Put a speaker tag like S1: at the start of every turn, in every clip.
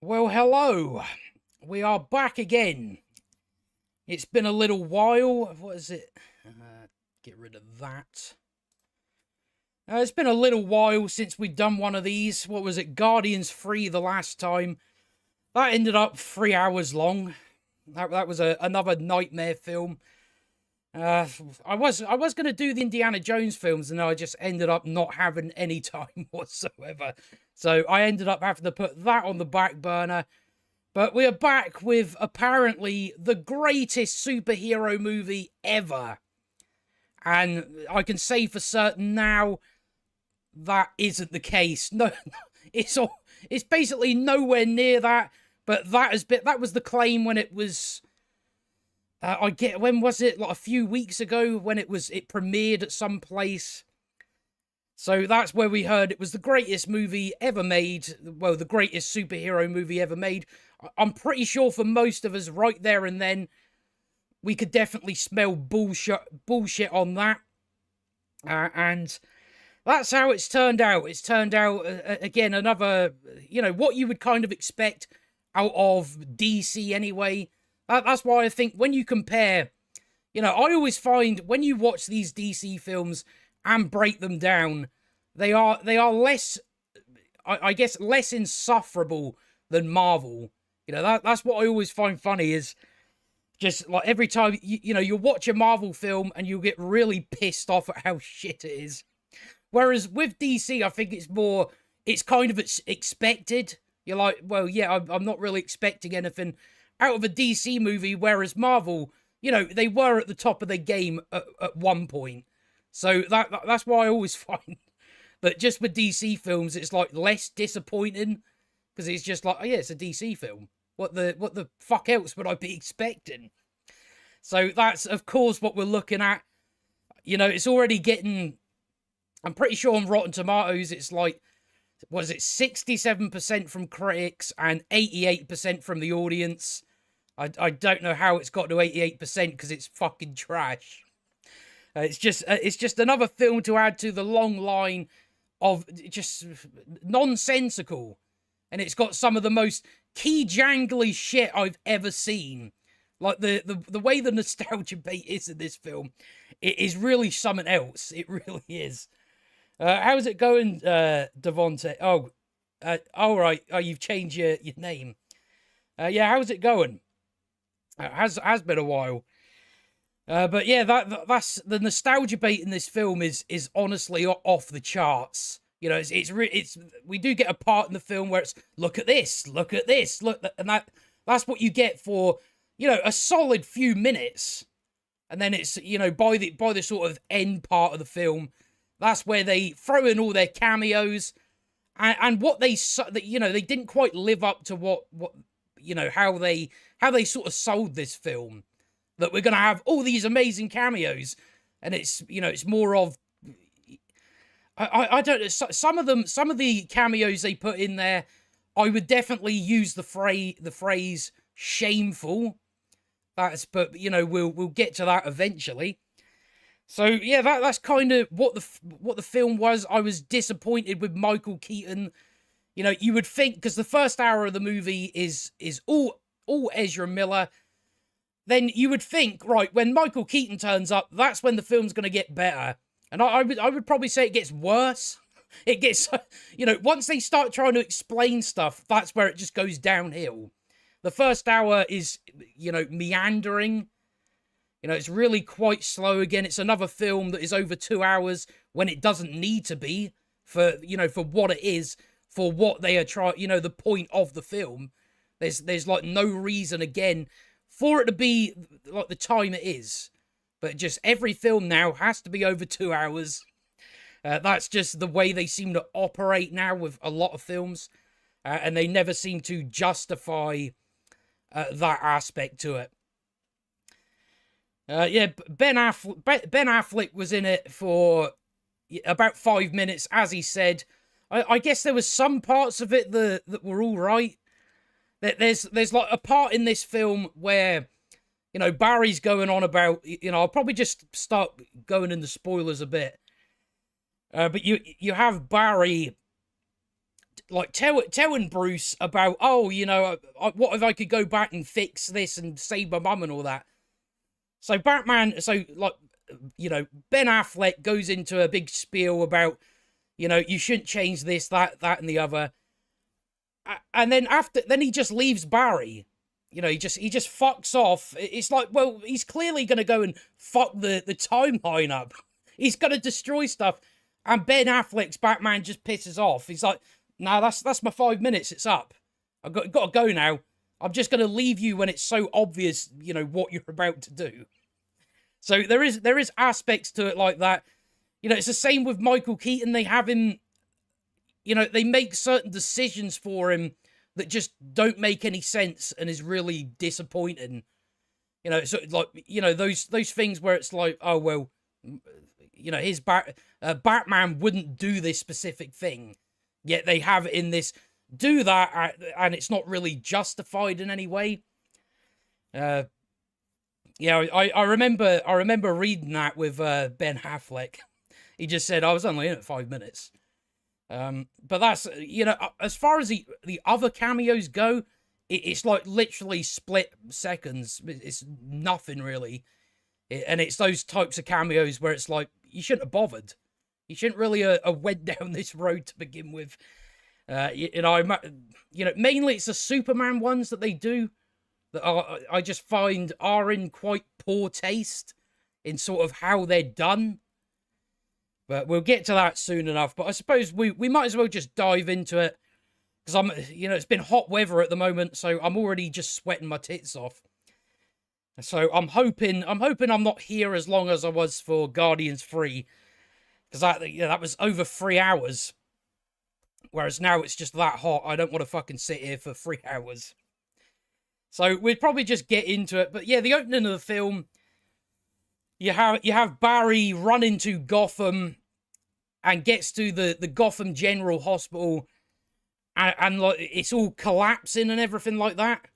S1: Well, hello. We are back again. It's been a little while. What is it? Get rid of that. It's been a little while since we've done one of these. What was it? Guardians 3 the last time. That ended up 3 hours long. That was another nightmare film. I was going to do the Indiana Jones films, and I just ended up not having any time whatsoever. So I ended up having to put that on the back burner. But we are back with apparently the greatest superhero movie ever. And I can say for certain now that isn't the case. No, it's basically nowhere near that. But that was the claim when it was. When was it? Like a few weeks ago when it premiered at some place. So that's where we heard it was the greatest movie ever made. Well, the greatest superhero movie ever made. I'm pretty sure for most of us right there and then, we could definitely smell bullshit on that. And that's how it's turned out. It's turned out, again, another, what you would kind of expect out of DC anyway. That's why I think when you compare, I always find when you watch these DC films and break them down, they are less, I guess, less insufferable than Marvel. That's what I always find funny is just like every time, you'll watch a Marvel film and you'll get really pissed off at how shit it is. Whereas with DC, I think it's kind of expected. You're like, well, yeah, I'm not really expecting anything out of a DC movie, whereas Marvel, they were at the top of their game at one point. So that's why I always find that just with DC films, it's like less disappointing because it's just like, oh yeah, it's a DC film. What the fuck else would I be expecting? So that's, of course, what we're looking at. It's already getting, I'm pretty sure on Rotten Tomatoes, it's like, what is it, 67% from critics and 88% from the audience. I don't know how it's got to 88% because it's fucking trash. It's just another film to add to the long line of just nonsensical. And it's got some of the most key jangly shit I've ever seen. Like the way the nostalgia bait is in this film, it is really something else. It really is. How's it going, Devonte? All right. Oh, you've changed your name. Yeah, how's it going? Has been a while. But yeah, that's the nostalgia bait in this film is honestly off the charts. It's we do get a part in the film where it's look at this, and that's what you get for a solid few minutes, and then it's by the sort of end part of the film, that's where they throw in all their cameos, and what they they didn't quite live up to what how they sort of sold this film, that we're gonna have all these amazing cameos, and it's more of. I don't know. Some of the cameos they put in there, I would definitely use the phrase shameful. But we'll get to that eventually. So yeah, that's kind of what the film was. I was disappointed with Michael Keaton. You would think, because the first hour of the movie is all Ezra Miller. Then you would think, right, when Michael Keaton turns up, that's when the film's going to get better. And I would probably say it gets worse. It gets, once they start trying to explain stuff, that's where it just goes downhill. The first hour is, meandering. It's really quite slow. Again, it's another film that is over 2 hours when it doesn't need to be for what it is, for what they are trying, the point of the film. There's like no reason, again, for it to be like the time it is. But just every film now has to be over 2 hours. That's just the way they seem to operate now with a lot of films. And they never seem to justify that aspect to it. Ben Affleck was in it for about 5 minutes, as he said. I guess there was some parts of it that were all right. There's like a part in this film where Barry's going on about, I'll probably just start going into spoilers a bit. But you have Barry, like telling Bruce about, oh, you know, what if I could go back and fix this and save my mum and all that. So like, you know, Ben Affleck goes into a big spiel about, you know, you shouldn't change this, that, and the other. And then then he just leaves Barry. You know, he just fucks off. It's like, well, he's clearly going to go and fuck the timeline up. He's going to destroy stuff. And Ben Affleck's Batman just pisses off. He's like, nah, that's my 5 minutes. It's up. I've got to go now. I'm just going to leave you when it's so obvious, you know, what you're about to do. So there is aspects to it like that. You know, it's the same with Michael Keaton. They have him, you know, they make certain decisions for him that just don't make any sense and is really disappointing. You know, so like, you know, those things where it's like, oh, well, you know, his Batman wouldn't do this specific thing, yet they have it in this, do that, and it's not really justified in any way. Yeah, I remember reading that with Ben Affleck. He just said, I was only in it 5 minutes. But that's, you know, as far as the other cameos go, it's like literally split seconds. It's nothing really. And it's those types of cameos where it's like, you shouldn't have bothered. You shouldn't really have went down this road to begin with. You know, mainly it's the Superman ones that they do that I just find are in quite poor taste in sort of how they're done. But we'll get to that soon enough. But I suppose we might as well just dive into it. Because you know, it's been hot weather at the moment, so I'm already just sweating my tits off. So I'm hoping I'm not here as long as I was for Guardians 3. Because that was over 3 hours. Whereas now it's just that hot, I don't want to fucking sit here for 3 hours. So we'd probably just get into it. But yeah, the opening of the film, you have Barry run into Gotham and gets to the Gotham General Hospital, and like it's all collapsing and everything like that.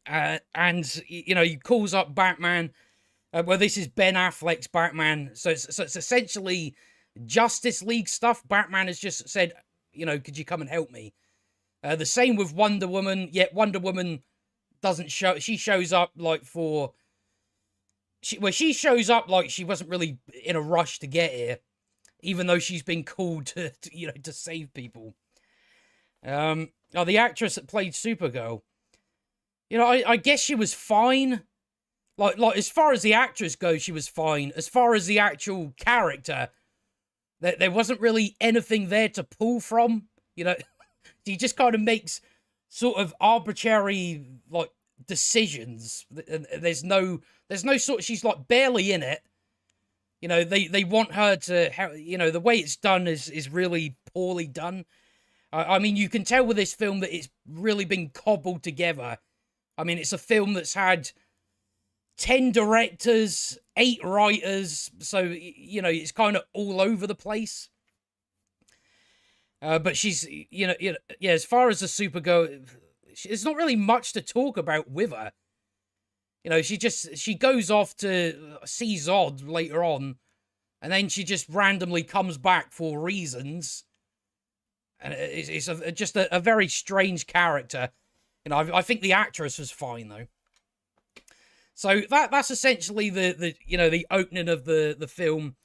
S1: And you know, he calls up Batman. Well, this is Ben Affleck's Batman, so it's essentially Justice League stuff. Batman has just said, you know, could you come and help me? The same with Wonder Woman. Yet Wonder Woman doesn't show. She shows up like she shows up like she wasn't really in a rush to get here, even though she's been called to you know, to save people. The actress that played Supergirl, you know, I guess she was fine. Like as far as the actress goes, she was fine. As far as the actual character, there wasn't really anything there to pull from. You know, she just kind of makes sort of arbitrary like decisions. There's no sort of, she's like barely in it. You know, they want her to, you know, the way it's done is really poorly done. I mean, you can tell with this film that it's really been cobbled together. I mean, it's a film that's had 10 directors, 8 writers, so, you know, it's kind of all over the place. But she's, you know, yeah, as far as the Supergirl, there's not really much to talk about with her. You know, she goes off to see Zod later on, and then she just randomly comes back for reasons. And it's just a very strange character. You know, I think the actress was fine, though. So that's essentially the you know, the opening of the film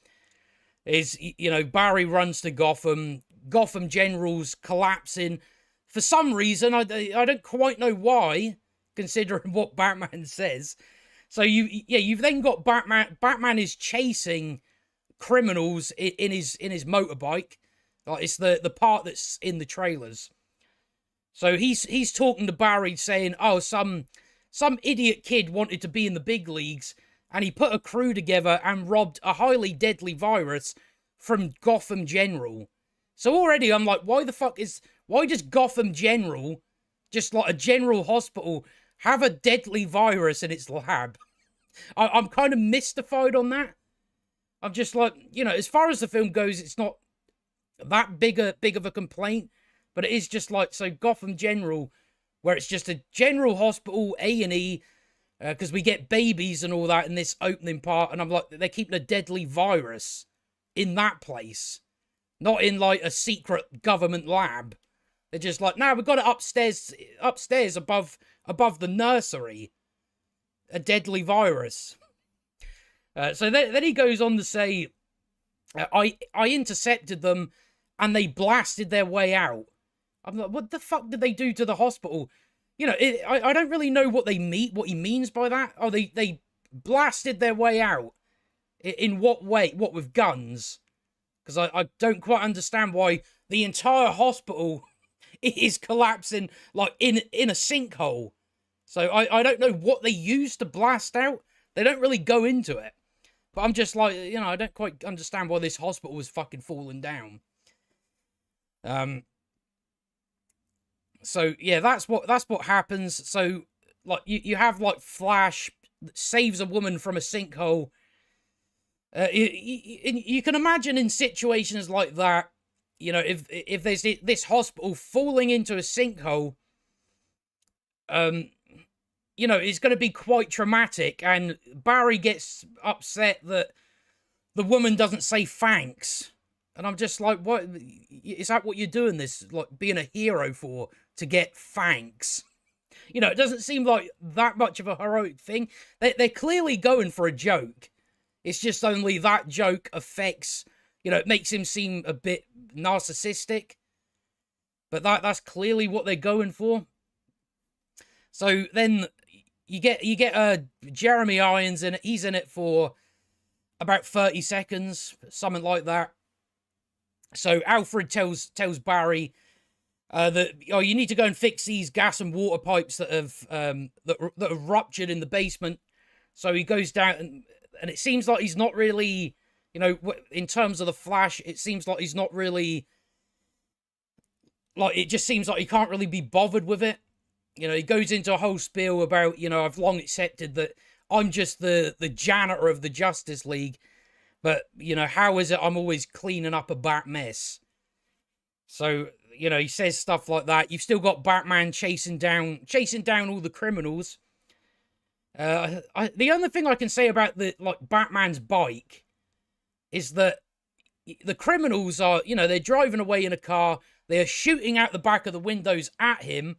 S1: is, you know, Barry runs to Gotham. Gotham General's collapsing. For some reason, I don't quite know why, considering what Batman says. So you've then got Batman. Batman is chasing criminals in his motorbike. Like, it's the part that's in the trailers. So he's talking to Barry, saying, "Oh, some idiot kid wanted to be in the big leagues, and he put a crew together and robbed a highly deadly virus from Gotham General." So already I'm like, why does Gotham General, just like a general hospital, have a deadly virus in its lab? I'm kind of mystified on that. I'm just like, you know, as far as the film goes, it's not that big of a complaint, but it is just like, so Gotham General, where it's just a general hospital, A&E, because we get babies and all that in this opening part, and I'm like, they're keeping a deadly virus in that place. not in like a secret government lab. They're just like, no, we've got it upstairs above the nursery. A deadly virus. So then he goes on to say, I intercepted them and they blasted their way out. I'm like, what the fuck did they do to the hospital? You know, I don't really know what he means by that. Oh, they blasted their way out. In what way? What, with guns? Because I don't quite understand why the entire hospital is collapsing like in a sinkhole. So I don't know what they used to blast out. They don't really go into it. But I'm just like, you know, I don't quite understand why this hospital was fucking falling down. So yeah, that's what happens. So like you have like Flash that saves a woman from a sinkhole. You can imagine in situations like that, you know, if there's this hospital falling into a sinkhole, you know, it's going to be quite traumatic, and Barry gets upset that the woman doesn't say thanks. And I'm just like, what? Is that what you're doing this, like, being a hero for, to get thanks? You know, it doesn't seem like that much of a heroic thing. They're clearly going for a joke. It's just only that joke affects, you know, it makes him seem a bit narcissistic. But that's clearly what they're going for. So then you get Jeremy Irons in it. He's in it for about 30 seconds, something like that. So Alfred tells Barry that, oh, you need to go and fix these gas and water pipes that have ruptured in the basement. So he goes down, and it seems like he's not really, you know, in terms of the Flash, it seems like he's not really, like, it just seems like he can't really be bothered with it. You know, he goes into a whole spiel about, you know, I've long accepted that I'm just the janitor of the Justice League. But, you know, how is it I'm always cleaning up a bat mess? So, you know, he says stuff like that. You've still got Batman chasing down all the criminals. The only thing I can say about Batman's bike is that the criminals are, you know, they're driving away in a car. They're shooting out the back of the windows at him.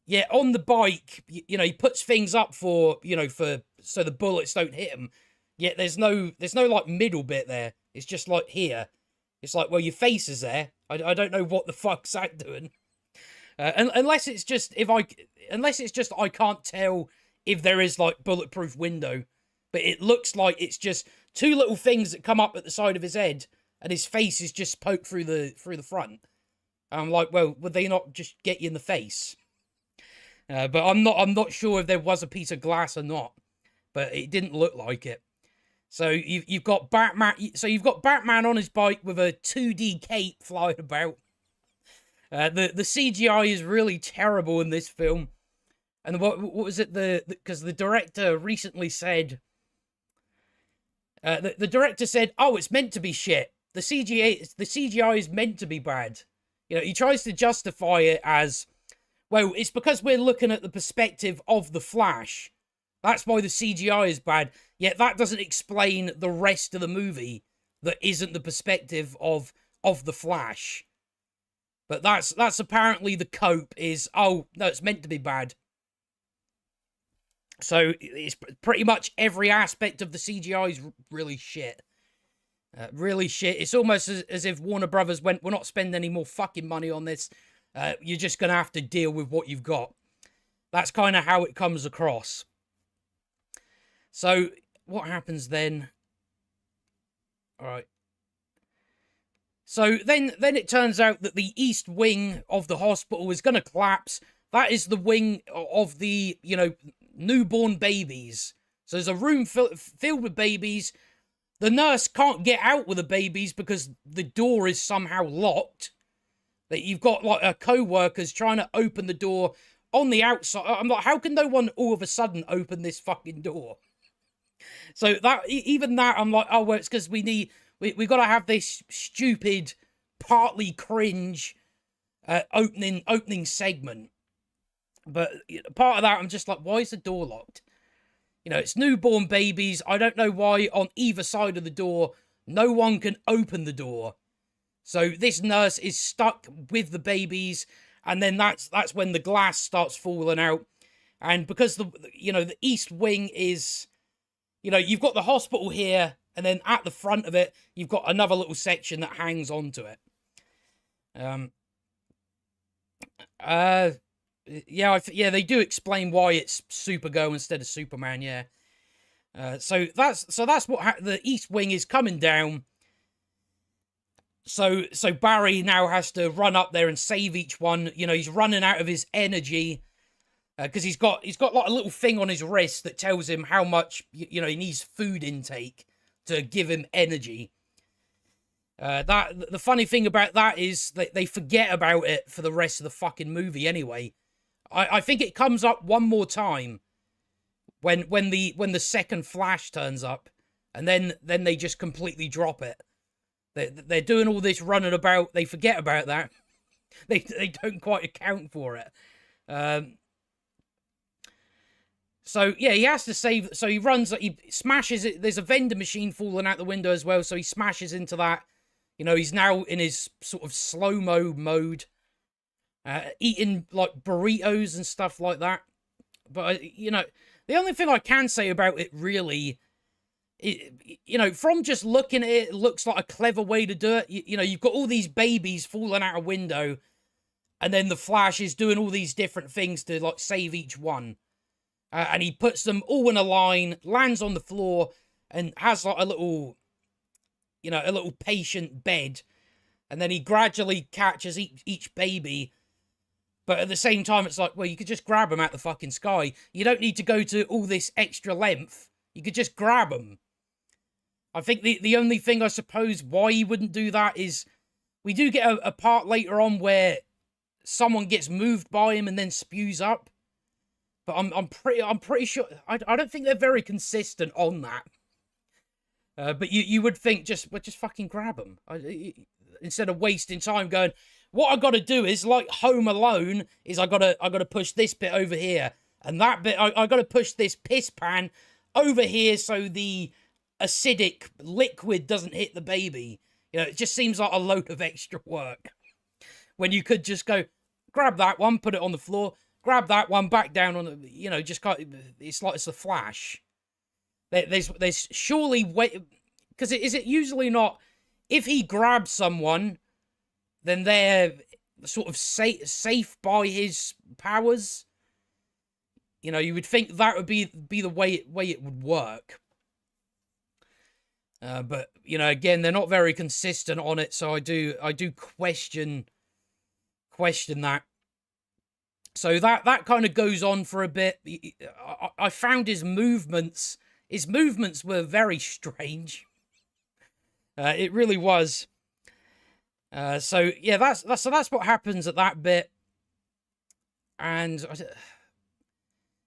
S1: Yeah, on the bike, you know, he puts things up for, you know, so the bullets don't hit him. Yet there's no like middle bit there. It's just like here. It's like, well, your face is there. I don't know what the fuck's that doing. Unless it's just I can't tell if there is like bulletproof window, but it looks like it's just two little things that come up at the side of his head, and his face is just poked through the front. I'm like, well, would they not just get you in the face? But I'm not sure if there was a piece of glass or not, but it didn't look like it. So you've got Batman. So you've got Batman on his bike with a 2D cape flying about. The CGI is really terrible in this film. And what was it? Because the director recently said. The director said, "Oh, it's meant to be shit. The CGI is meant to be bad." You know, he tries to justify it as, well, it's because we're looking at the perspective of the Flash. That's why the CGI is bad. Yet that doesn't explain the rest of the movie that isn't the perspective of the Flash. But that's apparently the cope is, oh, no, it's meant to be bad. So it's pretty much every aspect of the CGI is really shit. Really shit. It's almost as if Warner Brothers went, we're not spending any more fucking money on this. You're just going to have to deal with what you've got. That's kind of how it comes across. So, what happens then? Alright. So, then it turns out that the east wing of the hospital is going to collapse. That is the wing of the, you know, newborn babies. So, there's a room filled with babies. The nurse can't get out with the babies because the door is somehow locked. That you've got, like, her co-workers trying to open the door on the outside. I'm like, how can no one all of a sudden open this fucking door? So even that, I'm like, oh, well, it's because we got to have this stupid, partly cringe opening segment. But part of that, I'm just like, why is the door locked? You know, it's newborn babies. I don't know why on either side of the door, no one can open the door. So this nurse is stuck with the babies, and then that's when the glass starts falling out. And because the East Wing is, you've got the hospital here, and then at the front of it, you've got another little section that hangs onto it. Yeah, they do explain why it's Supergirl instead of Superman. Yeah. So that's what the East Wing is coming down. So Barry now has to run up there and save each one. He's running out of his energy because he's got like a little thing on his wrist that tells him how much he needs food intake to give him energy. The funny thing about that is that they forget about it for the rest of the fucking movie anyway. I think it comes up one more time when the second Flash turns up, and then they just completely drop it. They're doing all this running about. They forget about that. They don't quite account for it. So yeah, he has to save. So he smashes it. There's a vending machine falling out the window as well. So he smashes into that. He's now in his sort of slow-mo mode, eating like burritos and stuff like that. But the only thing I can say about it really, from just looking at it, it looks like a clever way to do it. You've got all these babies falling out a window, and then the Flash is doing all these different things to like save each one. And he puts them all in a line, lands on the floor, and has like a little patient bed. And then he gradually catches each baby. But at the same time, it's like, well, you could just grab them out the fucking sky. You don't need to go to all this extra length. You could just grab them. I think the only thing, I suppose, why he wouldn't do that is we do get a part later on where someone gets moved by him and then spews up. But I'm pretty sure I don't think they're very consistent on that. But you would think just fucking grab them instead of wasting time going. What I got to do is like Home Alone. Is I got to push this bit over here and that bit. I got to push this piss pan over here so the acidic liquid doesn't hit the baby. It just seems like a load of extra work when you could just go grab that one, put it on the floor. Grab that one back down on the, just it's like it's the Flash. There's surely way, because is it usually not, if he grabs someone, then they're sort of safe by his powers. You would think that would be the way it would work. But again, they're not very consistent on it, so I do question that. So that kind of goes on for a bit. I found his movements were very strange. It really was. So yeah, that's what happens at that bit. And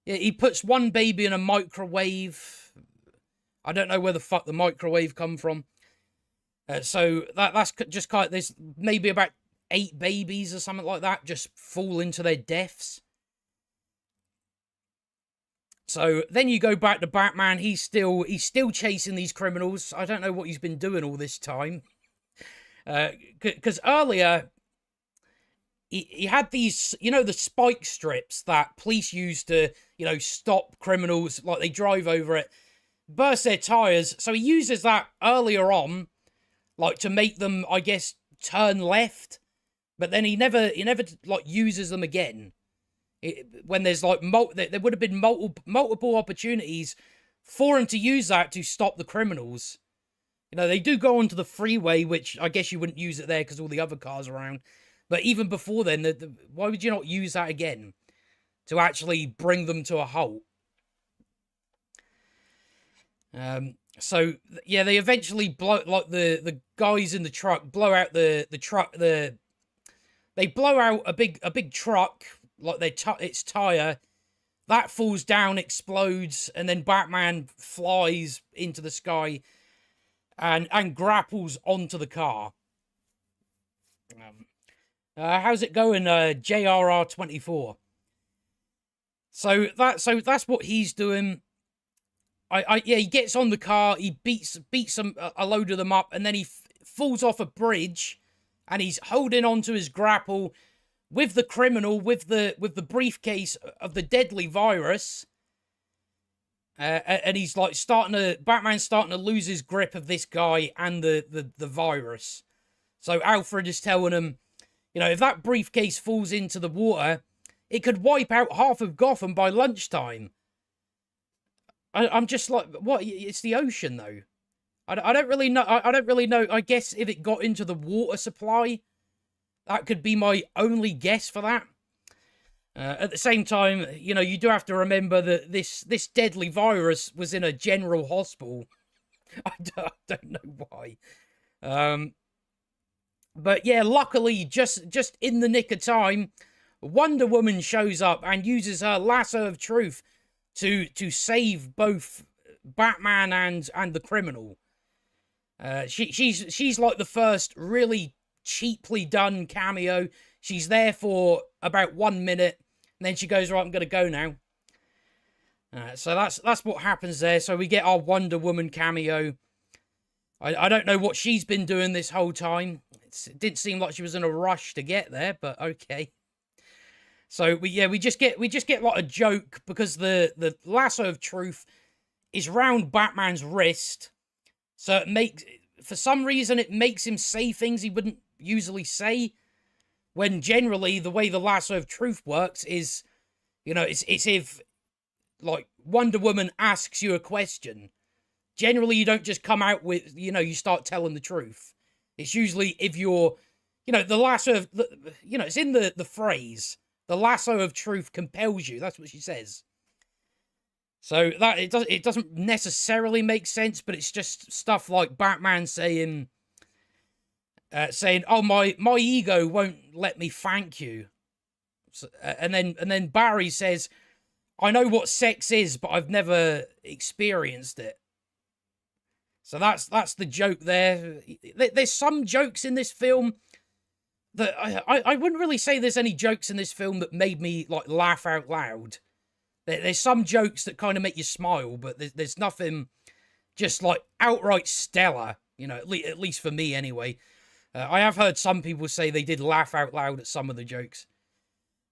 S1: yeah, he puts one baby in a microwave. I don't know where the fuck the microwave come from. So that's just kind of, there's maybe about 8 babies or something like that just fall into their deaths. So then you go back to Batman. He's still chasing these criminals. I don't know what he's been doing all this time. Because earlier he had these, the spike strips that police use to, stop criminals, like they drive over it, burst their tires. So he uses that earlier on, like to make them, I guess, turn left. But then he never like uses them again. When there's like there would have been multiple opportunities for him to use that to stop the criminals. They do go onto the freeway, which I guess you wouldn't use it there because all the other cars are around. But even before then, why would you not use that again to actually bring them to a halt? So yeah, they eventually blow, like the guys in the truck blow out the truck. They blow out a big truck, like its tire. That falls down, explodes, and then Batman flies into the sky and grapples onto the car. How's it going, JRR24? So that's what he's doing. Yeah, he gets on the car, he beats a load of them up, and then he falls off a bridge and he's holding onto his grapple with the criminal, with the briefcase of the deadly virus. And he's like Batman's starting to lose his grip of this guy and the virus. So Alfred is telling him, you know, if that briefcase falls into the water, it could wipe out half of Gotham by lunchtime. I'm just like, what? It's the ocean, though. I don't really know. I don't really know. I guess if it got into the water supply, that could be my only guess for that. At the same time, you know, you do have to remember that this deadly virus was in a general hospital. I don't know why. But yeah, luckily, just in the nick of time, Wonder Woman shows up and uses her lasso of truth to save both Batman and the criminal. She's like the first really cheaply done cameo. She's there for about 1 minute, and then she goes, right, I'm going to go now. So that's what happens there. So we get our Wonder Woman cameo. I don't know what she's been doing this whole time. It didn't seem like she was in a rush to get there, but okay. So we just get like a joke because the lasso of truth is round Batman's wrist. So for some reason it makes him say things he wouldn't usually say. When generally the way the lasso of truth works is, you know, it's if like Wonder Woman asks you a question. Generally you don't just come out with, you know, you start telling the truth. It's usually if you're, you know, the lasso of, you know, it's in the phrase, the lasso of truth compels you. That's what she says. So that it doesn't necessarily make sense, but it's just stuff like Batman saying, "Oh, my ego won't let me thank you," so, and then Barry says, "I know what sex is, but I've never experienced it." So that's the joke there. There's some jokes in this film that I wouldn't really say there's any jokes in this film that made me like laugh out loud. There's some jokes that kind of make you smile, but there's nothing just like outright stellar, you know, at least for me anyway. I have heard some people say they did laugh out loud at some of the jokes.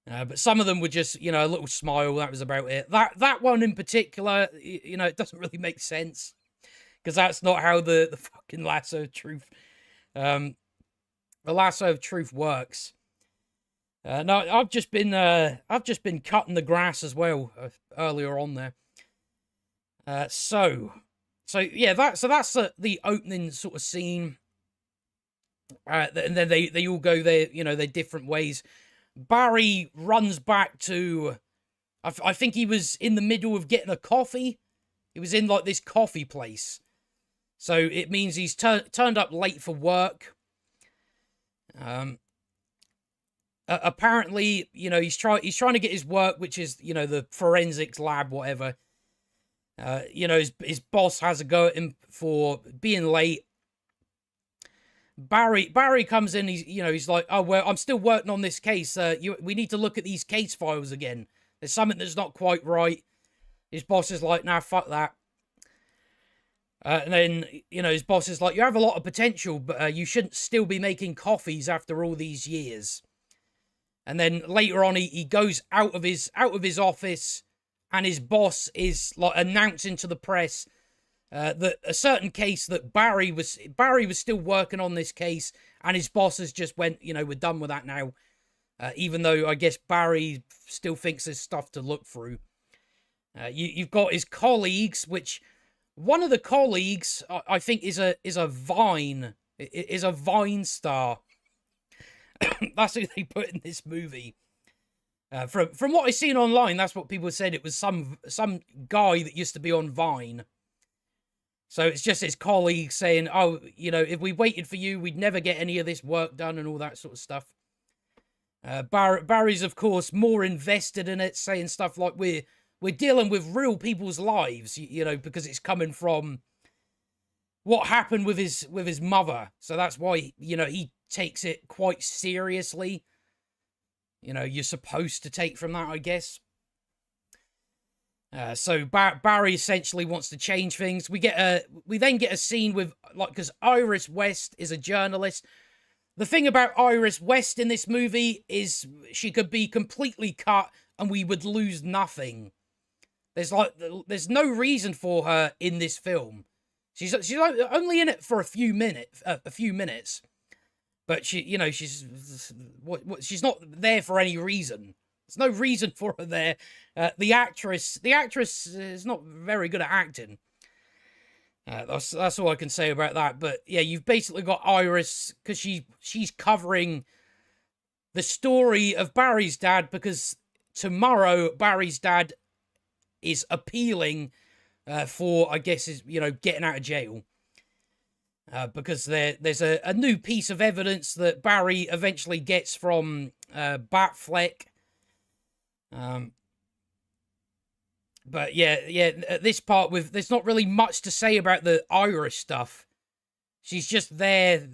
S1: But some of them were just, you know, a little smile, that was about it. That one in particular, you know, it doesn't really make sense. Because that's not how the fucking lasso of truth, the lasso of truth works. No, I've just been cutting the grass as well earlier on there. So yeah, that's the opening sort of scene. And then they all go their, you know, their different ways. Barry runs back to, I think he was in the middle of getting a coffee. He was in like this coffee place. So it means he's turned up late for work. Apparently, you know, he's trying to get his work, which is, you know, the forensics lab, whatever. You know, his boss has a go at him for being late. Barry comes in. He's like, oh well, I'm still working on this case. We need to look at these case files again. There's something that's not quite right. His boss is like, nah, fuck that. And then, you know, his boss is like, you have a lot of potential, but you shouldn't still be making coffees after all these years. And then later on, he goes out of his office, and his boss is like announcing to the press that a certain case that Barry was still working on this case, and his boss has just went, you know, we're done with that now. Even though I guess Barry still thinks there's stuff to look through. You've got his colleagues, which one of the colleagues I think is a Vine star. That's who they put in this movie. From what I've seen online, that's what people said. It was some guy that used to be on Vine. So it's just his colleague saying, oh, you know, if we waited for you, we'd never get any of this work done and all that sort of stuff. Barry's, of course, more invested in it, saying stuff like, we're dealing with real people's lives, you know, because it's coming from what happened with his mother. So that's why, you know, he takes it quite seriously. You know, you're supposed to take from that, I guess. So Barry essentially wants to change things. We then get a scene with, like, because Iris West is a journalist. The thing about Iris West in this movie is she could be completely cut and we would lose nothing. There's no reason for her in this film. She's only in it for a few minutes, but she's not there for any reason. There's no reason for her there. The actress is not very good at acting. That's all I can say about that. But yeah, you've basically got Iris because she's covering the story of Barry's dad, because tomorrow Barry's dad is appealing for, I guess, getting out of jail. Because there's a new piece of evidence that Barry eventually gets from Batfleck. But yeah, at this part, there's not really much to say about the Iris stuff. She's just there,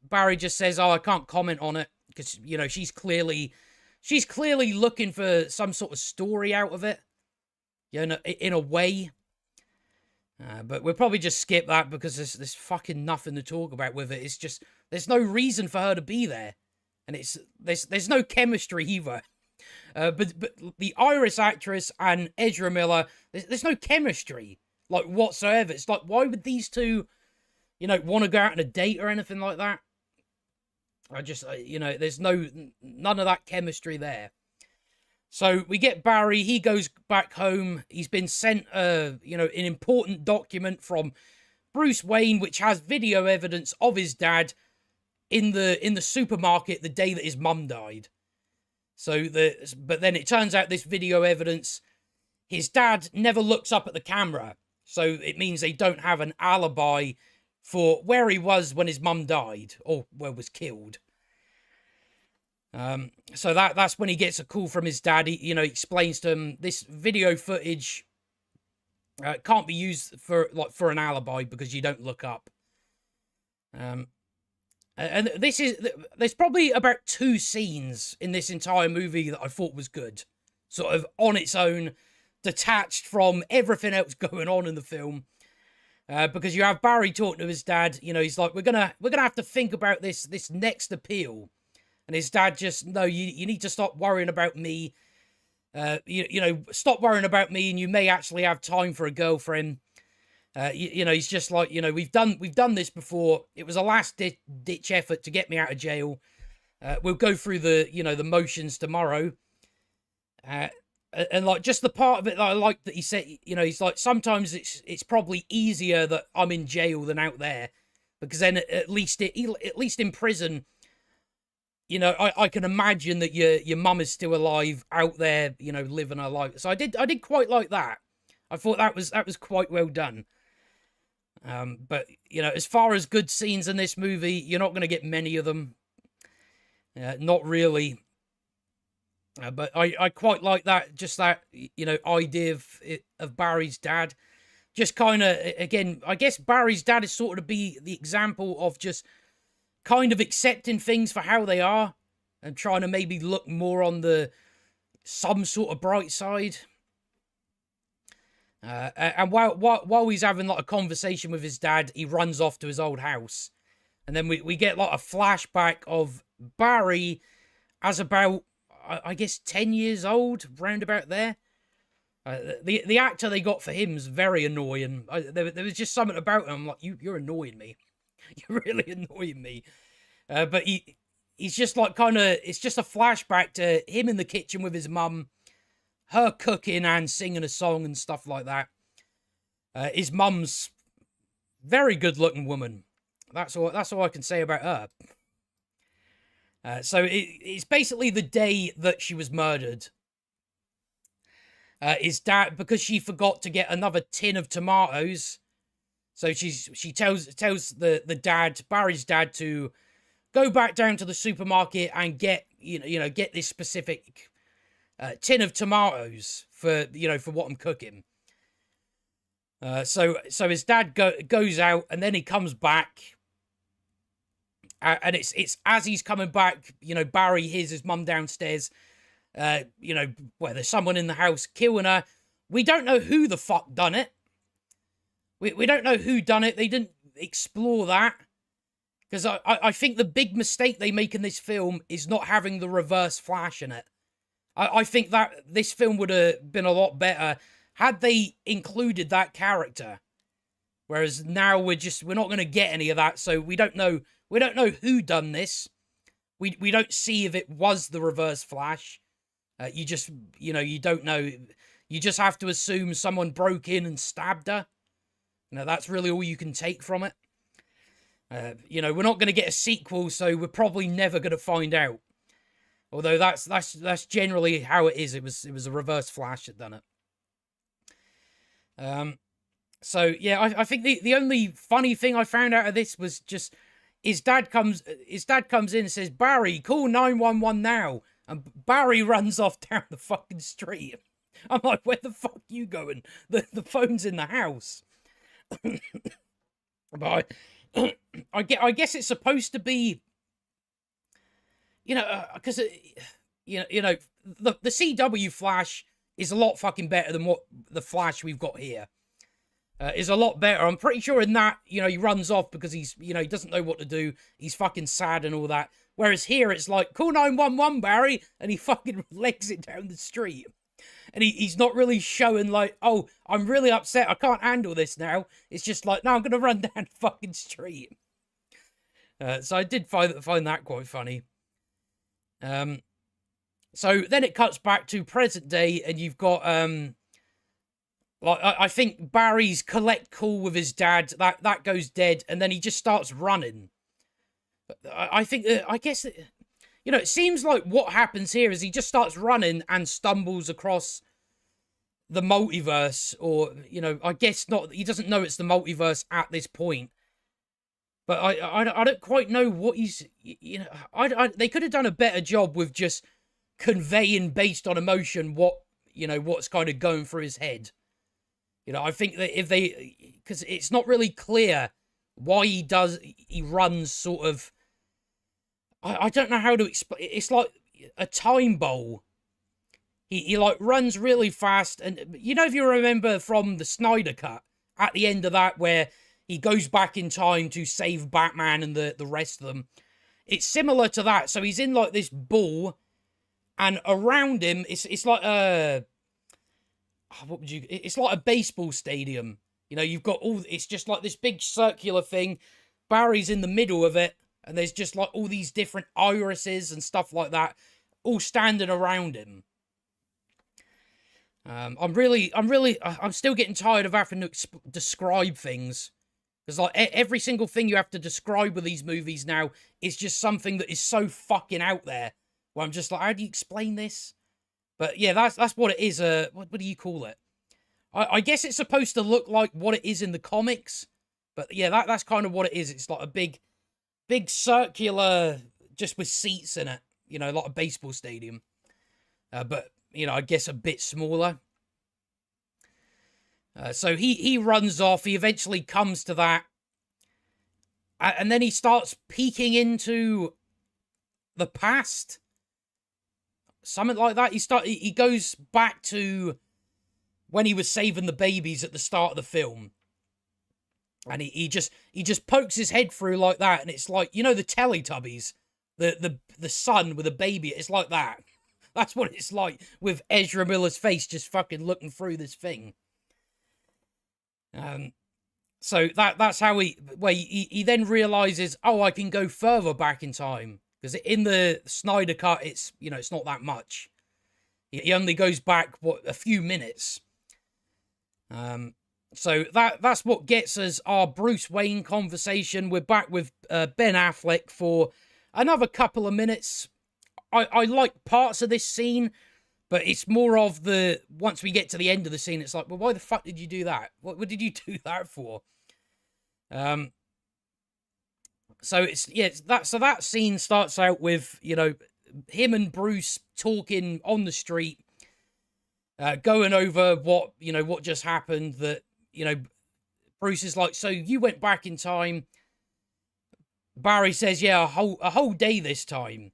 S1: Barry just says, "Oh, I can't comment on it," because, she's clearly looking for some sort of story out of it, in a way. But we'll probably just skip that because there's fucking nothing to talk about with it. It's just, there's no reason for her to be there. And there's no chemistry either. But the Iris actress and Ezra Miller, there's no chemistry, like, whatsoever. It's like, why would these two, want to go out on a date or anything like that? I just, there's none of that chemistry there. So we get Barry, he goes back home. He's been sent, an important document from Bruce Wayne, which has video evidence of his dad in the supermarket the day that his mum died. But then it turns out this video evidence, his dad never looks up at the camera. So it means they don't have an alibi for where he was when his mum died, or was killed. So that's when he gets a call from his dad. He explains to him this video footage can't be used for an alibi because you don't look up. And there's probably about 2 scenes in this entire movie that I thought was good, sort of on its own, detached from everything else going on in the film. Because you have Barry talking to his dad. He's like, we're gonna have to think about this next appeal. And his dad just, no, you need to stop worrying about me. Stop worrying about me, and you may actually have time for a girlfriend. He's just like, we've done this before. It was a last ditch effort to get me out of jail. We'll go through the motions tomorrow. And like, just the part of it that I like that he said, he's like, sometimes it's probably easier that I'm in jail than out there, because then at least in prison, I can imagine that your mum is still alive out there, living her life. So I did quite like that. I thought that was quite well done. But as far as good scenes in this movie, you're not going to get many of them. Not really. But I quite like that, just that, idea of Barry's dad. Just kind of, again, I guess Barry's dad is sort of to be the example of just kind of accepting things for how they are and trying to maybe look more on some sort of bright side. And while he's having like a conversation with his dad, he runs off to his old house. And then we get like a flashback of Barry as about, I guess, 10 years old, round about there. The actor they got for him is very annoying. There was just something about him. I'm like, you're annoying me. You're really annoying me. But he's just like it's just a flashback to him in the kitchen with his mum, her cooking and singing a song and stuff like that. His mum's very good looking woman. That's all I can say about her. So it's basically the day that she was murdered. His dad, because she forgot to get another tin of tomatoes, so she tells the dad, Barry's dad, to go back down to the supermarket and get get this specific tin of tomatoes for what I'm cooking. So his dad goes out, and then he comes back, and it's as he's coming back, Barry hears his mum downstairs. There's someone in the house killing her. We don't know who the fuck done it. We don't know who done it. They didn't explore that. Because I think the big mistake they make in this film is not having the Reverse Flash in it. I think that this film would have been a lot better had they included that character. Whereas now we're not going to get any of that, so we don't know who done this. We don't see if it was the Reverse Flash. You don't know. You just have to assume someone broke in and stabbed her. That's really all you can take from it. We're not going to get a sequel, so we're probably never going to find out. Although that's generally how it is. It was a Reverse Flash that done it. So yeah, I think the only funny thing I found out of this was just his dad comes in and says, "Barry, call 911 now," and Barry runs off down the fucking street. I'm like, where the fuck you going? The phone's in the house. But I guess it's supposed to be, because the CW Flash is a lot fucking better than what the Flash we've got here. Is a lot better. I'm pretty sure in that, he runs off because he doesn't know what to do. He's fucking sad and all that. Whereas here, it's like, call 911, Barry, and he fucking legs it down the street. And he's not really showing like, oh, I'm really upset, I can't handle this now. It's just like, no, I'm going to run down the fucking street. So I did find that quite funny. So then it cuts back to present day, and you've got, I think Barry's collect call with his dad, that goes dead, and then he just starts running. I think, I guess... it seems like what happens here is he just starts running and stumbles across the multiverse, or, I guess not, he doesn't know it's the multiverse at this point. But I don't quite know what he's, they could have done a better job with just conveying based on emotion what's kind of going through his head. I think that because it's not really clear why he runs sort of, I don't know how to explain. It's like a time bowl. He like runs really fast, and if you remember from the Snyder Cut, at the end of that where he goes back in time to save Batman and the rest of them, it's similar to that. So he's in like this ball, and around him it's like it's like a baseball stadium. You've got it's just like this big circular thing. Barry's in the middle of it. And there's just like all these different irises and stuff like that, all standing around him. I'm still getting tired of having to describe things. Because like every single thing you have to describe with these movies now is just something that is so fucking out there. Where I'm just like, how do you explain this? But yeah, that's what it is. What do you call it? I guess it's supposed to look like what it is in the comics. But yeah, that's kind of what it is. It's like a big circular, just with seats in it, like a baseball stadium. But, I guess a bit smaller. So he runs off, he eventually comes to that. And then he starts peeking into the past. Something like that. He goes back to when he was saving the babies at the start of the film. And he just pokes his head through like that, and it's like, the Teletubbies, the son with a baby. It's like that. That's what it's like with Ezra Miller's face just fucking looking through this thing. So that's how he then realizes, oh, I can go further back in time, because in the Snyder Cut, it's it's not that much. He only goes back a few minutes. So that's what gets us our Bruce Wayne conversation. We're back with Ben Affleck for another couple of minutes. I like parts of this scene, but it's more of once we get to the end of the scene, it's like, well, why the fuck did you do that? What did you do that for? So that scene starts out with, him and Bruce talking on the street, going over what just happened, that, Bruce is like, so you went back in time. Barry says, yeah, a whole day this time.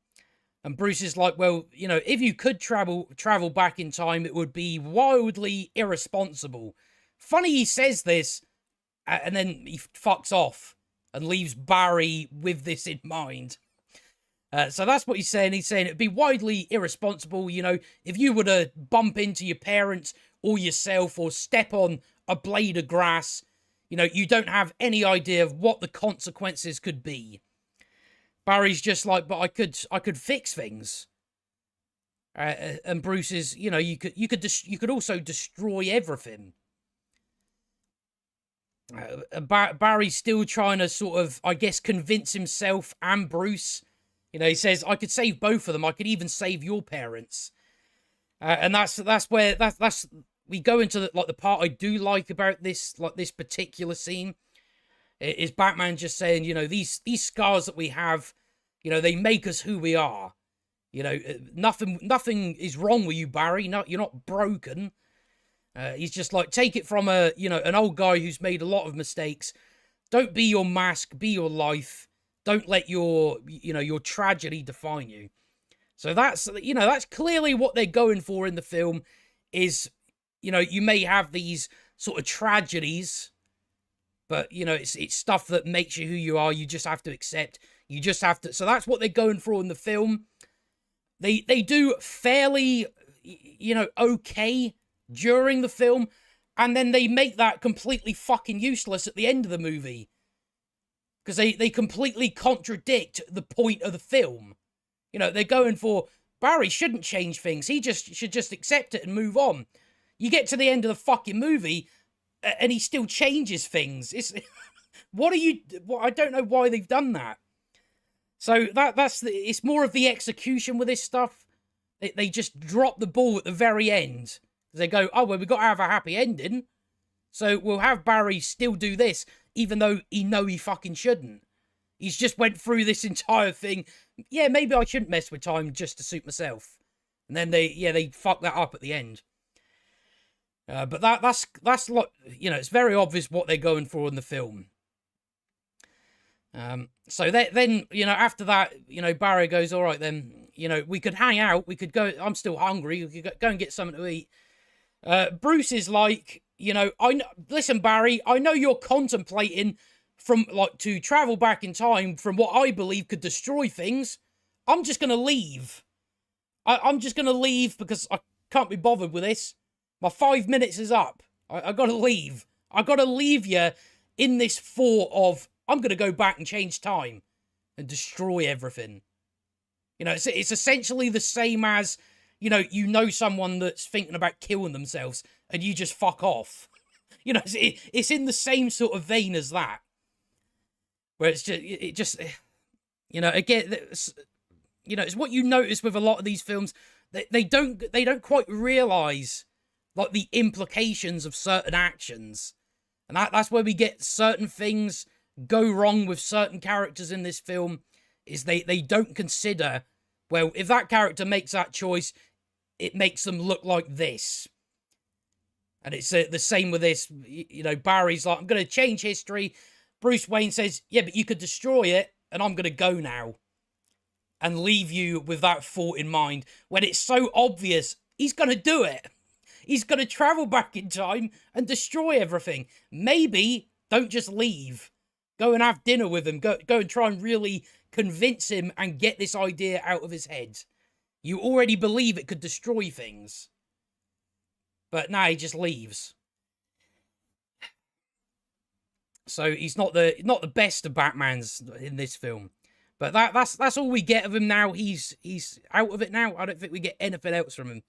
S1: And Bruce is like, well, if you could travel back in time, it would be wildly irresponsible. Funny he says this, and then he fucks off. and leaves Barry with this in mind. So that's what he's saying. He's saying it'd be widely irresponsible, you know, if you were to bump into your parents or yourself or step on a blade of grass, you know, you don't have any idea of what the consequences could be. Barry's just like, but I could fix things. And Bruce is, you know, you could also destroy everything. Barry's still trying to sort of, I guess, convince himself and Bruce. You know, he says, I could save both of them. I could even save your parents. And that's where we go into the part I do like about this particular scene. Is Batman just saying, you know, these scars that we have, you know, they make us who we are. You know, nothing is wrong with you, Barry. No, you're not broken. He's just like, take it from an old guy who's made a lot of mistakes. Don't be your mask, be your life. Don't let your tragedy define you. So that's clearly what they're going for in the film is, you know, you may have these sort of tragedies, but, you know, it's stuff that makes you who you are. You just have to accept. You just have to. So that's what they're going for in the film. They do fairly, you know, okay during the film, and then they make that completely fucking useless at the end of the movie. Because they completely contradict the point of the film. You know, they're going for, Barry shouldn't change things. He should just accept it and move on. You get to the end of the fucking movie, and he still changes things. It's I don't know why they've done that. So it's more of the execution with this stuff. They just drop the ball at the very end. They go, oh, well, we've got to have a happy ending. So we'll have Barry still do this, even though he fucking shouldn't. He's just went through this entire thing. Yeah, maybe I shouldn't mess with time just to suit myself. And then they fuck that up at the end. But that's like, you know, it's very obvious what they're going for in the film. So then, you know, after that, you know, Barry goes, all right, then, you know, we could hang out. We could go, I'm still hungry. We could go and get something to eat. Bruce is like, you know, listen, Barry, I know you're contemplating to travel back in time from what I believe could destroy things. I'm just going to leave. I'm just going to leave because I can't be bothered with this. My 5 minutes is up. I got to leave. I got to leave you in this thought of, I'm going to go back and change time and destroy everything. You know, it's essentially the same as, you know someone that's thinking about killing themselves and you just fuck off. You know, it's in the same sort of vein as that. Where it just, you know, again, you know, it's what you notice with a lot of these films. They don't quite realise, like, the implications of certain actions. And that's where we get certain things go wrong with certain characters in this film, is they don't consider, well, if that character makes that choice, it makes them look like this. And it's the same with this. You know, Barry's like, I'm going to change history. Bruce Wayne says, yeah, but you could destroy it, and I'm going to go now. And leave you with that thought in mind. When it's so obvious, he's going to do it. He's going to travel back in time and destroy everything. Maybe don't just leave. Go and have dinner with him. Go and try and really convince him and get this idea out of his head. You already believe it could destroy things. But now he just leaves. So he's not the best of Batmans in this film. But that's all we get of him now. He's out of it now. I don't think we get anything else from him.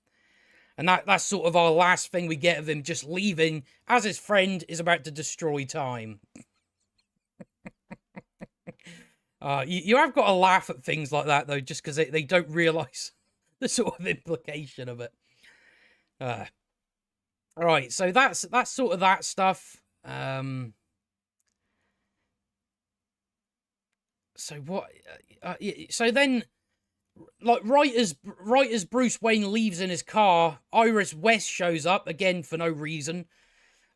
S1: And that's sort of our last thing we get of him, just leaving as his friend is about to destroy time. You have got to laugh at things like that, though, just because they don't realise the sort of implication of it. Alright, so that's sort of that stuff. So what? So then, like, right as Bruce Wayne leaves in his car, Iris West shows up again for no reason.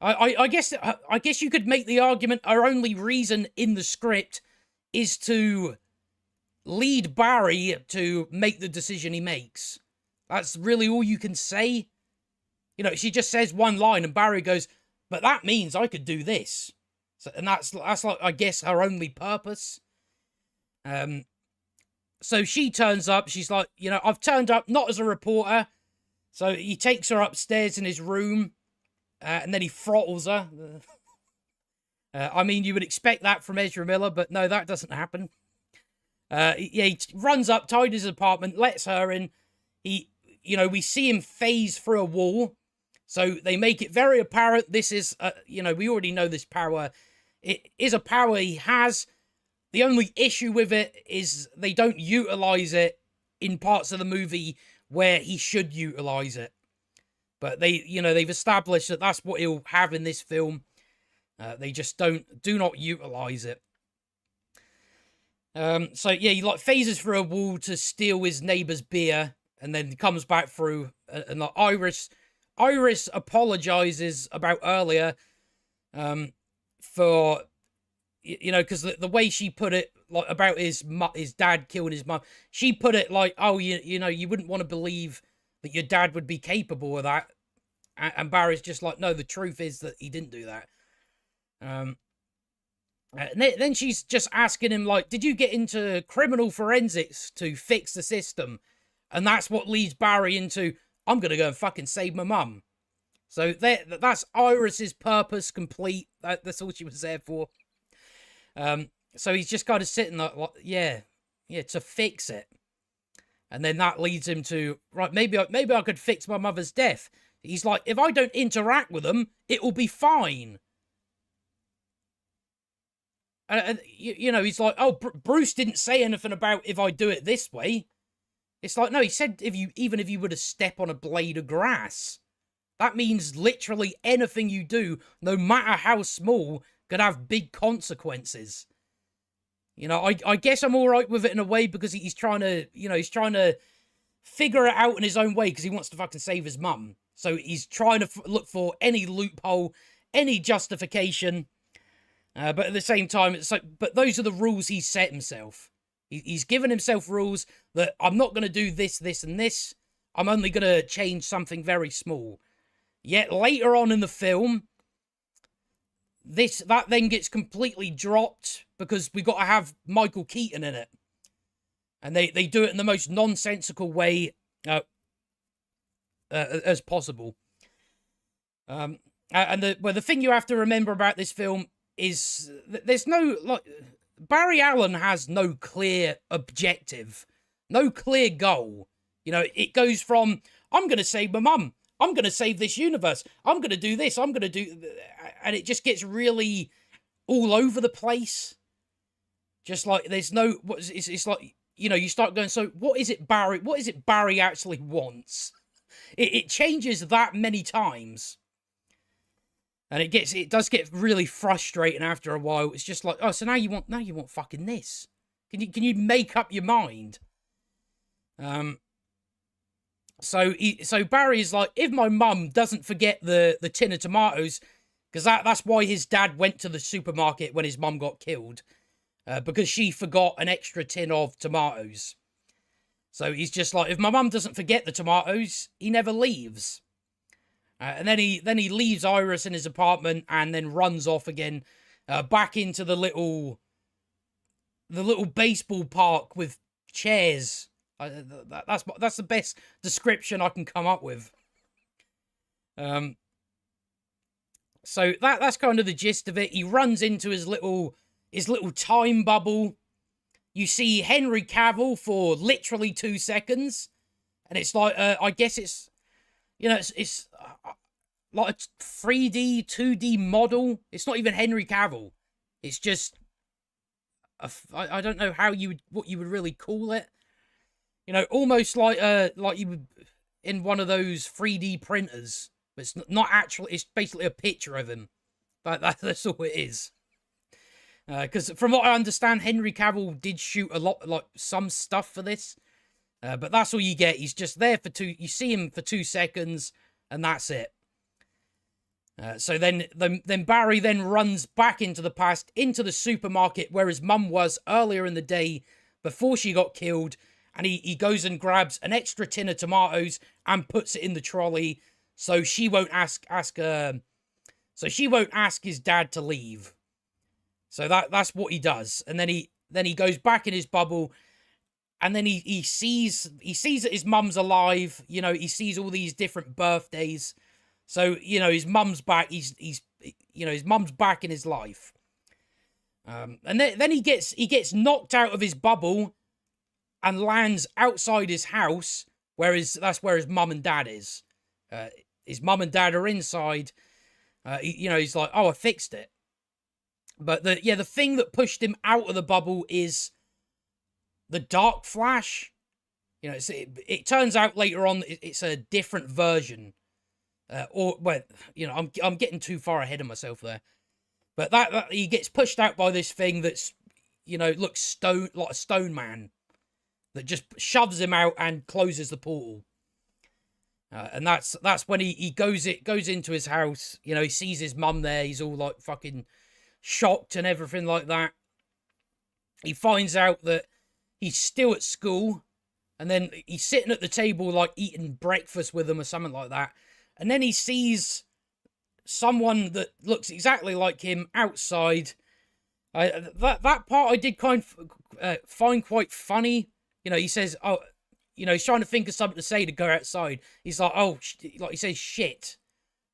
S1: I guess you could make the argument our only reason in the script is to lead Barry to make the decision he makes. That's really all you can say. You know, she just says one line and Barry goes, but that means I could do this. So, and that's like, I guess, her only purpose. So she turns up. She's like, I've turned up not as a reporter. So he takes her upstairs in his room, and then he throttles her. I mean, you would expect that from Ezra Miller, but no, that doesn't happen. He runs up, tidies his apartment, lets her in. We see him phase through a wall. So they make it very apparent this is, we already know this power. It is a power he has. The only issue with it is they don't utilize it in parts of the movie where he should utilize it. But they've established that that's what he'll have in this film. They just do not utilize it. So yeah, he phases through a wall to steal his neighbor's beer, and then comes back through. And Iris apologizes about earlier, for because the way she put it, about his dad killing his mum, she put it like, oh, you wouldn't want to believe that your dad would be capable of that, and Barry's just like, no, the truth is that he didn't do that. And then she's just asking him, like, did you get into criminal forensics to fix the system? And that's what leads Barry into, I'm gonna go and fucking save my mum. So that's Iris's purpose complete. That's all she was there for. So he's just kind of sitting there, like, yeah, to fix it. And then that leads him to, right, maybe I could fix my mother's death. He's like, if I don't interact with them, it will be fine. And he's like, oh, Bruce didn't say anything about if I do it this way. It's like, no, he said even if you were to step on a blade of grass. That means literally anything you do, no matter how small, could have big consequences. I guess I'm all right with it in a way because he's trying to figure it out in his own way because he wants to fucking save his mum. So he's trying to look for any loophole, any justification. But at the same time, it's like, but those are the rules he's set himself. He's given himself rules that I'm not going to do this, this, and this. I'm only going to change something very small. Yet later on in the film, that then gets completely dropped because we got to have Michael Keaton in it. And they do it in the most nonsensical way as possible. And the thing you have to remember about this film is there's no, Barry Allen has no clear objective, no clear goal. It goes from, I'm going to save my mum, I'm going to save this universe, I'm going to do this, I'm going to do, and it just gets really all over the place. Just like there's no, it's like, you start going, so what is it Barry actually wants? It changes that many times. And it does get really frustrating after a while. It's just like, oh, so now you want fucking this. Can you make up your mind? So Barry's like, if my mum doesn't forget the tin of tomatoes, because that's why his dad went to the supermarket when his mum got killed, because she forgot an extra tin of tomatoes. So he's just like, if my mum doesn't forget the tomatoes, he never leaves. And then he leaves Iris in his apartment and then runs off again, back into the little baseball park with chairs. That's the best description I can come up with. So that's kind of the gist of it. He runs into his little time bubble. You see Henry Cavill for literally 2 seconds, and it's like, I guess it's, it's like a 3D, 2D model. It's not even Henry Cavill. It's just, I don't know what you would really call it. Almost like you would in one of those 3D printers. But it's not actually, it's basically a picture of him. But that's all it is. Because from what I understand, Henry Cavill did shoot a lot, like some stuff for this. But that's all you get. He's just there you see him for 2 seconds, and that's it. So then Barry then runs back into the past, into the supermarket where his mum was earlier in the day before she got killed, and he goes and grabs an extra tin of tomatoes and puts it in the trolley, so she won't ask his dad to leave. So that's what he does. And then he goes back in his bubble, and then he sees that his mum's alive. You know, he sees all these different birthdays. So, you know, his mum's back. He's you know, his mum's back in his life. And then he gets knocked out of his bubble and lands outside his house, that's where his mum and dad is. His mum and dad are inside. You know, he's like, oh, I fixed it. But the thing that pushed him out of the bubble is the dark flash. You know, it turns out later on it's a different version. Well, you know, I'm getting too far ahead of myself there. But that he gets pushed out by this thing that's, you know, looks like a stone man that just shoves him out and closes the portal. And that's when he goes into his house. You know, he sees his mum there. He's all like fucking shocked and everything like that. He finds out that he's still at school, and then he's sitting at the table like eating breakfast with them or something like that. And then he sees someone that looks exactly like him outside. That part I did kind of find quite funny. You know, he says, oh, you know, he's trying to think of something to say to go outside. He's like, oh, like he says shit.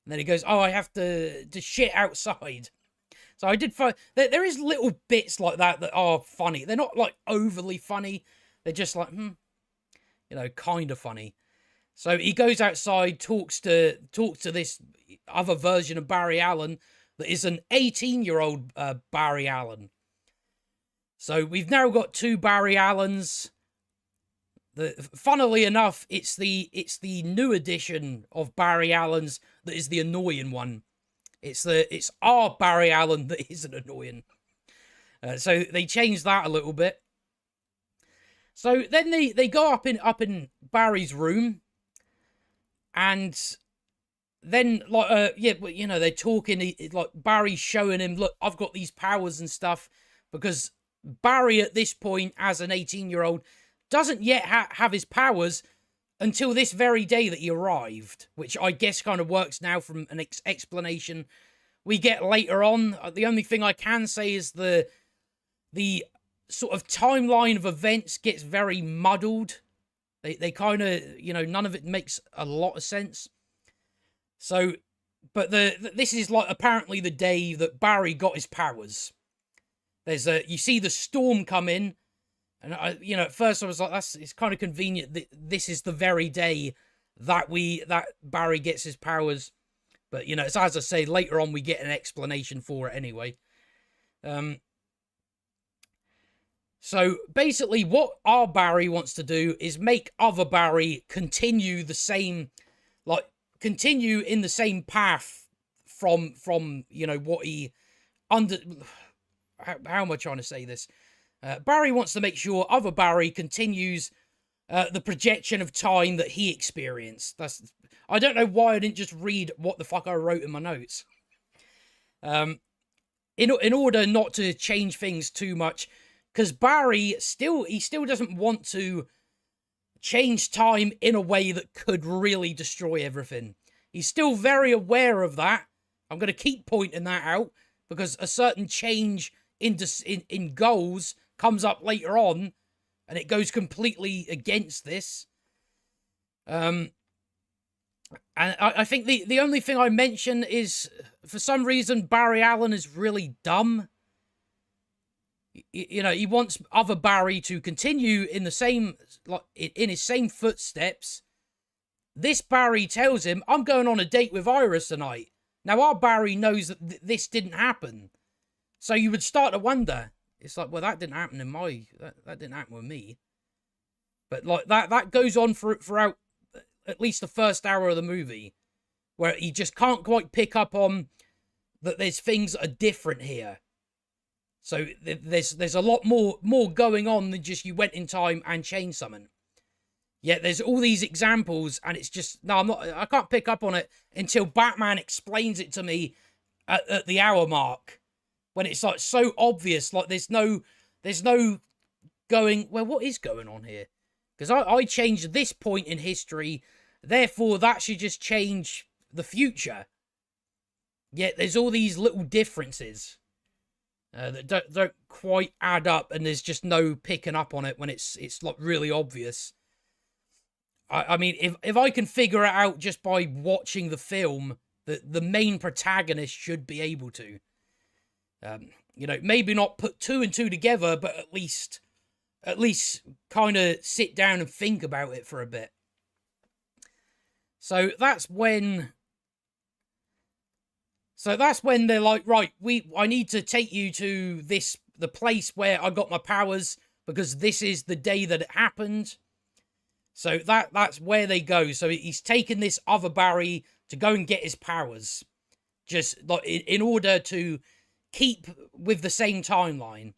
S1: And then he goes, oh, I have to shit outside. So I did find there is little bits like that are funny. They're not like overly funny. They're just like, you know, kind of funny. So he goes outside, talks to this other version of Barry Allen that is an 18-year-old Barry Allen. So we've now got two Barry Allens. Funnily enough, it's the new edition of Barry Allen's that is the annoying one. It's our Barry Allen that isn't annoying. So they changed that a little bit. So then they go up in Barry's room, and then like you know, they're talking. Like Barry's showing him, look, I've got these powers and stuff, because Barry at this point, as an 18-year-old, doesn't yet have his powers until this very day that he arrived, which I guess kind of works now from an explanation we get later on. The only thing I can say is the sort of timeline of events gets very muddled. They kind of, you know, none of it makes a lot of sense. So, but this is like apparently the day that Barry got his powers. You see the storm come in. And you know, at first I was like, it's kind of convenient that this is the very day that Barry gets his powers. But you know, it's, as I say, later on we get an explanation for it anyway. So basically, what our Barry wants to do is make other Barry continue in the same path from you know what he under. How am I trying to say this? Barry wants to make sure other Barry continues the projection of time that he experienced. I don't know why I didn't just read what the fuck I wrote in my notes. In order not to change things too much, because Barry still doesn't want to change time in a way that could really destroy everything. He's still very aware of that. I'm going to keep pointing that out, because a certain change in goals comes up later on, and it goes completely against this. And I think the only thing I mention is, for some reason, Barry Allen is really dumb. You know, he wants other Barry to continue in the same, like, in his same footsteps. This Barry tells him, I'm going on a date with Iris tonight. Now, our Barry knows that this didn't happen. So you would start to wonder. It's like, well, that didn't happen in that didn't happen with me. But like that goes on throughout at least the first hour of the movie, where he just can't quite pick up on that there's things that are different here. So there's a lot more going on than just you went in time and changed something. Yet there's all these examples, and it's just, no, I can't pick up on it until Batman explains it to me at the hour mark. When it's like so obvious, like there's no going, well, what is going on here? Because I changed this point in history, therefore that should just change the future. Yet there's all these little differences. that don't quite add up, and there's just no picking up on it when it's like really obvious. I mean, if I can figure it out just by watching the film, the main protagonist should be able to. You know, maybe not put two and two together, but at least kind of sit down and think about it for a bit. So that's when they're like, right, I need to take you to the place where I got my powers, because this is the day that it happened. So that's where they go. So he's taken this other Barry to go and get his powers, just like in order to keep with the same timeline.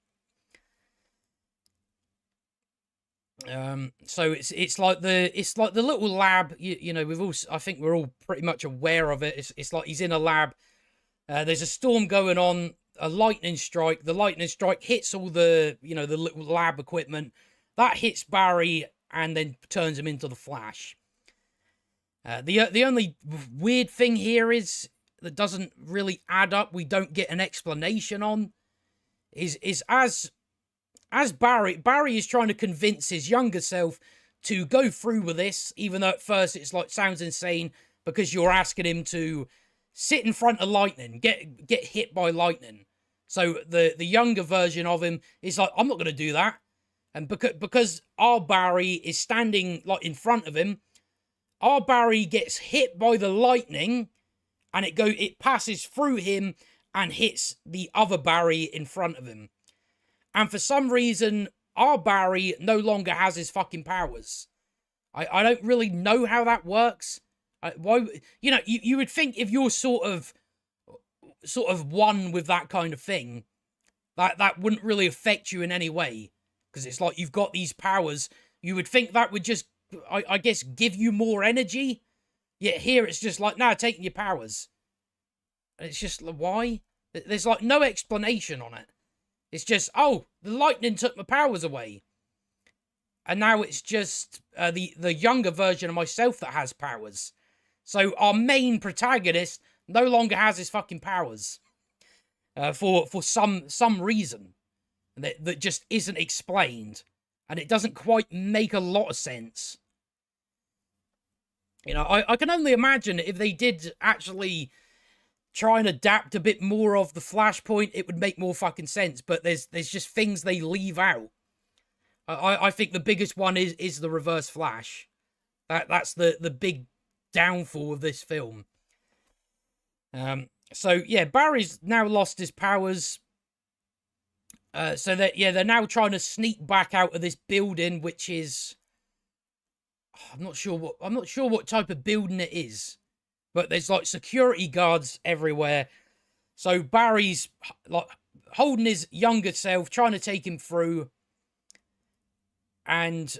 S1: So it's like the little lab. You know, I think we're all pretty much aware of it. It's like he's in a lab. There's a storm going on, a lightning strike. The lightning strike hits all the little lab equipment. That hits Barry and then turns him into the Flash. The only weird thing here is that doesn't really add up. We don't get an explanation on. Is as Barry is trying to convince his younger self to go through with this, even though at first it's like sounds insane because you're asking him to sit in front of lightning, get hit by lightning. So the younger version of him is like, I'm not going to do that. And because our Barry is standing like in front of him, our Barry gets hit by the lightning, and it passes through him and hits the other Barry in front of him. And for some reason, our Barry no longer has his fucking powers. I don't really know how that works. Why, you would think if you're sort of one with that kind of thing, that wouldn't really affect you in any way, because it's like you've got these powers. You would think that would just, I guess, give you more energy. Yet here it's just like, nah, taking your powers. And it's just, why? There's like no explanation on it. It's just, oh, the lightning took my powers away. And now it's just the younger version of myself that has powers. So our main protagonist no longer has his fucking powers. For some reason. That just isn't explained. And it doesn't quite make a lot of sense. You know, I can only imagine if they did actually try and adapt a bit more of the Flashpoint, it would make more fucking sense. But there's just things they leave out. I think the biggest one is the Reverse Flash. That's the big downfall of this film. So yeah, Barry's now lost his powers. So that they're now trying to sneak back out of this building, which is, I'm not sure what type of building it is, but there's like security guards everywhere. So Barry's like holding his younger self, trying to take him through. And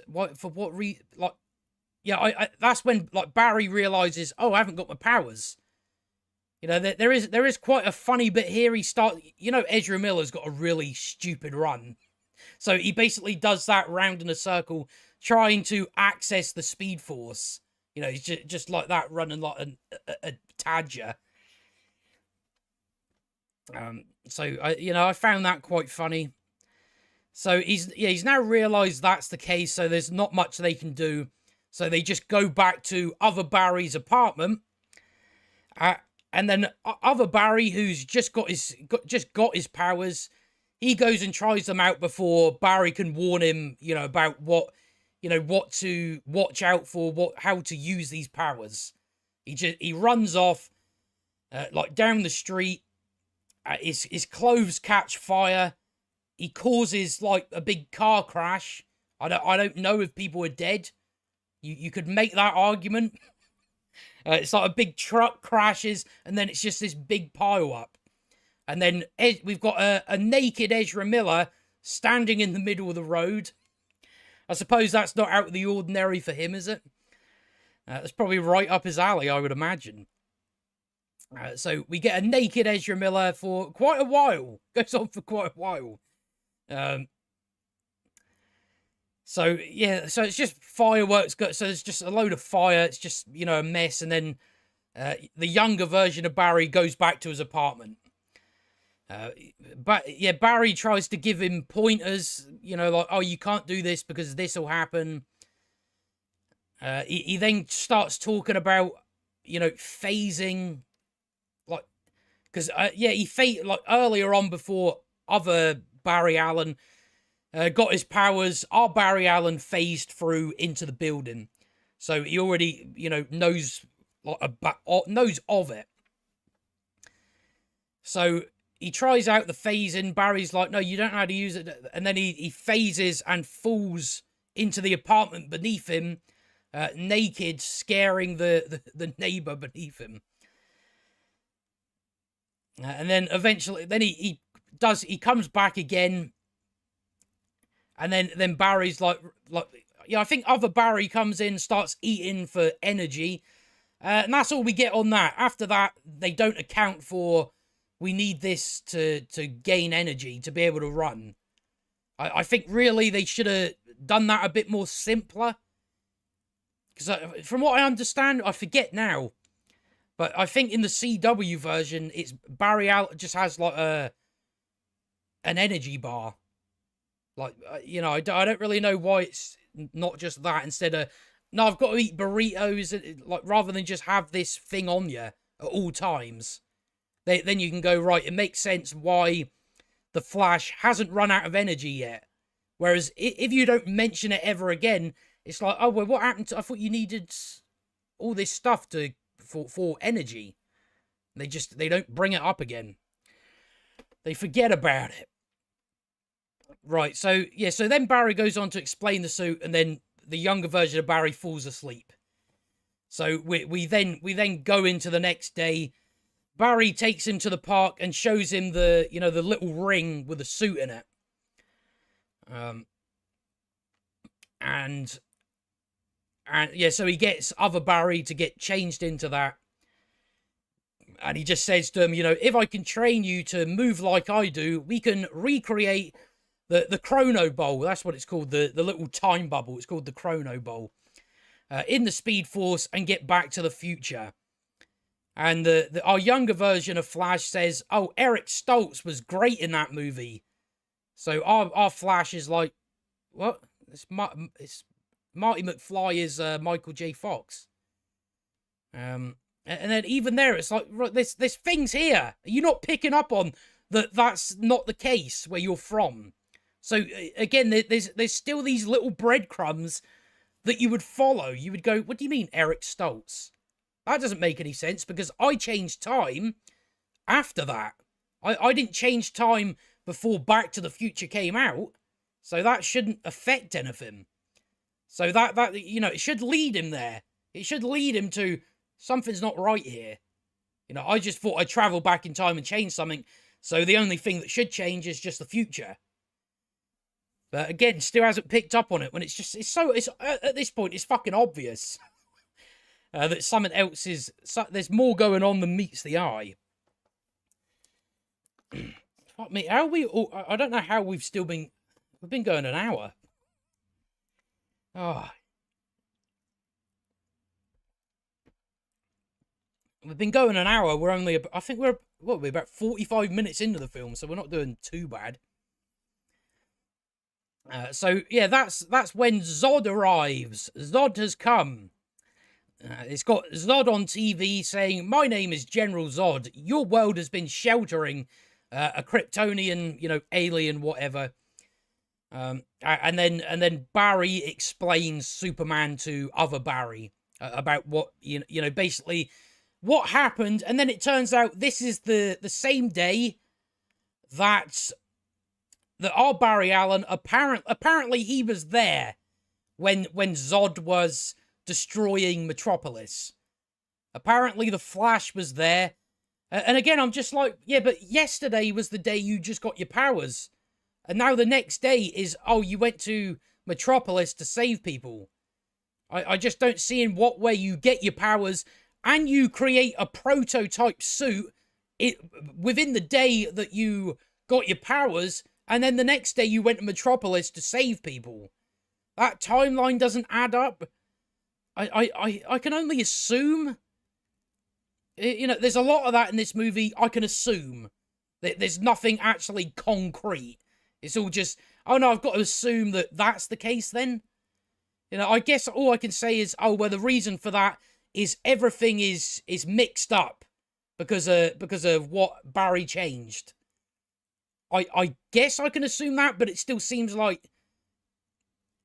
S1: that's when like Barry realizes, oh, I haven't got my powers. You know, there is quite a funny bit here. Ezra Miller's got a really stupid run. So he basically does that round in a circle, trying to access the Speed Force. You know, he's just like that, running like a tadger. So I found that quite funny. So he's now realised that's the case, so there's not much they can do. So they just go back to other Barry's apartment. And then other Barry, who's just got his powers, he goes and tries them out before Barry can warn him, about what to watch out for, how to use these powers. He runs off, like down the street. His clothes catch fire. He causes like a big car crash. I don't know if people are dead. You could make that argument. It's like a big truck crashes, and then it's just this big pile up. And then we've got a naked Ezra Miller standing in the middle of the road. I suppose that's not out of the ordinary for him, is it? That's probably right up his alley, I would imagine. So we get a naked Ezra Miller for quite a while. Goes on for quite a while. So it's just fireworks. So there's just a load of fire. It's just, a mess. And then the younger version of Barry goes back to his apartment. But yeah, Barry tries to give him pointers, you know, like, oh, you can't do this because this will happen. He then starts talking about, you know, phasing, like, because yeah, like earlier on before other Barry Allen got his powers, our Barry Allen phased through into the building, so he already, you know, knows knows of it. So he tries out the phasing. Barry's like, no, you don't know how to use it. And then he phases and falls into the apartment beneath him, naked, scaring the neighbor beneath him. And then eventually, then he comes back again. And then Barry's like, yeah, I think other Barry comes in, starts eating for energy. And that's all we get on that. After that, they don't account for, we need this to gain energy, to be able to run. I think really they should have done that a bit more simpler. Because from what I understand, I forget now, but I think in the CW version, it's Barry Allen just has like an energy bar. Like, you know, I don't really know why it's not just that instead of, no, I've got to eat burritos, like, rather than just have this thing on you at all times. Then you can go, right, it makes sense why the Flash hasn't run out of energy yet. Whereas if you don't mention it ever again, it's like, oh, well, what happened to, I thought you needed all this stuff for energy. They don't bring it up again. They forget about it. Right, so, yeah, so then Barry goes on to explain the suit, and then the younger version of Barry falls asleep. So we then go into the next day. Barry takes him to the park and shows him the, you know, the little ring with a suit in it. And yeah, so he gets other Barry to get changed into that. And he just says to him, you know, if I can train you to move like I do, we can recreate the Chrono Bowl. That's what it's called, the little time bubble. It's called the Chrono Bowl. In the Speed Force and get back to the future. And our younger version of Flash says, oh, Eric Stoltz was great in that movie. So our Flash is like, what? It's Marty McFly is Michael J. Fox. And then even there, it's like, right, there's things here. Are you not picking up on that's not the case where you're from? So again, there's still these little breadcrumbs that you would follow. You would go, what do you mean, Eric Stoltz? That doesn't make any sense because I changed time after that. I didn't change time before Back to the Future came out, so that shouldn't affect anything. So that you know, it should lead him there. It should lead him to, something's not right here. You know, I just thought I'd travel back in time and change something, so the only thing that should change is just the future. But again, still hasn't picked up on it when it's at this point, it's fucking obvious. That something else is, there's more going on than meets the eye. Fuck me, how we, I don't know how we've been going an hour. Oh. We've been going an hour, we're only, I think we're about 45 minutes into the film, so we're not doing too bad. So, yeah, that's when Zod arrives. Zod has come. It's got Zod on TV saying, my name is General Zod. Your world has been sheltering a Kryptonian, you know, alien, whatever. And then Barry explains Superman to other Barry about what, you know, basically what happened. And then it turns out this is the same day that our Barry Allen, apparently he was there when Zod was destroying Metropolis. Apparently the Flash was there. And again, I'm just like, yeah, but yesterday was the day you just got your powers. And now the next day is, oh, you went to Metropolis to save people. I just don't see in what way you get your powers and you create a prototype suit within the day that you got your powers, and then the next day you went to Metropolis to save people. That timeline doesn't add up. I can only assume. You know, there's a lot of that in this movie. I can assume. There's nothing actually concrete. It's all just, oh no, I've got to assume that that's the case then. You know, I guess all I can say is, oh, well, the reason for that is everything is mixed up because of what Barry changed. I guess I can assume that, but it still seems like,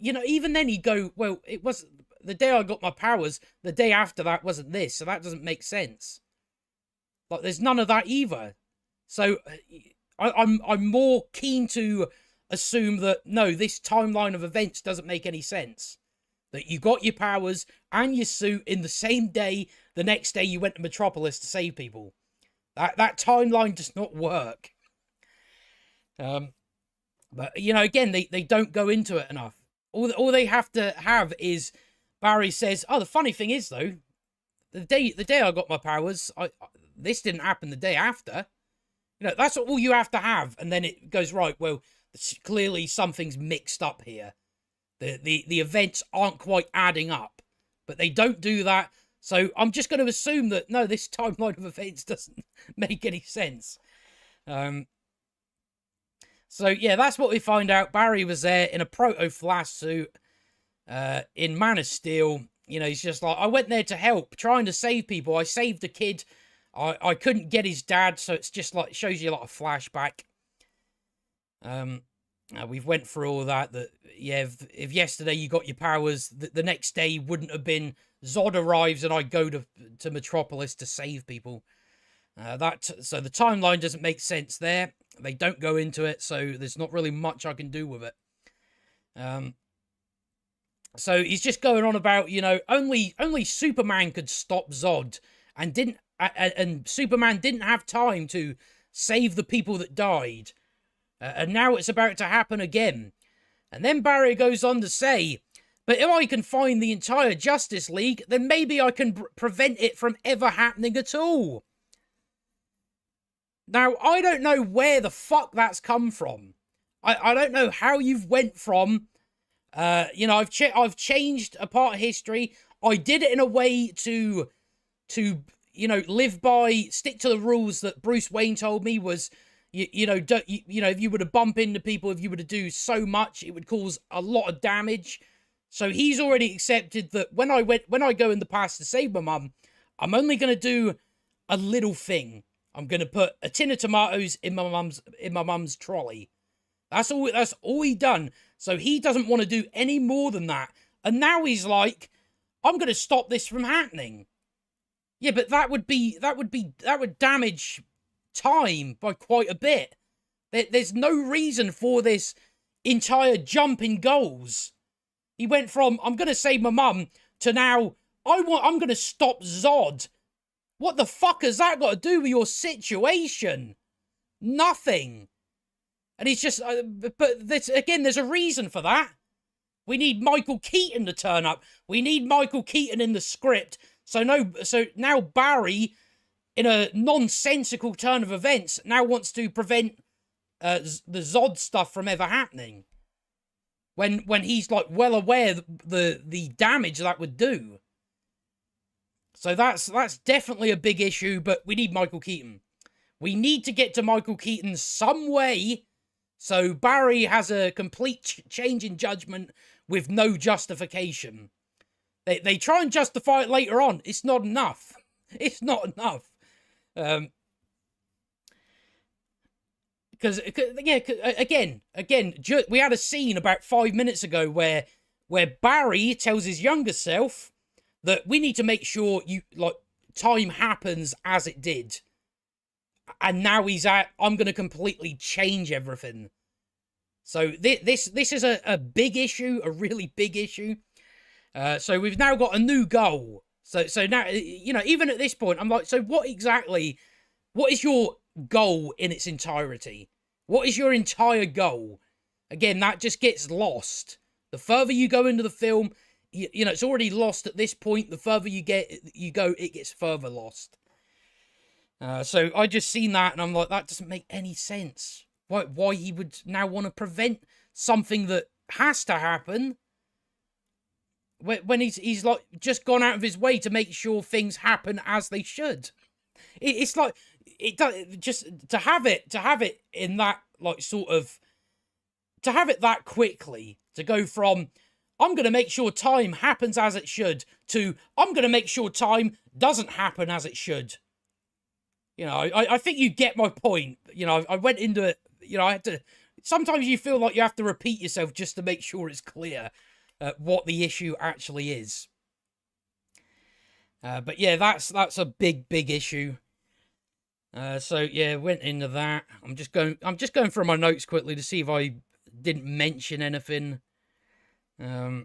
S1: you know, even then he'd go, well, it was the day I got my powers, the day after that wasn't this, so that doesn't make sense. Like, there's none of that either. So I'm more keen to assume that, no, this timeline of events doesn't make any sense. That you got your powers and your suit in the same day, the next day you went to Metropolis to save people. That timeline does not work. But, you know, again, they don't go into it enough. All they have to have is Barry says, oh, the funny thing is, though, the day I got my powers, this didn't happen the day after. You know, that's all you have to have. And then it goes, right, well, clearly something's mixed up here. The events aren't quite adding up. But they don't do that. So I'm just going to assume that, no, this timeline of events doesn't make any sense. So, yeah, that's what we find out. Barry was there in a Proto-Flash suit in Man of Steel. You know, he's just like, I went there to help, trying to save people. I saved a kid. I couldn't get his dad, so it's just like, it shows you a lot of flashback. We've went through all that, yeah, if yesterday you got your powers, the next day wouldn't have been Zod arrives and I go to Metropolis to save people. So the timeline doesn't make sense there. They don't go into it, so there's not really much I can do with it. So he's just going on about, you know, only Superman could stop Zod, and Superman didn't have time to save the people that died. And now it's about to happen again. And then Barry goes on to say, but if I can find the entire Justice League, then maybe I can prevent it from ever happening at all. Now, I don't know where the fuck that's come from. I don't know how you've went from, you know, I've changed a part of history. I did it in a way to you know, stick to the rules that Bruce Wayne told me was, you know, if you were to bump into people, if you were to do so much, it would cause a lot of damage. So he's already accepted that when I go in the past to save my mum, I'm only going to do a little thing. I'm going to put a tin of tomatoes in my mum's trolley. That's all he done. So he doesn't want to do any more than that. And now he's like, I'm going to stop this from happening. Yeah, but that would damage time by quite a bit. There's no reason for this entire jump in goals. He went from, I'm going to save my mum, to now, I'm going to stop Zod. What the fuck has that got to do with your situation? Nothing. And he's just, but there's a reason for that. We need Michael Keaton to turn up. We need Michael Keaton in the script. So now Barry, in a nonsensical turn of events, now wants to prevent the Zod stuff from ever happening. When he's like well aware the damage that would do. So that's definitely a big issue, but we need Michael Keaton. We need to get to Michael Keaton some way, so Barry has a complete change in judgment with no justification. They try and justify it later on. It's not enough. It's not enough. Because, yeah, again, we had a scene about 5 minutes ago where Barry tells his younger self that we need to make sure time happens as it did. And now he's I'm going to completely change everything. So this is a big issue, a really big issue. So we've now got a new goal. So now, you know, even at this point, I'm like, so what is your goal in its entirety? What is your entire goal? Again, that just gets lost. The further you go into the film, you know, it's already lost at this point. The further you go, it gets further lost. So I just seen that and I'm like, that doesn't make any sense. Why he would now want to prevent something that has to happen when he's like just gone out of his way to make sure things happen as they should. it's like it does just to have it in that like sort of to have it that quickly to go from I'm going to make sure time happens as it should to I'm going to make sure time doesn't happen as it should. You know, I think you get my point. You know, I went into it, you know, I had to, sometimes you feel like you have to repeat yourself just to make sure it's clear what the issue actually is. But yeah, that's a big issue. So yeah, went into that. I'm just going through my notes quickly to see if I didn't mention anything. So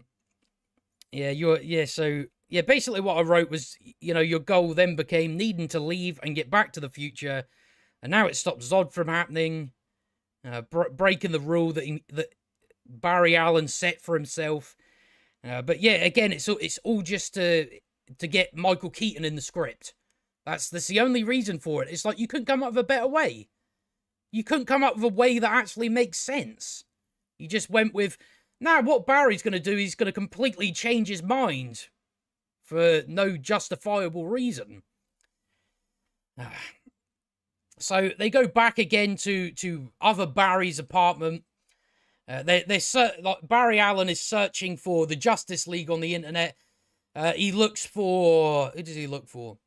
S1: basically what I wrote was, you know, your goal then became needing to leave and get back to the future, and now it stops Zod from happening, breaking the rule that Barry Allen set for himself. But yeah, again, it's all just to get Michael Keaton in the script. That's the only reason for it. It's like you couldn't come up with a better way. You couldn't come up with a way that actually makes sense. You just went with, now what Barry's going to do, he's going to completely change his mind for no justifiable reason. So they go back again to other Barry's apartment. Like Barry Allen is searching for the Justice League on the internet. He looks for, who does he look for?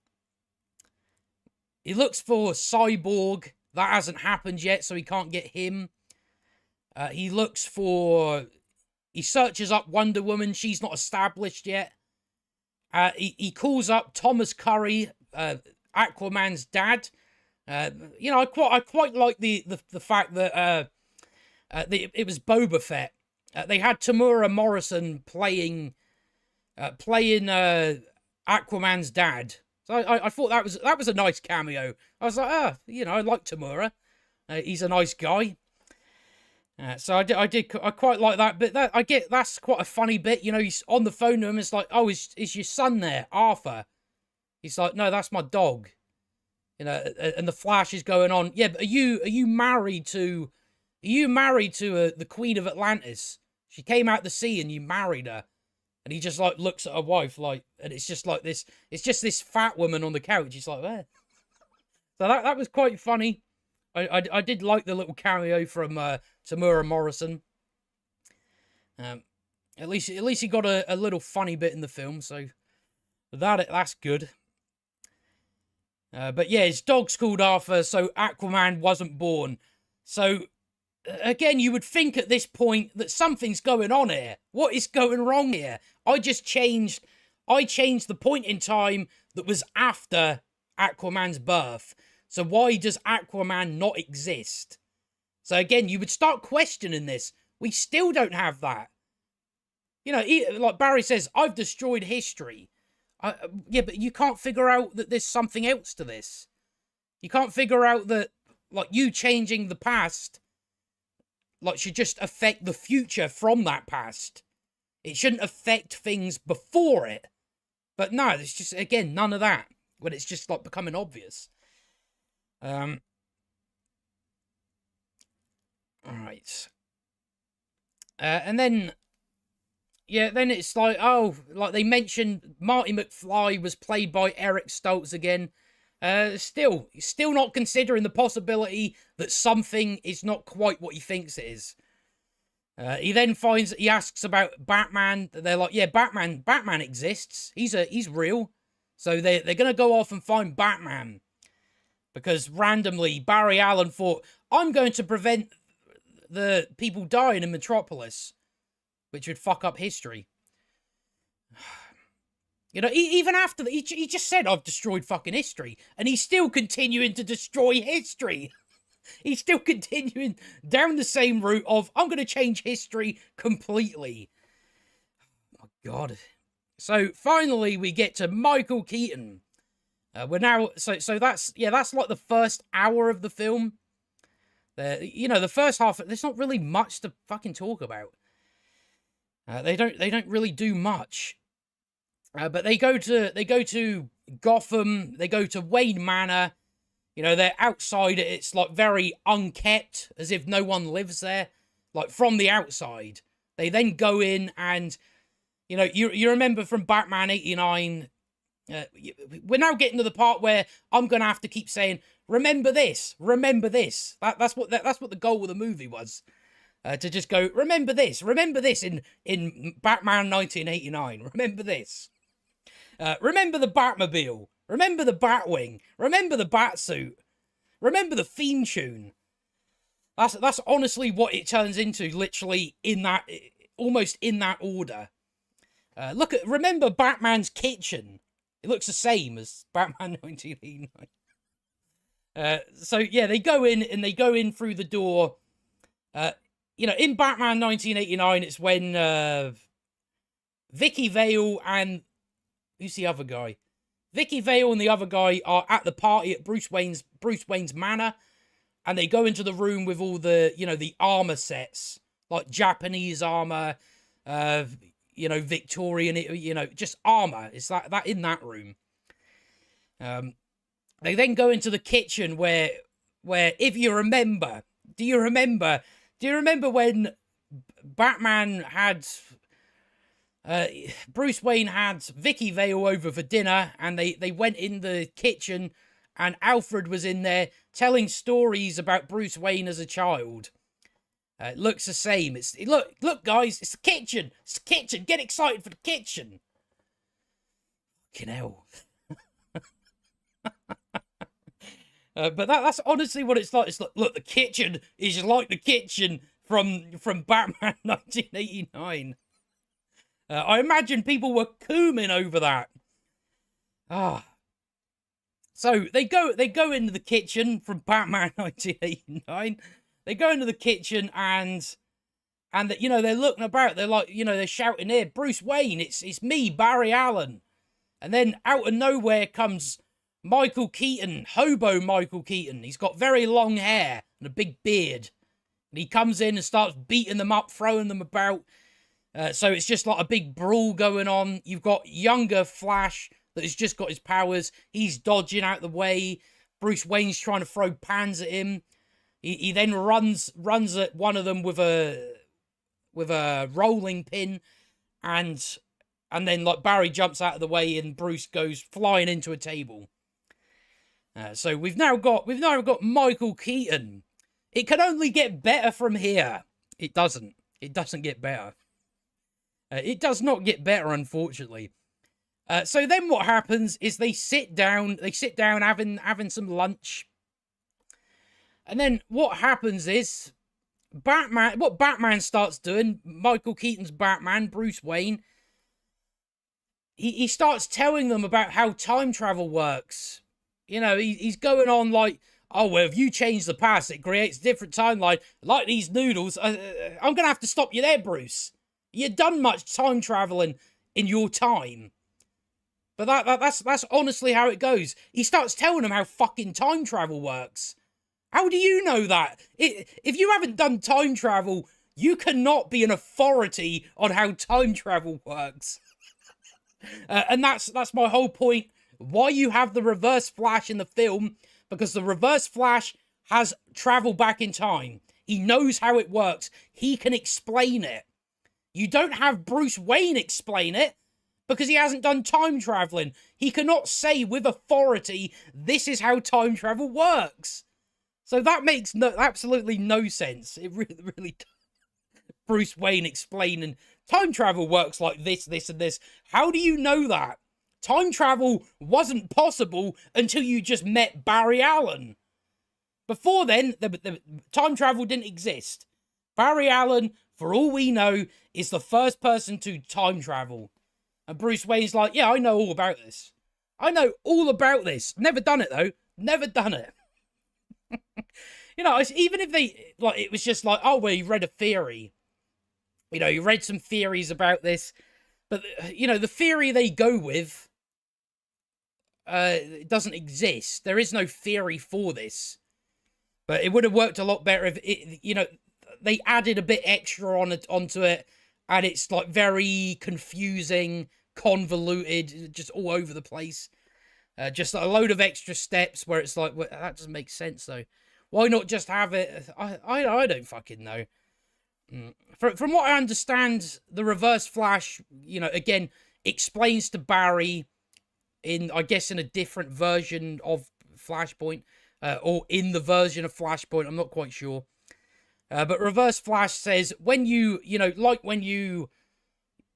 S1: He looks for Cyborg. That hasn't happened yet, so he can't get him. He searches up Wonder Woman. She's not established yet. He calls up Thomas Curry, Aquaman's dad. You know, I quite like the fact that it was Boba Fett. They had Tamura Morrison playing Aquaman's dad. So I thought that was a nice cameo. I was like, you know, I like Tamura. He's a nice guy. So I quite like that. But that's quite a funny bit. You know, he's on the phone to him. It's like, oh, is your son there, Arthur? He's like, no, that's my dog. You know, and the flash is going on. Yeah, but are you married to the Queen of Atlantis? She came out the sea and you married her. And he just like looks at her wife like, and it's just like this. It's just this fat woman on the couch. He's like, eh. So that was quite funny. I did like the little cameo from Tamura Morrison. At least he got a little funny bit in the film. So that's good. But yeah, his dog's called Arthur, so Aquaman wasn't born. So again, you would think at this point that something's going on here. What is going wrong here? I changed the point in time that was after Aquaman's birth. So why does Aquaman not exist? So again, you would start questioning this. We still don't have that. You know, like Barry says, I've destroyed history. Yeah, but you can't figure out that there's something else to this. You can't figure out that, like, you changing the past, like, should just affect the future from that past. It shouldn't affect things before it. But no, it's just, again, none of that. When it's just, like, becoming obvious. Alright. And then, yeah, then it's like, oh, like they mentioned Marty McFly was played by Eric Stoltz again. Still not considering the possibility that something is not quite what he thinks it is. He asks about Batman. They're like, yeah, Batman exists. He's real. So they're gonna go off and find Batman. Because randomly, Barry Allen thought, I'm going to prevent the people dying in Metropolis, which would fuck up history. You know, even after he just said, I've destroyed fucking history, and he's still continuing to destroy history. He's still continuing down the same route of, I'm going to change history completely. Oh, my God. So, finally, we get to Michael Keaton. We're now, so that's like the first hour of the film. You know, the first half, there's not really much to fucking talk about. They don't really do much. But they go to Gotham, they go to Wayne Manor. You know, they're outside it. It's like very unkept, as if no one lives there, like from the outside. They then go in and, you know, you remember from Batman 89, We're now getting to the part where I'm gonna have to keep saying, "Remember this, remember this." That's what the goal of the movie was, to just go, "Remember this in Batman 1989. Remember this. Remember the Batmobile. Remember the Batwing. Remember the Batsuit. Remember the theme tune." That's honestly what it turns into, literally almost in that order. Remember Batman's kitchen. It looks the same as Batman 1989. So yeah, they go in through the door. In Batman 1989, it's when Vicky Vale and who's the other guy? Vicky Vale and the other guy are at the party at Bruce Wayne's manor, and they go into the room with all the the armor sets, like Japanese armor, Victorian, just armor. It's that in that room. They then go into the kitchen where if you remember, do you remember when Batman had Bruce Wayne had Vicky Vale over for dinner, and they went in the kitchen, and Alfred was in there telling stories about Bruce Wayne as a child. It looks the same. Look, guys, it's the kitchen. It's the kitchen. Get excited for the kitchen. Fucking hell. But that's honestly what it's like. It's like, look, the kitchen is like the kitchen from Batman 1989. I imagine people were cooming over that. So they go into the kitchen from Batman 1989. They go into the kitchen and they're looking about. They're like, they're shouting here, "Bruce Wayne, it's me, Barry Allen." And then out of nowhere comes Michael Keaton, hobo Michael Keaton. He's got very long hair and a big beard. And he comes in and starts beating them up, throwing them about. So it's just like a big brawl going on. You've got younger Flash that has just got his powers. He's dodging out the way. Bruce Wayne's trying to throw pans at him. He then runs at one of them with a rolling pin, and then like Barry jumps out of the way and Bruce goes flying into a table. So we've now got Michael Keaton. It can only get better from here. It doesn't. It doesn't get better. It does not get better, unfortunately. So then what happens is they sit down having some lunch. And then what happens is what Batman starts doing, Michael Keaton's Batman, Bruce Wayne, he starts telling them about how time travel works. He's going on like, "Oh, well, if you change the past, it creates a different timeline. Like these noodles, I'm going to have to stop you there, Bruce. You've done much time traveling in your time." But that's honestly how it goes. He starts telling them how fucking time travel works. How do you know that? If you haven't done time travel, you cannot be an authority on how time travel works. And that's my whole point. Why you have the Reverse Flash in the film, because the Reverse Flash has traveled back in time. He knows how it works. He can explain it. You don't have Bruce Wayne explain it, because he hasn't done time traveling. He cannot say with authority, "This is how time travel works." So that makes absolutely no sense. It really Bruce Wayne explaining time travel works like this, this, and this. How do you know that? Time travel wasn't possible until you just met Barry Allen. Before then, the time travel didn't exist. Barry Allen, for all we know, is the first person to time travel. And Bruce Wayne's like, "Yeah, I know all about this. I know all about this. Never done it, though. Never done it." Even if they, like, it was just like, "Oh, well, you read a theory. You read some theories about this." But, the theory they go with it doesn't exist. There is no theory for this. But it would have worked a lot better if they added a bit extra onto it, and it's like very confusing, convoluted, just all over the place. Just a load of extra steps where it's like, well, that doesn't make sense though. Why not just have it? I don't fucking know. From what I understand, the Reverse Flash, again, explains to Barry in, I guess, in a different version of Flashpoint, or in the version of Flashpoint. I'm not quite sure. But Reverse Flash says when like when you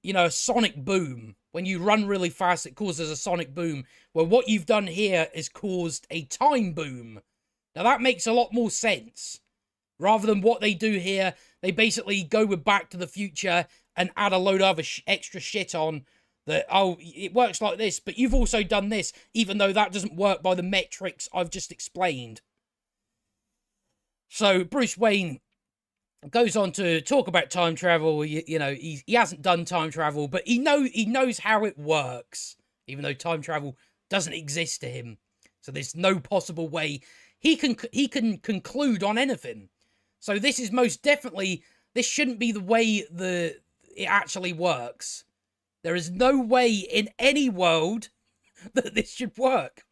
S1: a sonic boom, when you run really fast, it causes a sonic boom. Well, what you've done here is caused a time boom. Now, that makes a lot more sense. Rather than what they do here, they basically go with Back to the Future and add a load of other extra shit on that, oh, it works like this, but you've also done this, even though that doesn't work by the metrics I've just explained. So, Bruce Wayne goes on to talk about time travel. He hasn't done time travel, but he knows how it works, even though time travel doesn't exist to him. So there's no possible way he can conclude on anything. So this is most definitely, this shouldn't be the way it actually works. There is no way in any world that this should work.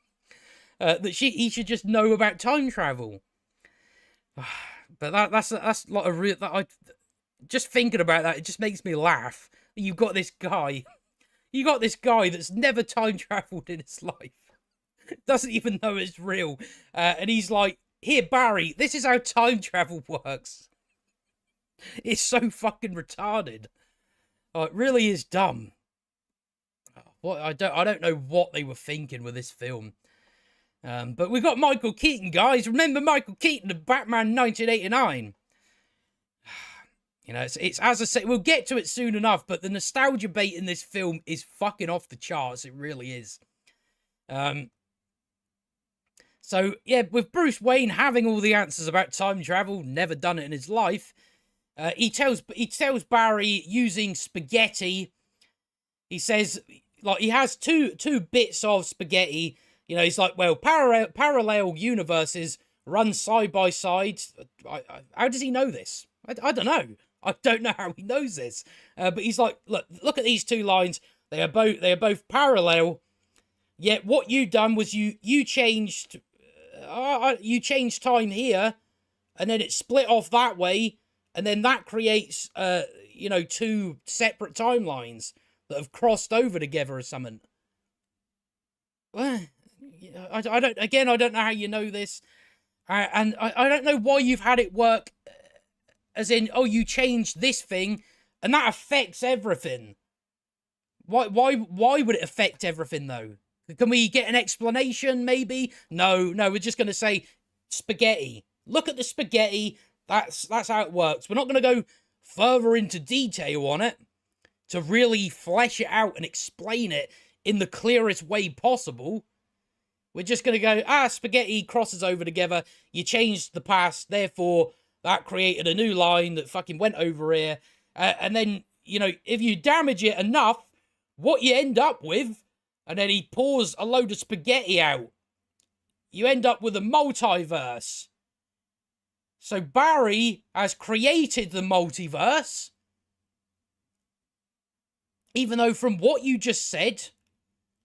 S1: He should just know about time travel. But that's like a real. Just thinking about that, it just makes me laugh. You've got this guy. You got this guy that's never time traveled in his life. Doesn't even know it's real. And he's like, here, Barry, this is how time travel works. It's so fucking retarded. Oh, it really is dumb. I don't know what they were thinking with this film. But we got Michael Keaton, guys. Remember Michael Keaton of Batman 1989? It's as I say, we'll get to it soon enough, but the nostalgia bait in this film is fucking off the charts. It really is. So, yeah, with Bruce Wayne having all the answers about time travel, never done it in his life, he tells Barry using spaghetti. He says, like, he has two bits of spaghetti. He's like, well, parallel universes run side by side. How does he know this? I don't know. I don't know how he knows this. But he's like, look at these two lines. They are both parallel. Yet what you done was you changed time here, and then it split off that way, and then that creates two separate timelines that have crossed over together or something. I don't know how you know this, and I don't know why you've had it work, as in, oh, you changed this thing, and that affects everything. Why would it affect everything, though? Can we get an explanation, maybe? No, we're just going to say spaghetti. Look at the spaghetti. That's how it works. We're not going to go further into detail on it to really flesh it out and explain it in the clearest way possible. We're just going to go, spaghetti crosses over together. You changed the past, therefore that created a new line that fucking went over here. And then, if you damage it enough, what you end up with, and then he pours a load of spaghetti out, you end up with a multiverse. So Barry has created the multiverse, even though from what you just said,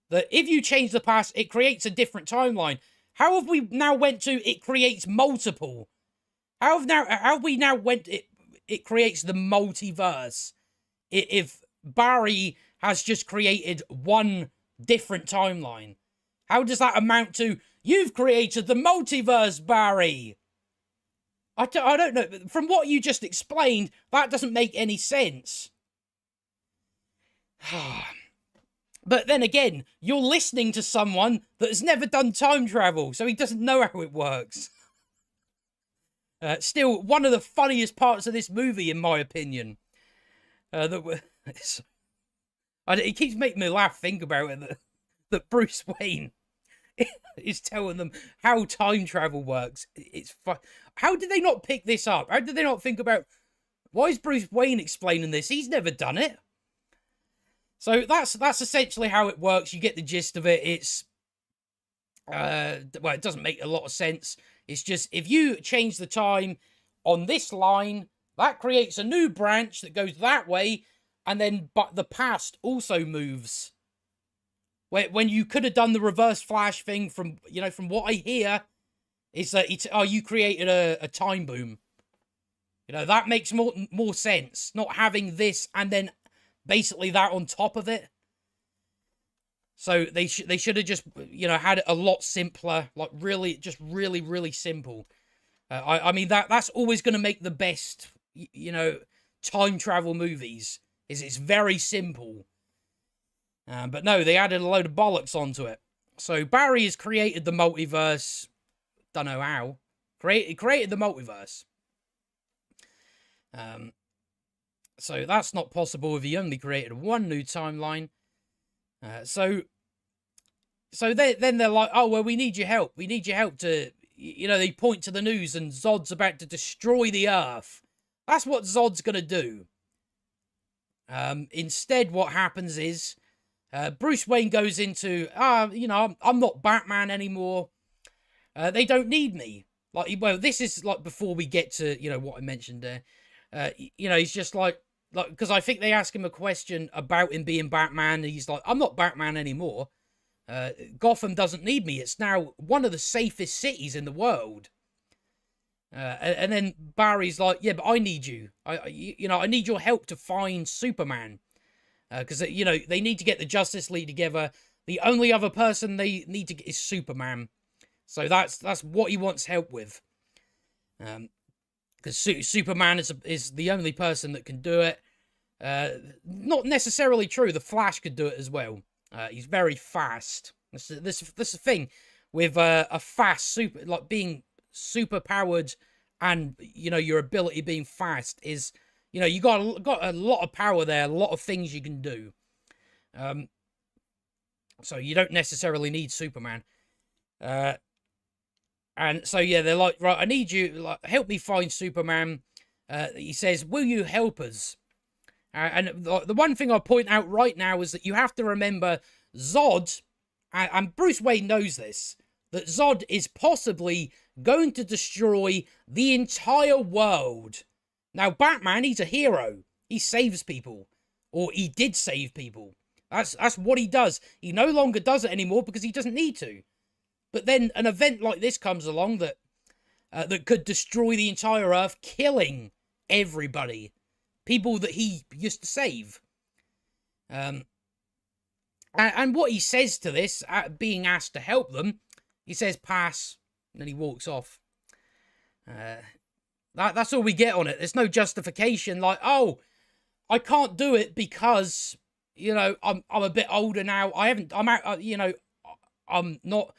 S1: that if you change the past, it creates a different timeline. How have we now went to it creates multiple? How have we now went it creates the multiverse? If Barry has just created one different timeline, how does that amount to you've created the multiverse, Barry? I don't know. From what you just explained, that doesn't make any sense. But then again, you're listening to someone that has never done time travel, so he doesn't know how it works. Still, one of the funniest parts of this movie, in my opinion, it keeps making me laugh, think about it, that Bruce Wayne is telling them how time travel works. It's fun. How did they not pick this up? How did they not think about, why is Bruce Wayne explaining this? He's never done it. So that's essentially how it works. You get the gist of it. It's, it doesn't make a lot of sense. It's just, if you change the time on this line, that creates a new branch that goes that way, and then but the past also moves. When you could have done the reverse flash thing, from what I hear, is that you created a time boom. That makes more sense. Not having this and then basically that on top of it. So they should have just, you know, had it a lot simpler, like really, just really, really simple. I mean, that's always going to make the best, you know, time travel movies, is it's very simple. But no, they added a load of bollocks onto it. So Barry has created the multiverse. Don't know how. Created the multiverse. So that's not possible if he only created one new timeline. So then they're like, oh, well, we need your help. We need your help to, you know, they point to the news and Zod's about to destroy the Earth. That's what Zod's going to do. Instead, what happens is Bruce Wayne goes into, you know, I'm not Batman anymore. They don't need me. Like, well, this is like before we get to, you know, what I mentioned there. You know, he's just like, because I think they ask him a question about him being Batman. And he's like, I'm not Batman anymore. Gotham doesn't need me. It's now one of the safest cities in the world. And then Barry's like, yeah, but I need you. You know, I need your help to find Superman. Because, you know, they need to get the Justice League together. The only other person they need to get is Superman. So that's what he wants help with. Because Superman is the only person that can do it. Not necessarily true. The Flash could do it as well. He's very fast. This the thing with a fast super, like being super powered, and you know your ability being fast is, you know, you got a lot of power there, a lot of things you can do. So you don't necessarily need Superman. And so yeah, they're like, right, I need you, like, help me find Superman. He says, will you help us? And the one thing I'll point out right now is that you have to remember Zod, and Bruce Wayne knows this, that Zod is possibly going to destroy the entire world. Now, Batman, he's a hero. He saves people. Or he did save people. That's what he does. He no longer does it anymore because he doesn't need to. But then an event like this comes along that that could destroy the entire Earth, killing everybody. People that he used to save. And what he says to this, being asked to help them, he says, pass, and then he walks off. That's all we get on it. There's no justification like, oh, I can't do it because, you know, I'm a bit older now. I'm out, you know, I'm not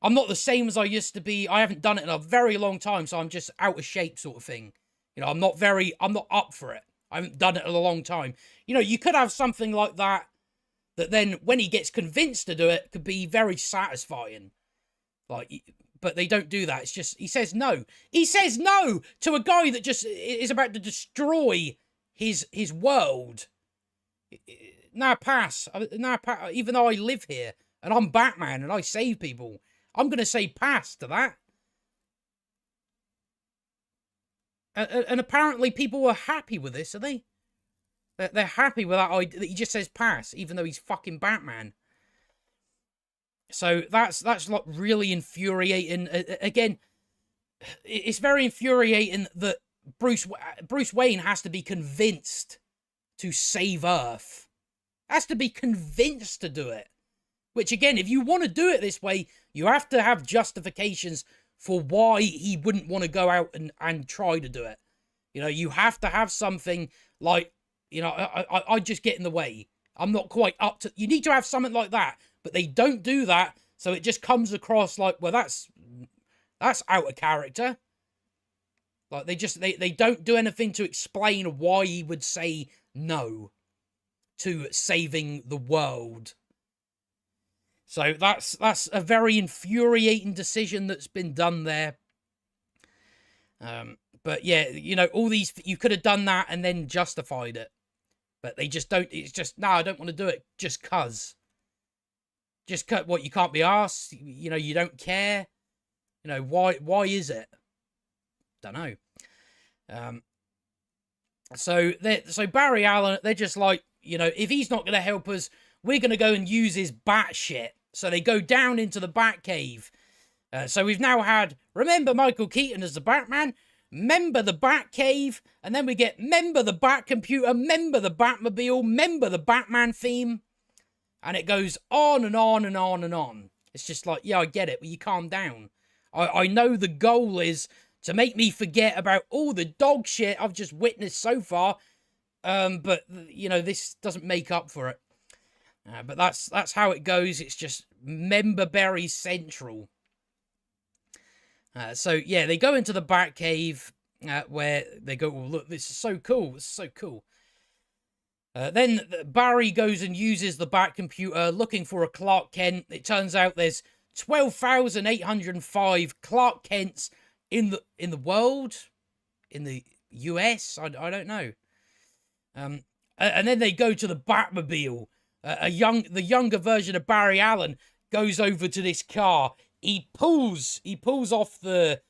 S1: the same as I used to be. I haven't done it in a very long time, so I'm just out of shape sort of thing. You know, I'm not up for it. I haven't done it in a long time. You know, you could have something like that then when he gets convinced to do it could be very satisfying. Like, but they don't do that. It's just, he says no. He says no to a guy that just is about to destroy his world. Nah, pass. Even though I live here and I'm Batman and I save people, I'm going to say pass to that. And apparently people were happy with this, are they? They're happy with that idea that he just says pass, even though he's fucking Batman. So that's like really infuriating. Again, it's very infuriating that Bruce Wayne has to be convinced to save Earth. Has to be convinced to do it. Which again, if you want to do it this way, you have to have justifications for why he wouldn't want to go out and try to do it. You know, you have to have something like, you know, I just get in the way. I'm not quite up to... You need to have something like that. But they don't do that. So it just comes across like, well, that's out of character. Like, they don't do anything to explain why he would say no to saving the world. So that's a very infuriating decision that's been done there. But yeah, you know, all these, you could have done that and then justified it. But they just don't, it's just, no, I don't want to do it just cuz. Just cut what, you can't be asked, you know, you don't care. You know, why is it? Don't know. So Barry Allen, they're just like, you know, if he's not going to help us, we're going to go and use his bat shit. So they go down into the Bat Cave. So we've now had, remember Michael Keaton as the Batman, member the Bat Cave, and then we get member the Bat Computer, member the Batmobile, member the Batman theme. And it goes on and on and on and on. It's just like, yeah, I get it, but you calm down. I know the goal is to make me forget about all the dog shit I've just witnessed so far. But, you know, this doesn't make up for it. But that's how it goes. It's just Memberberry Central. So, yeah, they go into the Batcave where they go, oh, look, this is so cool. This is so cool. Then Barry goes and uses the Bat computer looking for a Clark Kent. It turns out there's 12,805 Clark Kents in the world, in the US. I don't know. And then they go to the Batmobile. The younger version of Barry Allen goes over to this car. He pulls off the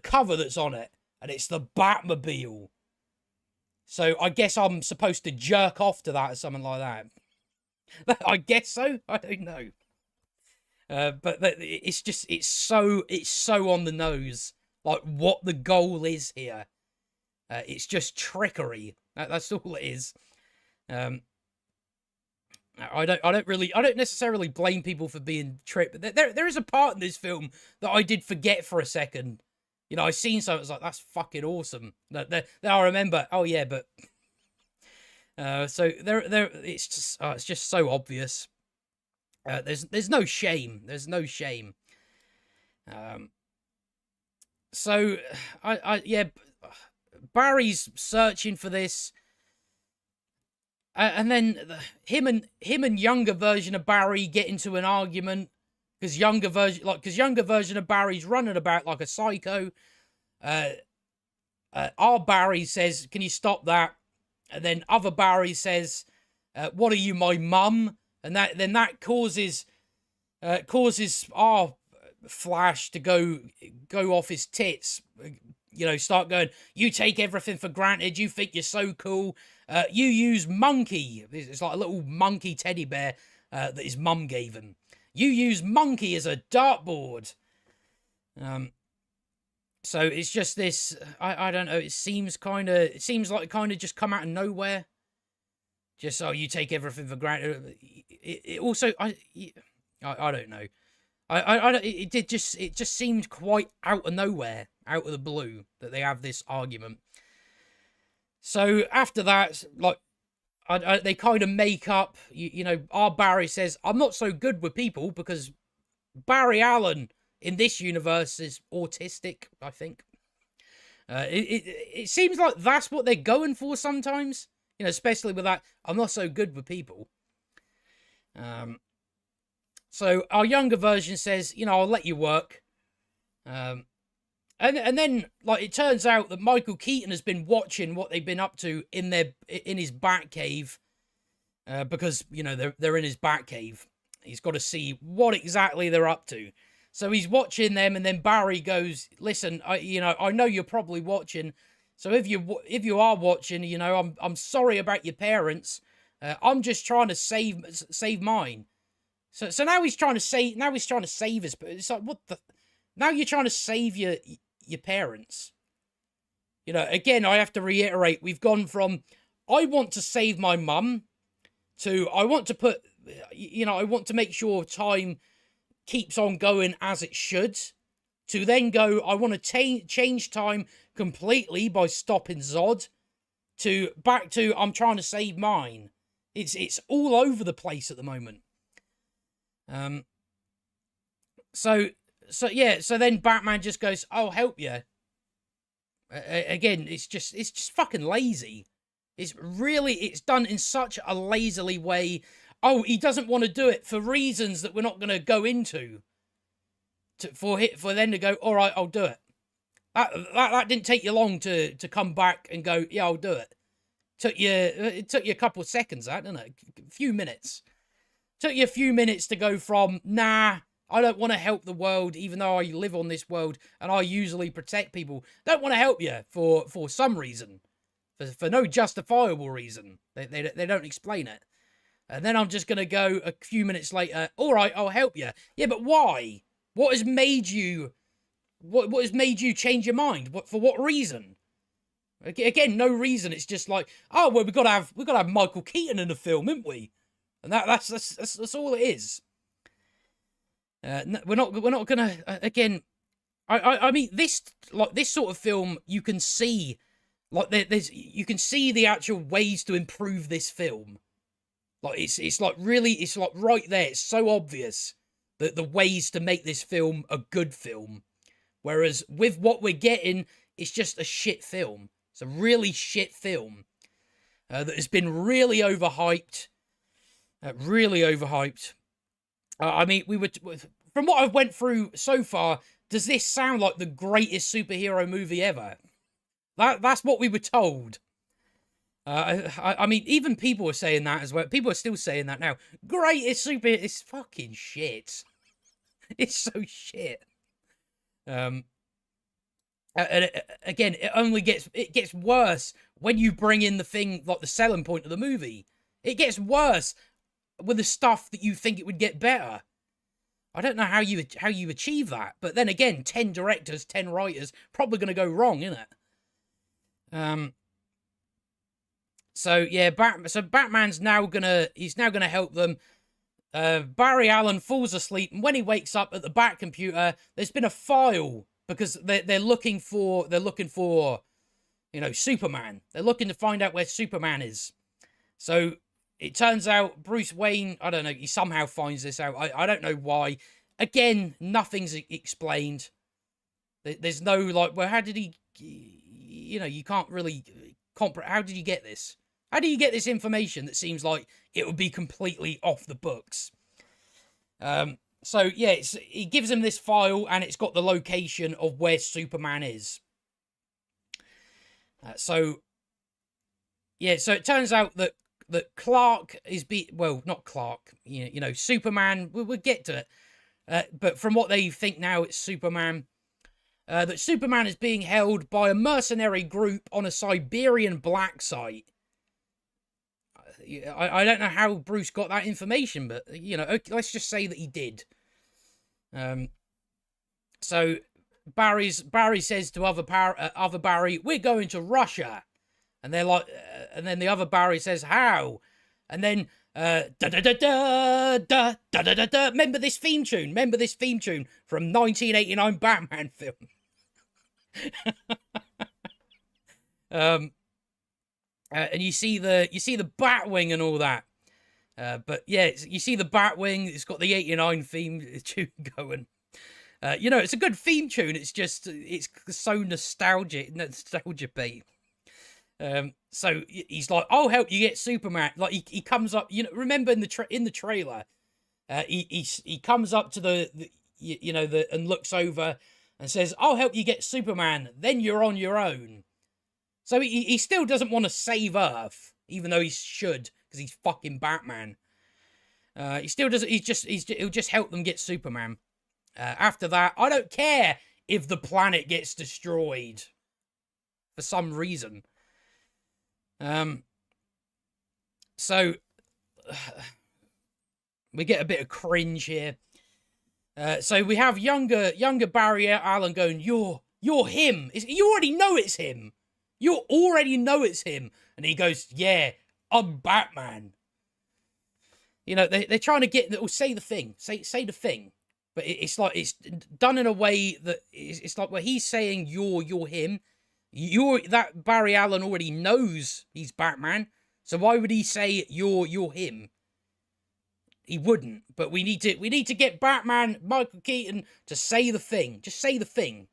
S1: cover that's on it, and it's the Batmobile. So I guess I'm supposed to jerk off to that or something like that. I guess so. I don't know. But it's so on the nose, like what the goal is here. It's just trickery. That's all it is. I don't necessarily blame people for being tricked, but there is a part in this film that I did forget for a second. You know, I seen something, I was like, that's fucking awesome. Then I remember, oh yeah, but so it's just so obvious. There's no shame. There's no shame. So yeah, Barry's searching for this. And then him and younger version of Barry get into an argument because younger version of Barry's running about like a psycho. Our Barry says, "Can you stop that?" And then other Barry says, "What are you, my mum?" And that causes our Flash to go off his tits. You know, start going, you take everything for granted. You think you're so cool. You use Monkey. It's like a little monkey teddy bear that his mum gave him. You use Monkey as a dartboard. So it's just this. I don't know. It seems like it kind of just come out of nowhere. Just you take everything for granted. It also I don't know. It just seemed quite out of nowhere, out of the blue, that they have this argument. So after that, like, they kind of make up. You know, our Barry says, "I'm not so good with people," because Barry Allen in this universe is autistic, I think. It seems like that's what they're going for sometimes. You know, especially with that, I'm not so good with people. So our younger version says, you know, I'll let you work. And then, like, it turns out that Michael Keaton has been watching what they've been up to in his Batcave, because, you know, they're in his Batcave. He's got to see what exactly they're up to. So he's watching them, and then Barry goes, "Listen, I know you're probably watching. So if you are watching, you know, I'm sorry about your parents. I'm just trying to save mine." So now he's trying to save his. It's like, what the? Now you're trying to save your parents. You know, again, I have to reiterate, we've gone from I want to save my mum to I want to make sure time keeps on going as it should, to then go, I want to change time completely by stopping Zod, to back to I'm trying to save mine. It's all over the place at the moment. So then Batman just goes, "I'll help you." Again, it's just fucking lazy. It's done in such a lazily way. Oh, he doesn't want to do it for reasons that we're not going to go into. For them to go, all right, I'll do it. That didn't take you long to come back and go, yeah, I'll do it. It took you a couple of seconds, that, didn't it? A few minutes. Took you a few minutes to go from, nah, I don't want to help the world, even though I live on this world and I usually protect people. Don't want to help you for some reason. For no justifiable reason. They don't explain it. And then I'm just going to go a few minutes later, all right, I'll help you. Yeah, but why? What has made you change your mind? For what reason? Again, no reason. It's just like, oh, well, we've got to have Michael Keaton in the film, haven't we? and that's all it is. We're not gonna again. I mean this sort of film, you can see you can see the actual ways to improve this film. Like it's like right there. It's so obvious that the ways to make this film a good film. Whereas with what we're getting, it's just a shit film. It's a really shit film that has been really overhyped. Really overhyped. I mean, from what I've went through so far, does this sound like the greatest superhero movie ever? That's what we were told. I mean, even people are saying that as well. People are still saying that now. Greatest super... It's fucking shit. It's so shit. And again, it gets worse when you bring in the thing, like the selling point of the movie. It gets worse with the stuff that you think it would get better. I don't know how you achieve that. But then again, 10 directors, 10 writers, probably going to go wrong, isn't it? So yeah, Batman's now gonna help them. Barry Allen falls asleep, and when he wakes up at the Bat computer, there's been a file because they're looking for Superman. They're looking to find out where Superman is. So it turns out Bruce Wayne, I don't know, he somehow finds this out. I don't know why. Again, nothing's explained. There's no like, well, how did he? You can't really comprehend. How did you get this? How do you get this information that seems like it would be completely off the books? So yeah, he gives him this file, and it's got the location of where Superman is. So it turns out that Clark is not Clark. Superman. We'll get to it. But from what they think now, it's Superman. That Superman is being held by a mercenary group on a Siberian black site. I don't know how Bruce got that information, but, let's just say that he did. So Barry says to other Barry, we're going to Russia. And they're like, and then the other Barry says, how? And then, remember this theme tune? Remember this theme tune from 1989 Batman film? And you see the Batwing and all that. But yeah, you see the Batwing. It's got the 89 theme tune going. It's a good theme tune. It's so nostalgia bait. So he's like, I'll help you get Superman. Like he comes up, remember in the trailer, he comes up to the and looks over and says, I'll help you get Superman. Then you're on your own. So he still doesn't want to save Earth, even though he should, because he's fucking Batman. He still doesn't. He'll just help them get Superman. After that, I don't care if the planet gets destroyed for some reason. So we get a bit of cringe here. So we have younger Barry Allen going, "You're him. You already know it's him. You already know it's him." And he goes, "Yeah, I'm Batman." They're trying to get, or say the thing, say the thing, but it's like it's done in a way that it's like where he's saying you're him. That Barry Allen already knows he's Batman, so why would he say you're him? He wouldn't. But we need to get Batman, Michael Keaton, to say the thing. Just say the thing.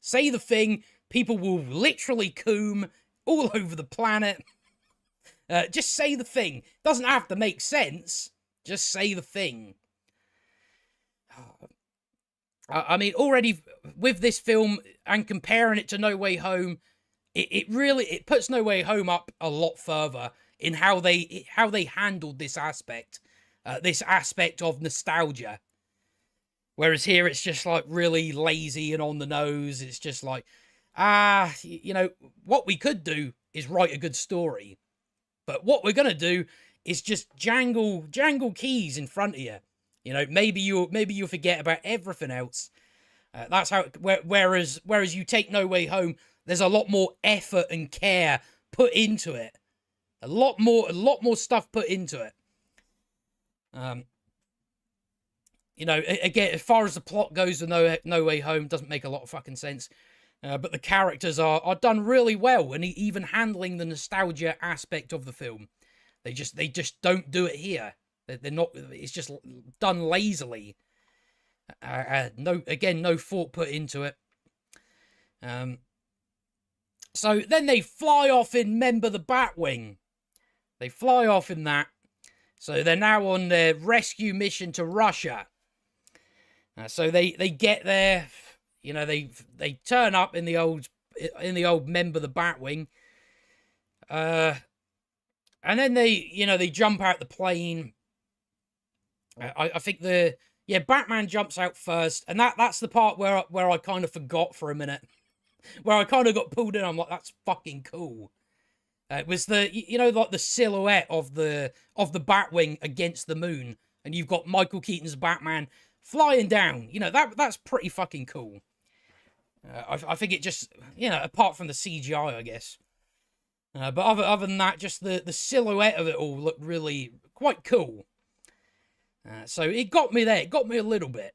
S1: Say the thing. People will literally coom all over the planet. Just say the thing. Doesn't have to make sense. Just say the thing. I mean, already with this film and comparing it to No Way Home, it puts No Way Home up a lot further in how they handled this aspect of nostalgia. Whereas here it's just like really lazy and on the nose. It's just like, what we could do is write a good story, but what we're gonna do is just jangle keys in front of you. Maybe you'll forget about everything else. That's how. Whereas you take No Way Home, there's a lot more effort and care put into it. A lot more stuff put into it. Um, you know, again, as far as the plot goes, the No Way Home doesn't make a lot of fucking sense. But the characters are done really well, and even handling the nostalgia aspect of the film. They just don't do it here. They're not. It's just done lazily. No thought put into it. So then they fly off in Member the Batwing. They fly off in that. So they're now on their rescue mission to Russia. So they get there. You know, they turn up in the old Member the Batwing. And then they jump out the plane. I think Batman jumps out first, and that's the part where I kind of forgot for a minute, where I kind of got pulled in. I'm like, that's fucking cool. It was like the silhouette of the Batwing against the moon, and you've got Michael Keaton's Batman flying down. You know, that's pretty fucking cool. I think it just, apart from the CGI, I guess. But other than that, just the silhouette of it all looked really quite cool. So it got me there. It got me a little bit.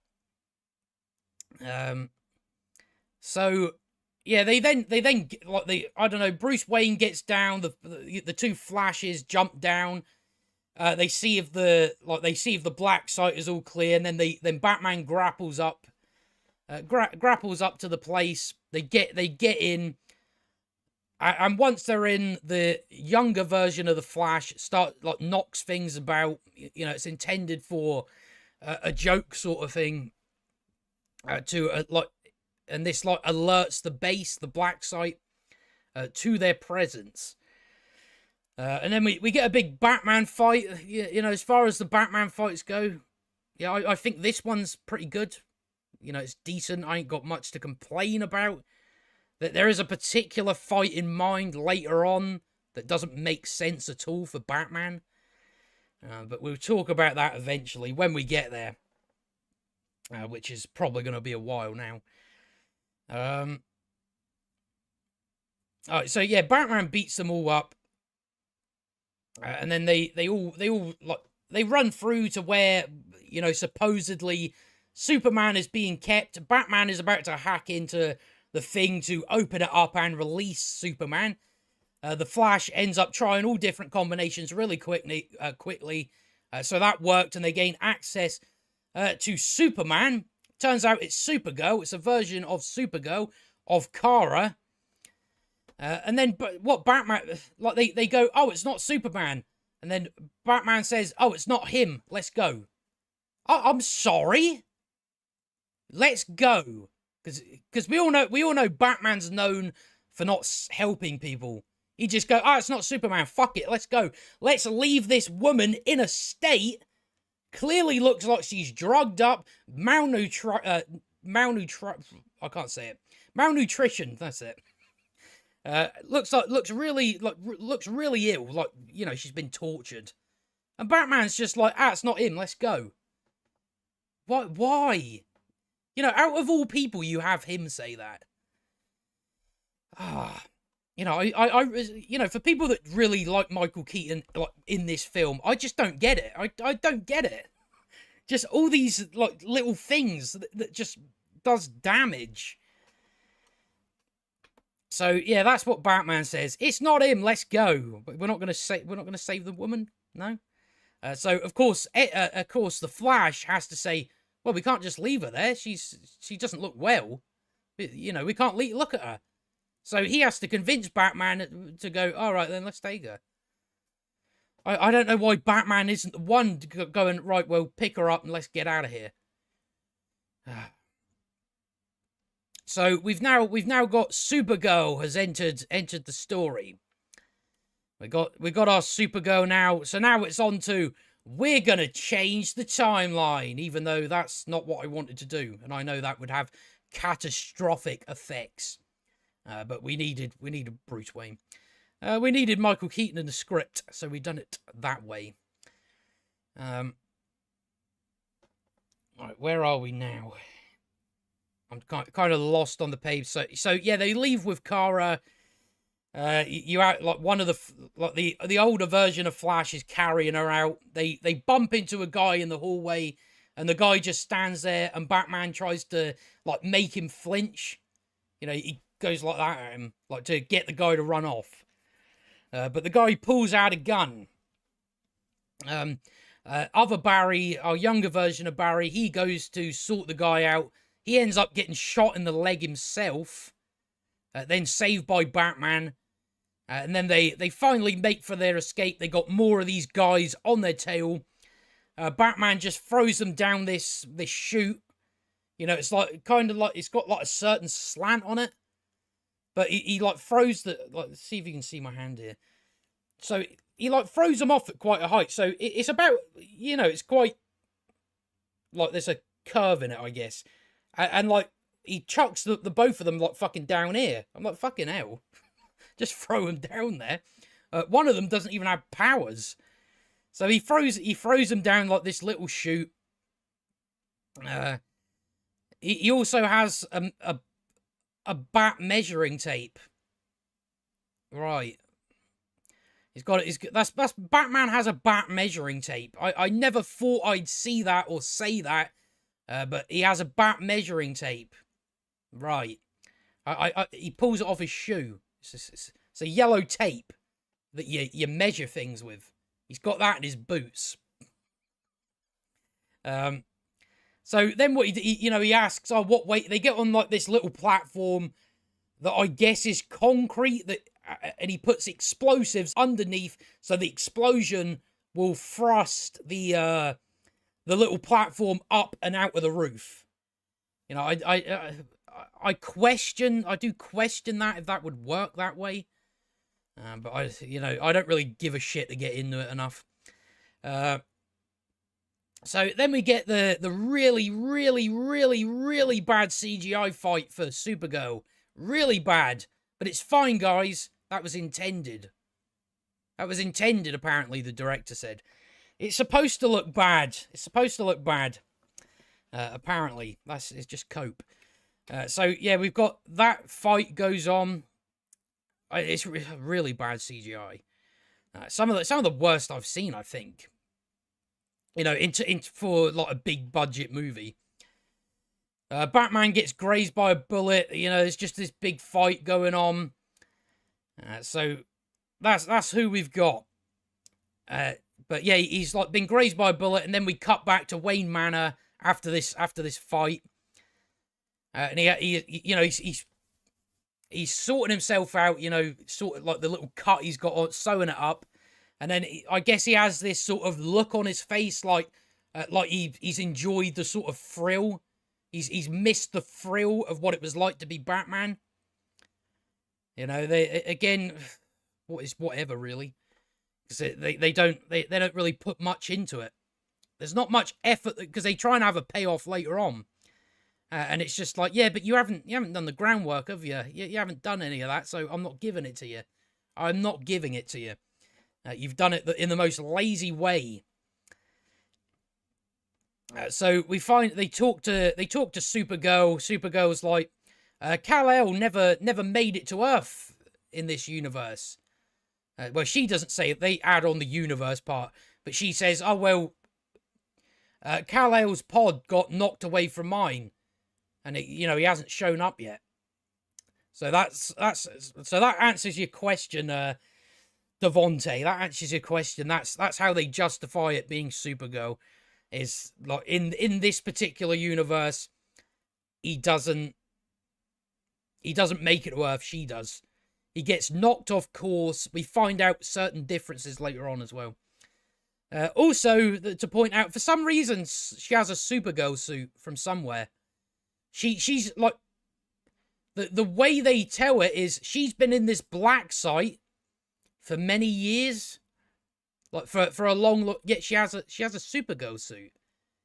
S1: So yeah, they then I don't know. Bruce Wayne gets down. The two Flashes jump down. They see if the black site is all clear, and then Batman grapples up to the place. They get in. And once they're in, the younger version of the Flash knocks things about. It's intended for a joke sort of thing. And this alerts the base, the black site, to their presence. And then we get a big Batman fight. As far as the Batman fights go, yeah, I think this one's pretty good. It's decent. I ain't got much to complain about. That there is a particular fight in mind later on that doesn't make sense at all for Batman. But we'll talk about that eventually when we get there. Which is probably going to be a while now. Alright, so yeah, Batman beats them all up. And then they run through to where, supposedly Superman is being kept. Batman is about to hack into the thing to open it up and release Superman. The Flash ends up trying all different combinations really quickly. So that worked, and they gain access to Superman. Turns out it's Supergirl. It's a version of Supergirl, of Kara. And then what Batman... they go, oh, it's not Superman. And then Batman says, oh, it's not him. Let's go. Oh, I'm sorry? Let's go. Because we all know Batman's known for not helping people. He just go, oh, it's not Superman. Fuck it. Let's go. Let's leave this woman in a state. Clearly looks like she's drugged up, I can't say it. Malnutrition. That's it. Looks really ill. Like, she's been tortured. And Batman's just like, it's not him. Let's go. Why? Out of all people, you have him say that. I for people that really like Michael Keaton in this film, I just don't get it. I don't get it. Just all these little things that just does damage. So yeah, that's what Batman says. It's not him. Let's go. But we're not gonna save the woman. No. So of course, the Flash has to say, well, we can't just leave her there. She doesn't look well. We can't look at her. So he has to convince Batman to go, all right, then let's take her. I don't know why Batman isn't the one going, right, well, pick her up and let's get out of here. So we've now got Supergirl has entered the story. We got our Supergirl now. So now it's on to, we're going to change the timeline, even though that's not what I wanted to do. And I know that would have catastrophic effects. But we needed Bruce Wayne. We needed Michael Keaton in the script, so we done it that way. Right, where are we now? I'm kind of lost on the page. So yeah, they leave with Kara. You out like one of the older version of Flash is carrying her out. They bump into a guy in the hallway, and the guy just stands there, and Batman tries to like make him flinch. You know, he goes like that at him, like to get the guy to run off. But the guy pulls out a gun. Other Barry, our younger version of Barry, he goes to sort the guy out. He ends up getting shot in the leg himself. Then saved by Batman. And then they finally make for their escape. They got more of these guys on their tail. Batman just throws them down this chute. You know, it's like kind of like it's got like a certain slant on it. But he like throws the like. Let's see if you can see my hand here. So he like throws them off at quite a height. So it's about, you know, it's quite like there's a curve in it, I guess. And like he chucks the both of them like fucking down here. I'm like, fucking hell. Just throw them down there. One of them doesn't even have powers. So he throws them down like this little chute. He also has a bat measuring tape. Right. That's Batman has a bat measuring tape. I never thought I'd see that or say that, but he has a bat measuring tape. Right. He pulls it off his shoe. It's a yellow tape that you measure things with. He's got that in his boots. So then what he asks, oh, what weight? They get on like this little platform that I guess is concrete, and he puts explosives underneath so the explosion will thrust the little platform up and out of the roof. You know, I do question that if that would work that way. But I don't really give a shit to get into it enough. So then we get the really, really, really, really bad CGI fight for Supergirl. Really bad. But it's fine, guys. That was intended. That was intended, apparently, the director said. It's supposed to look bad. It's supposed to look bad. Apparently. It's just cope. So, yeah, we've got that fight goes on. It's really bad CGI. Some of the worst I've seen, I think. You know, for like a big budget movie. Batman gets grazed by a bullet. You know, there's just this big fight going on. So that's who we've got. But yeah, he's like been grazed by a bullet, and then we cut back to Wayne Manor after this fight. And he's sorting himself out. You know, sort of like the little cut he's got on, sewing it up. And then I guess he has this sort of look on his face, like he's enjoyed the sort of thrill. He's missed the thrill of what it was like to be Batman. You know, whatever really, because they don't really put much into it. There's not much effort because they try and have a payoff later on, and it's just like, yeah, but you haven't done the groundwork, have you? You haven't done any of that, so I'm not giving it to you. I'm not giving it to you. You've done it in the most lazy way. So we find they talk to Supergirl. Supergirl's like, Kal-El never made it to Earth in this universe. Well, she doesn't say it. They add on the universe part, but she says, "Oh well, Kal-El's pod got knocked away from mine, and he hasn't shown up yet." So that answers your question. Devontae, that answers your question. That's how they justify it being Supergirl. Is like in this particular universe, he doesn't make it to Earth. She does. He gets knocked off course. We find out certain differences later on as well. Also, to point out, for some reason, she has a Supergirl suit from somewhere. She's like the way they tell it is she's been in this black site for many years, like for a long look. Yet she has a Supergirl suit.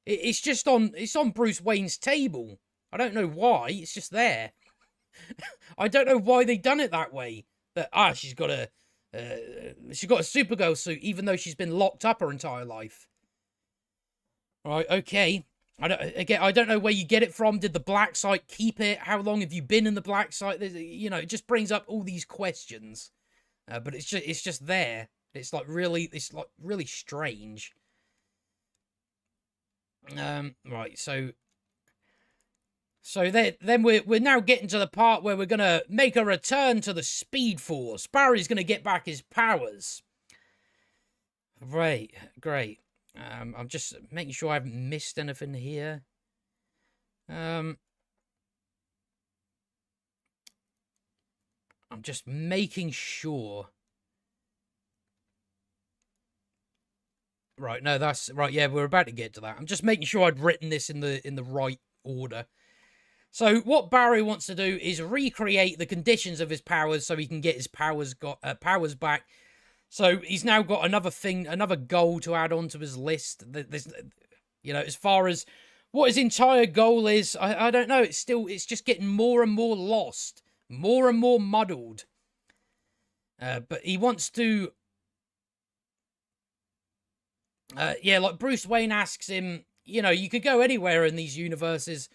S1: It's on Bruce Wayne's table. I don't know why. It's just there. I don't know why they done it that way. That she's got a Supergirl suit, even though she's been locked up her entire life. Right? Okay. I don't know where you get it from. Did the black site keep it? How long have you been in the black site? It just brings up all these questions. But it's just there. It's like really strange. Right, so then we're now getting to the part where we're gonna make a return to the Speed Force. Barry's gonna get back his powers. Right, great. I'm just making sure I haven't missed anything here. I'm just making sure. Right, no, that's right. Yeah, we're about to get to that. I'm just making sure I'd written this in the right order. So what Barry wants to do is recreate the conditions of his powers so he can get his powers back. So he's now got another goal to add onto his list. There's, as far as what his entire goal is, I don't know. It's just getting more and more lost, more and more muddled. But he wants to, like Bruce Wayne asks him, you could go anywhere in these universes,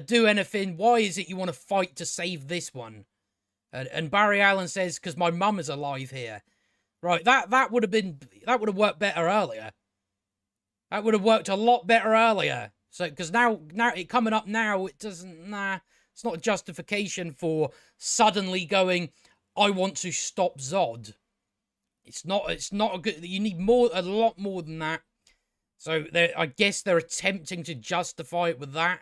S1: do anything. Why is it you want to fight to save this one? And Barry Allen says, because my mum is alive here. Right, that would have worked better earlier. That would have worked a lot better earlier. So, because now it coming up now, it doesn't. Nah, it's not a justification for suddenly going, I want to stop Zod. It's not a good. You need a lot more than that. So I guess they're attempting to justify it with that.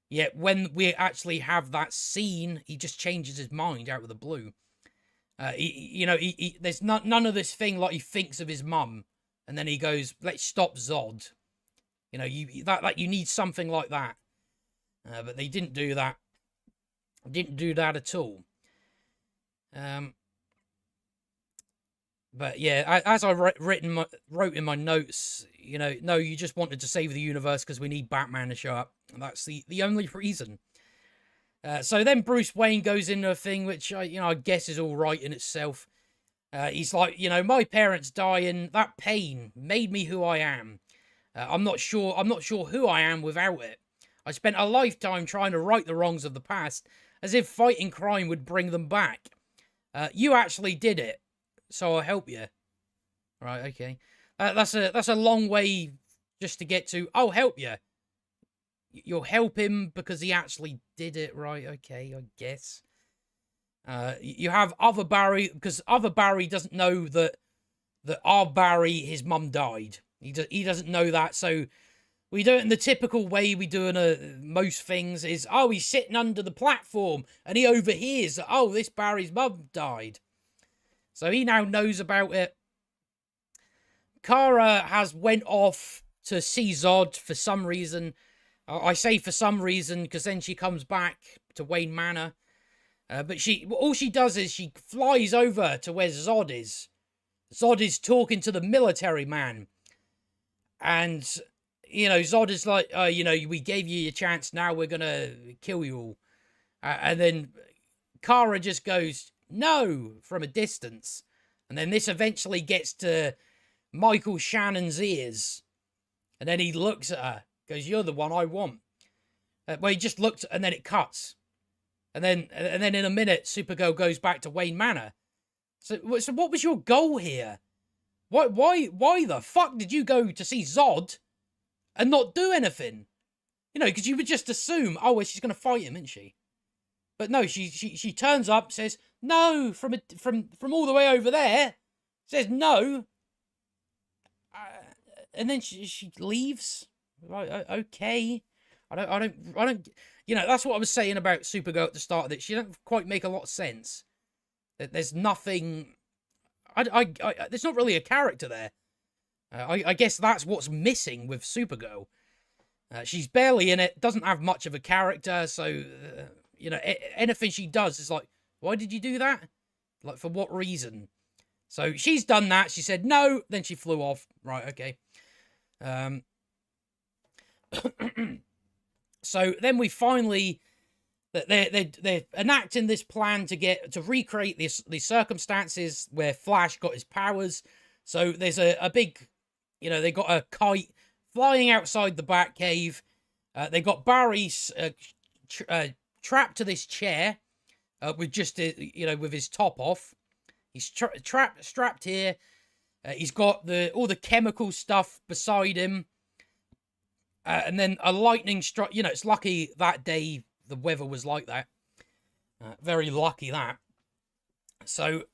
S1: Yet when we actually have that scene, he just changes his mind out of the blue. There's none of this thing like he thinks of his mum, and then he goes, "Let's stop Zod." You need something like that, but they didn't do that. Didn't do that at all. But yeah, as I wrote in my notes, no, you just wanted to save the universe because we need Batman to show up. And that's the only reason. So then Bruce Wayne goes into a thing which I guess is all right in itself. He's like, my parents dying, that pain made me who I am. I'm not sure who I am without it. I spent a lifetime trying to right the wrongs of the past, as if fighting crime would bring them back. You actually did it, so I'll help you. Right, okay. That's a long way just to get to, I'll help you. You'll help him because he actually did it, right? Okay, I guess. You have other Barry, because other Barry doesn't know that our Barry, his mum died. He doesn't know that, so we do it in the typical way we do in most things. Is he's sitting under the platform and he overhears that this Barry's mum died, so he now knows about it. Kara has went off to see Zod for some reason. I say for some reason because then she comes back to Wayne Manor. But all she does is she flies over to where Zod is. Zod is talking to the military man. And, Zod is like, we gave you your chance, now we're going to kill you all. And then Kara just goes, no, from a distance. And then this eventually gets to Michael Shannon's ears. And then he looks at her. Goes, you're the one I want. Well, he just looked, and then it cuts. And then in a minute, Supergirl goes back to Wayne Manor. So what was your goal here? Why the fuck did you go to see Zod and not do anything? Because you would just assume, well, she's going to fight him, isn't she? But no, she turns up, says, no, from all the way over there. Says no. And then she leaves. Right, okay. I don't. That's what I was saying about Supergirl at the start of it. She doesn't quite make a lot of sense. There's nothing. There's not really a character there. I guess that's what's missing with Supergirl. She's barely in it. Doesn't have much of a character. So anything she does is like, why did you do that? Like, for what reason? So she's done that. She said no. Then she flew off. Right. Okay. So then we finally, they're enacting this plan to recreate these circumstances where Flash got his powers. So there's a big, they got a kite flying outside the Batcave. They got Barry trapped to this chair with just with his top off. He's strapped here. He's got all the chemical stuff beside him. And then a lightning strike. You know, it's lucky that day the weather was like that. Very lucky that. So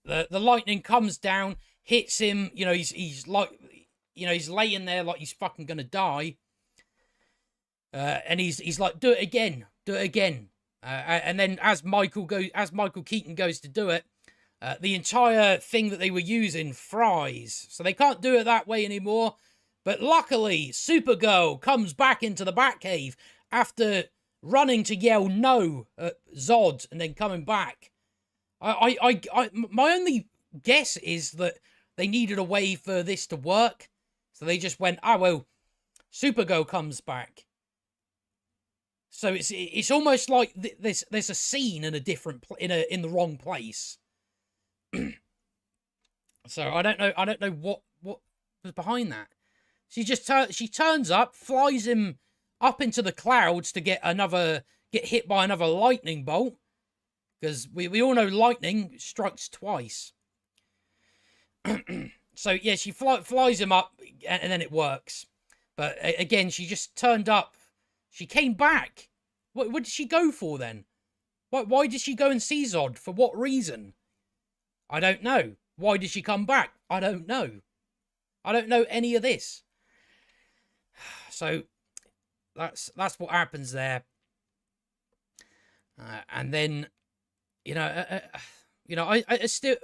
S1: the lightning comes down, hits him. You know, he's like, you know, he's laying there like he's fucking gonna die. And he's like, do it again. And then as Michael Keaton goes to do it, the entire thing that they were using fries. So they can't do it that way anymore. But luckily, Supergirl comes back into the Batcave after running to yell no at Zod and then coming back. My only guess is that they needed a way for this to work. So they just went, oh, well, Supergirl comes back. So it's almost like there's a scene in in the wrong place. So I don't know what was behind that. She turns up, flies him up into the clouds to get hit by another lightning bolt, because we all know lightning strikes twice. So yeah, she flies him up, and then it works. But again, she just turned up. She came back. What did she go for then? Why did she go and see Zod? For what reason? I don't know. Why did she come back? I don't know. I don't know any of this. So that's what happens there. And then, I still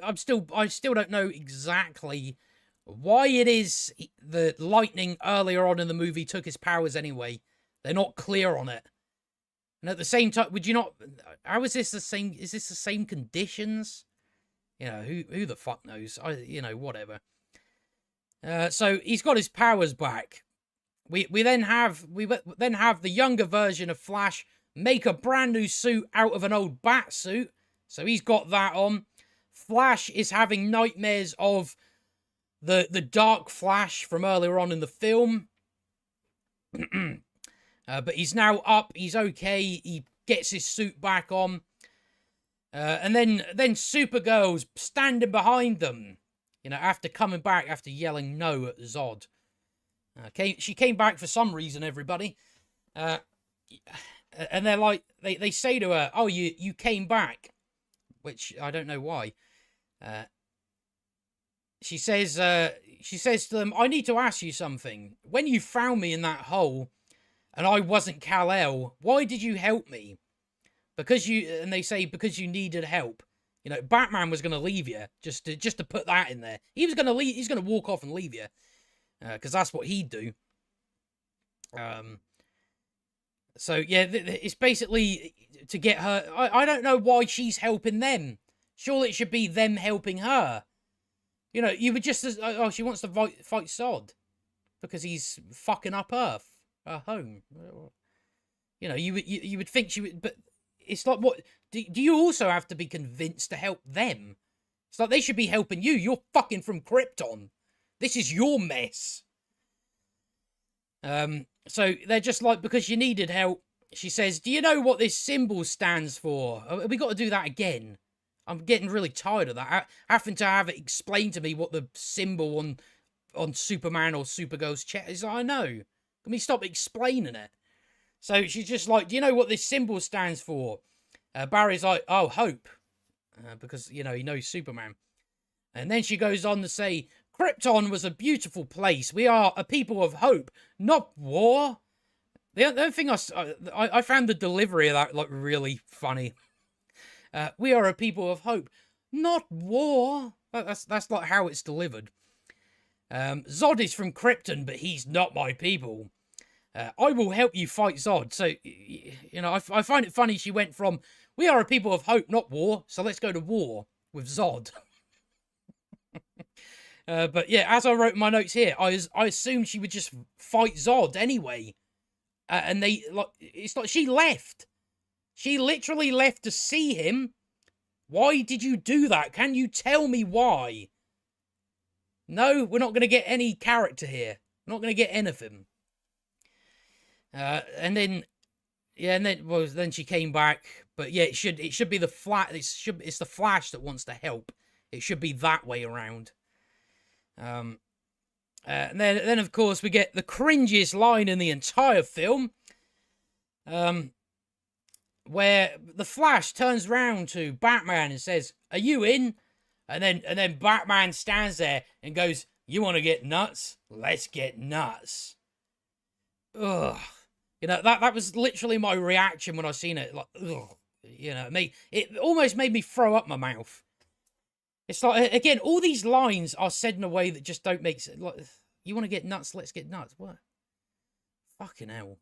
S1: don't know exactly why it is the lightning earlier on in the movie took his powers anyway. They're not clear on it. And at the same time, would you not? How is this the same? Is this the same conditions? You know, who the fuck knows? Whatever. So he's got his powers back. We then have the younger version of Flash make a brand new suit out of an old bat suit. So he's got that on. Flash is having nightmares of the Dark Flash from earlier on in the film. But he's now up. He's okay. He gets his suit back on. And then Supergirl's standing behind them. You know, after coming back, after yelling no at Zod. She came back for some reason, everybody. And they're like, they say to her, oh, you came back. Which, I don't know why. She says to them, I need to ask you something. When you found me in that hole, and I wasn't Kal-El, why did you help me? And they say, because you needed help. You know, Batman was going to leave you, just to put that in there. He was going to leave, he's going to walk off and leave you. Because that's what he'd do. So, yeah, it's basically to get her... I don't know why she's helping them. Surely it should be them helping her. You know, you would just... Oh, she wants to fight Zod. Because he's fucking up Earth. Her home. You know, you would think she would... But it's like, what... Do you also have to be convinced to help them? It's like they should be helping you. You're fucking from Krypton. This is your mess. So they're just like, because you needed help. She says, do you know what this symbol stands for? We got to do that again. I'm getting really tired of that. Having to have it explained to me what the symbol on Superman or Supergirl's chest is. I know. Can we stop explaining it? So she's just like, do you know what this symbol stands for? Barry's like, oh, hope. Because, you know, he knows Superman. And then she goes on to say, Krypton was a beautiful place. We are a people of hope, not war. The only thing I found the delivery of that like really funny. We are a people of hope, not war. That's like how it's delivered. Zod is from Krypton, but he's not my people. I will help you fight Zod. So, you know, I find it funny she went from, we are a people of hope, not war, so let's go to war with Zod. But yeah, as I wrote in my notes here, I assumed she would just fight Zod anyway. And it's like she left. She literally left to see him. Why did you do that? Can you tell me why? No, we're not going to get any character here. We're not going to get anything. And then she came back. But yeah, it should be the Flash. It's the Flash that wants to help. It should be that way around. And then of course we get the cringiest line in the entire film, where the Flash turns round to Batman and says, "Are you in?" And then Batman stands there and goes, "You want to get nuts? Let's get nuts." Ugh. You know, that was literally my reaction when I seen it. Like, ugh. You know, it almost made me throw up my mouth. It's like, again, all these lines are said in a way that just don't make sense. Like, you want to get nuts? Let's get nuts. What? Fucking hell.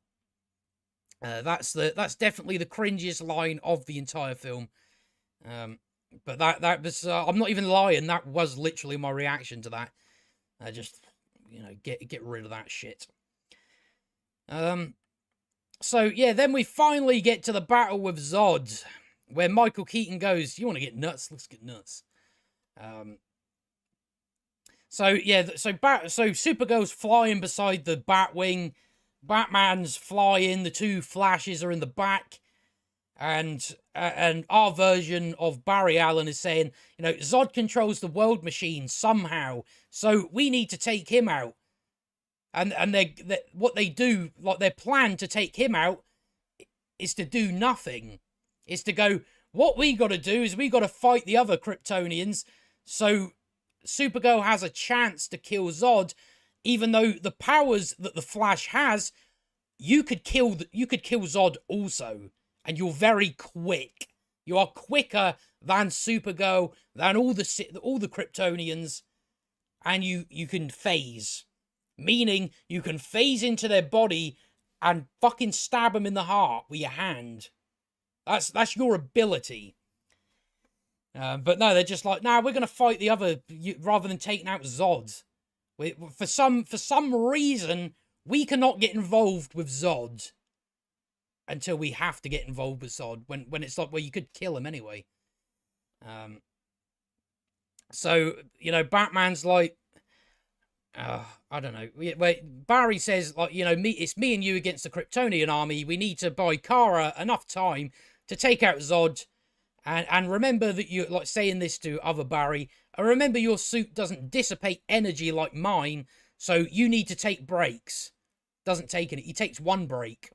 S1: That's definitely the cringiest line of the entire film. But that was, I'm not even lying, that was literally my reaction to that. Just, you know, get rid of that shit. So yeah, then we finally get to the battle with Zod, where Michael Keaton goes, "You want to get nuts? Let's get nuts." So yeah, so Supergirl's flying beside the Batwing, Batman's flying, the two Flashes are in the back, and our version of Barry Allen is saying, you know, Zod controls the world machine somehow, so we need to take him out. And what they do, like their plan to take him out, is to do nothing. Is to go, what we got to do is we got to fight the other Kryptonians, so Supergirl has a chance to kill Zod, even though the powers that the Flash has, you could kill Zod also, and you're very quick. You are quicker than Supergirl, than all the Kryptonians, and you can phase. Meaning, you can phase into their body and fucking stab them in the heart with your hand. That's your ability. But no, they're just like, nah, we're going to fight the other, rather than taking out Zod. For some reason, we cannot get involved with Zod until we have to get involved with Zod, when it's like, well, you could kill him anyway. So, you know, Batman's like, I don't know. Wait, Barry says, like, you know, it's me and you against the Kryptonian army. We need to buy Kara enough time to take out Zod. And remember that you're, like, saying this to other Barry. And remember, your suit doesn't dissipate energy like mine. So you need to take breaks. Doesn't take any. He takes one break.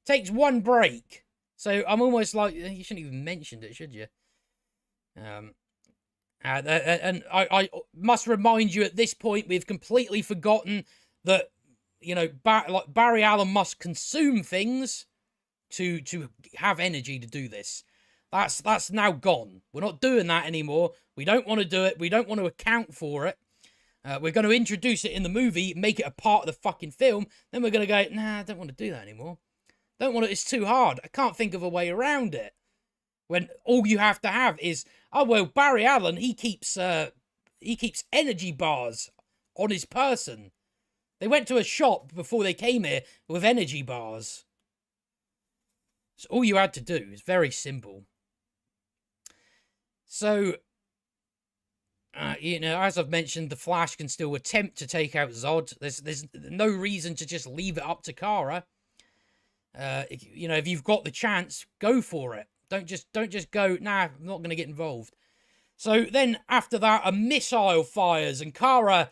S1: Takes one break. So I'm almost like, you shouldn't even mentioned it, should you? And I must remind you at this point, we've completely forgotten that, you know, like Barry Allen must consume things to have energy to do this. That's now gone. We're not doing that anymore. We don't want to do it. We don't want to account for it. We're going to introduce it in the movie, make it a part of the fucking film. Then we're going to go, nah, I don't want to do that anymore. Don't want it. It's too hard. I can't think of a way around it. When all you have to have is, oh, well, Barry Allen, he keeps energy bars on his person. They went to a shop before they came here with energy bars. So all you had to do is very simple. So, you know, as I've mentioned, the Flash can still attempt to take out Zod. There's no reason to just leave it up to Kara. You know, if you've got the chance, go for it. Don't just go, nah, I'm not going to get involved. So then after that, a missile fires and Kara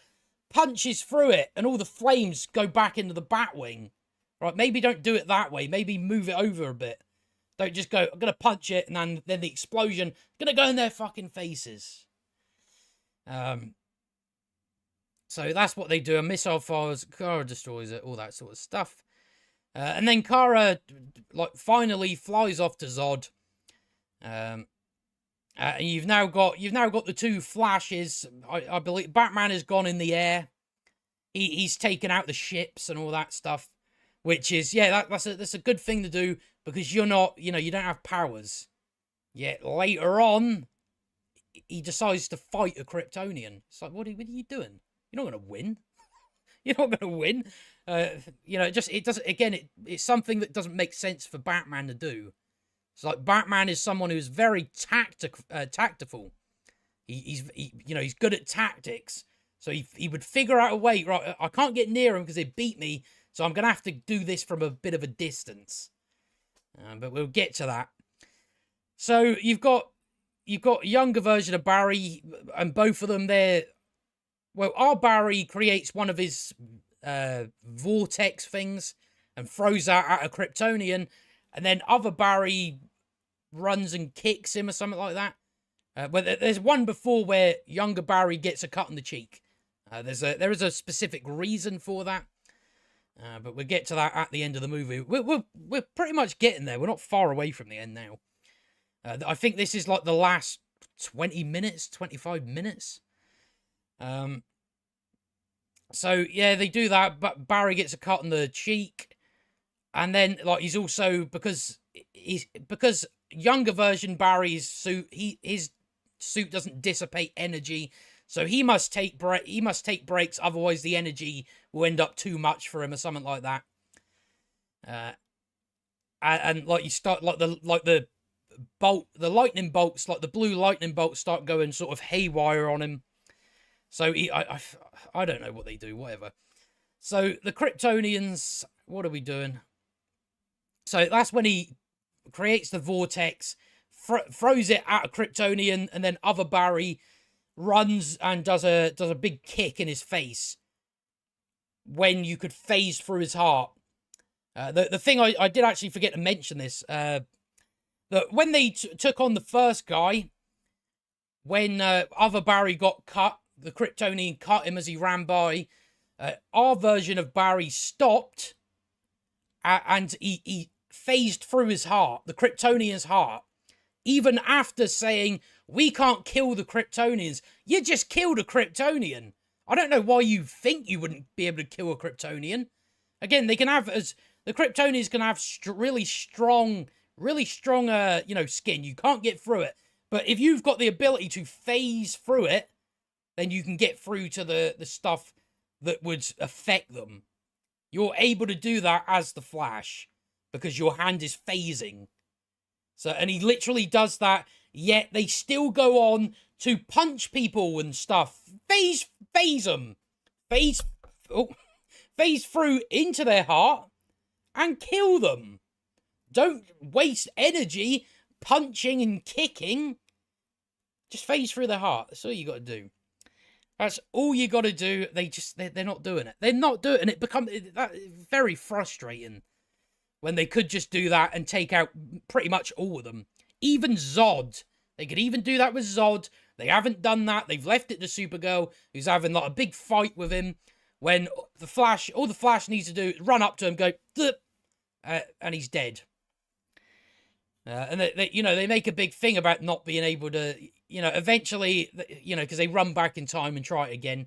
S1: punches through it and all the flames go back into the Batwing. Right, maybe don't do it that way. Maybe move it over a bit. Don't just go, I'm going to punch it and then the explosion going to go in their fucking faces. So that's what they do. A missile fires, Kara destroys it, all that sort of stuff. And then Kara, like, finally flies off to Zod. And you've now got the two Flashes. I believe Batman has gone in the air. He's taken out the ships and all that stuff, which is, yeah, that's a good thing to do, because you're not, you know, you don't have powers. Yet later on, he decides to fight a Kryptonian. It's like, what are you doing? You're not going to win. You're not going to win. You know, it doesn't. Again, it's something that doesn't make sense for Batman to do. It's like Batman is someone who's very tactful. He's good at tactics. So he would figure out a way. Right, I can't get near him because they beat me, so I'm gonna have to do this from a bit of a distance. But we'll get to that. So you've got you've got a younger version of Barry, and both of them, well, our Barry creates one of his vortex things and throws that at a Kryptonian, and then other Barry runs and kicks him or something like that. But there's one before where younger Barry gets a cut on the cheek. There is a specific reason for that. But we'll get to that at the end of the movie. We're pretty much getting there. We're not far away from the end now. I think this is like the last 20 minutes, 25 minutes. So yeah, they do that, but Barry gets a cut on the cheek, and then like he's also because younger version Barry's suit, his suit doesn't dissipate energy, so he must take breaks, otherwise the energy will end up too much for him or something like that. And like you start like the lightning bolts, like the blue lightning bolts start going sort of haywire on him. So I don't know what they do, whatever. So the Kryptonians, what are we doing? So that's when he creates the vortex, throws it at a Kryptonian, and then other Barry runs and does a big kick in his face when you could phase through his heart. The thing I did actually forget to mention this, that when they took on the first guy, when other Barry got cut, the Kryptonian cut him as he ran by, our version of Barry stopped, and he phased through his heart, the Kryptonian's heart, even after saying, we can't kill the Kryptonians. You just killed a Kryptonian. I don't know why you think you wouldn't be able to kill a Kryptonian. Again, they can have, the Kryptonians can have really strong, skin. You can't get through it. But if you've got the ability to phase through it, then you can get through to the stuff that would affect them. You're able to do that as the Flash, because your hand is phasing. So, and he literally does that, yet they still go on to punch people and stuff. Phase them. Phase through into their heart and kill them. Don't waste energy punching and kicking. Just phase through their heart. That's all you got to do. That's all you got to do. They're not doing it. They're not doing it. And it becomes very frustrating when they could just do that and take out pretty much all of them. Even Zod. They could even do that with Zod. They haven't done that. They've left it to Supergirl, who's having like a big fight with him. When all the Flash needs to do is run up to him, go, and he's dead. And they make a big thing about not being able to, eventually, because they run back in time and try it again.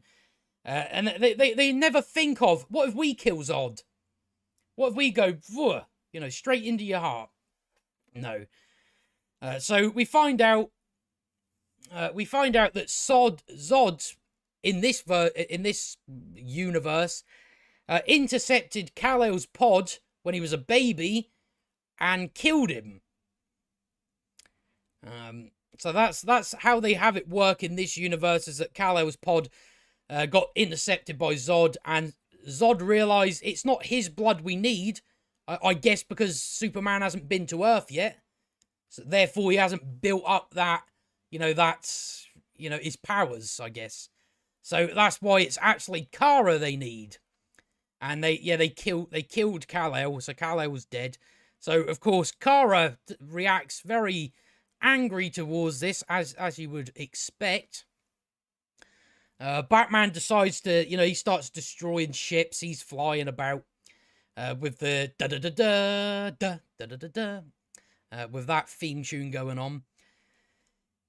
S1: And they never think of, what if we kill Zod? What if we go, straight into your heart? No. So we find out that Zod in this universe intercepted Kal-El's pod when he was a baby and killed him. So that's how they have it work in this universe, is that Kal-El's pod got intercepted by Zod, and Zod realized it's not his blood we need, I guess because Superman hasn't been to Earth yet, so therefore he hasn't built up that, his powers, I guess. So that's why it's actually Kara they need. And they killed Kal-El, so Kal-El was dead. So of course Kara reacts very angry towards this, as you would expect. Batman decides to, he starts destroying ships. He's flying about with the da-da-da-da, with that theme tune going on.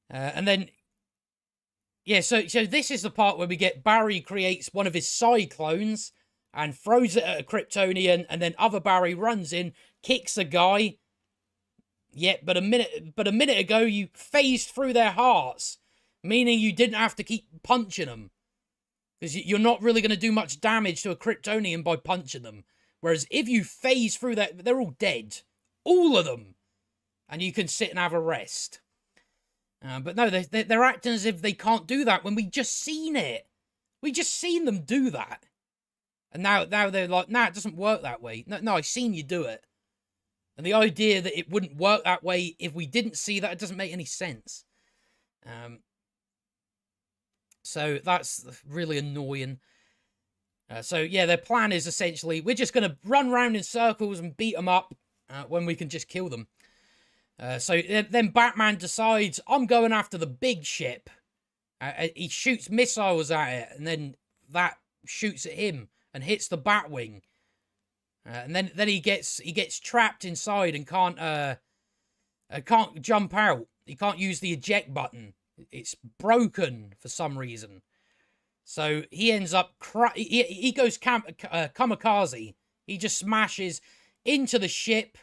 S1: And then, so this is the part where we get Barry creates one of his cyclones and throws it at a Kryptonian, and then other Barry runs in, kicks a guy. Yeah, but a minute ago you phased through their hearts, meaning you didn't have to keep punching them, because you're not really going to do much damage to a Kryptonian by punching them. Whereas if you phase through that, they're all dead, all of them, and you can sit and have a rest. But no, they're acting as if they can't do that when we just seen it. We just seen them do that, and now they're like, nah, it doesn't work that way. No, I seen you do it. And the idea that it wouldn't work that way if we didn't see that, it doesn't make any sense. So that's really annoying. So yeah, their plan is essentially we're just going to run around in circles and beat them up when we can just kill them. So then Batman decides, I'm going after the big ship. He shoots missiles at it, and then that shoots at him and hits the Batwing. And then he gets trapped inside and can't jump out. He can't use the eject button. It's broken for some reason. So he ends up he goes kamikaze. He just smashes into the ship,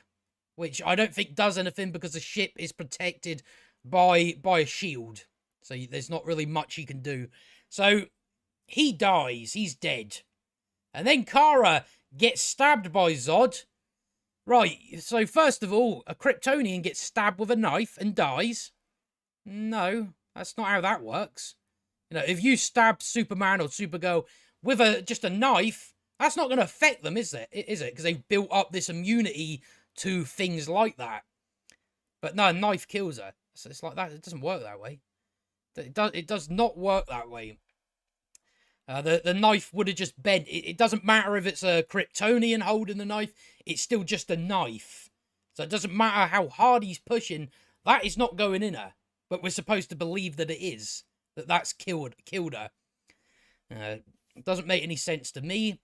S1: which I don't think does anything because the ship is protected by a shield. So there's not really much he can do. So he dies. He's dead. And then Kara gets stabbed by Zod. Right, so first of all, a Kryptonian gets stabbed with a knife and dies. No, that's not how that works. You know, if you stab Superman or Supergirl with just a knife, that's not going to affect them, is it? Because they've built up this immunity to things like that. But no, a knife kills her. So it's like that. It doesn't work that way. It does not work that way. The knife would have just bent. It doesn't matter if it's a Kryptonian holding the knife. It's still just a knife. So it doesn't matter how hard he's pushing. That is not going in her. But we're supposed to believe that it is. That's killed her. It doesn't make any sense to me.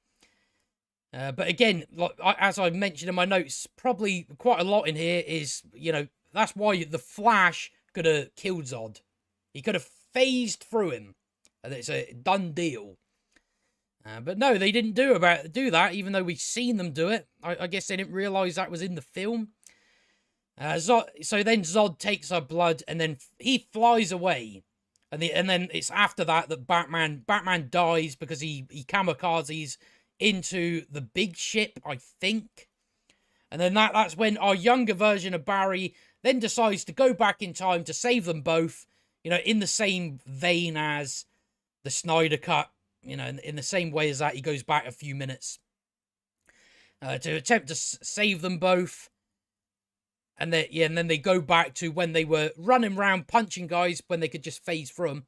S1: But again, like as I mentioned in my notes, probably quite a lot in here is, you know, that's why the Flash could have killed Zod. He could have phased through him. And it's a done deal. But no, they didn't do that, even though we've seen them do it. I guess they didn't realise that was in the film. So then Zod takes her blood, and then he flies away. And then it's after that Batman dies because he kamikazes into the big ship, I think. And then that's when our younger version of Barry then decides to go back in time to save them both, you know, in the same vein as the Snyder Cut, you know, in the same way as that. He goes back a few minutes to attempt to save them both. And then they go back to when they were running around punching guys when they could just phase through them.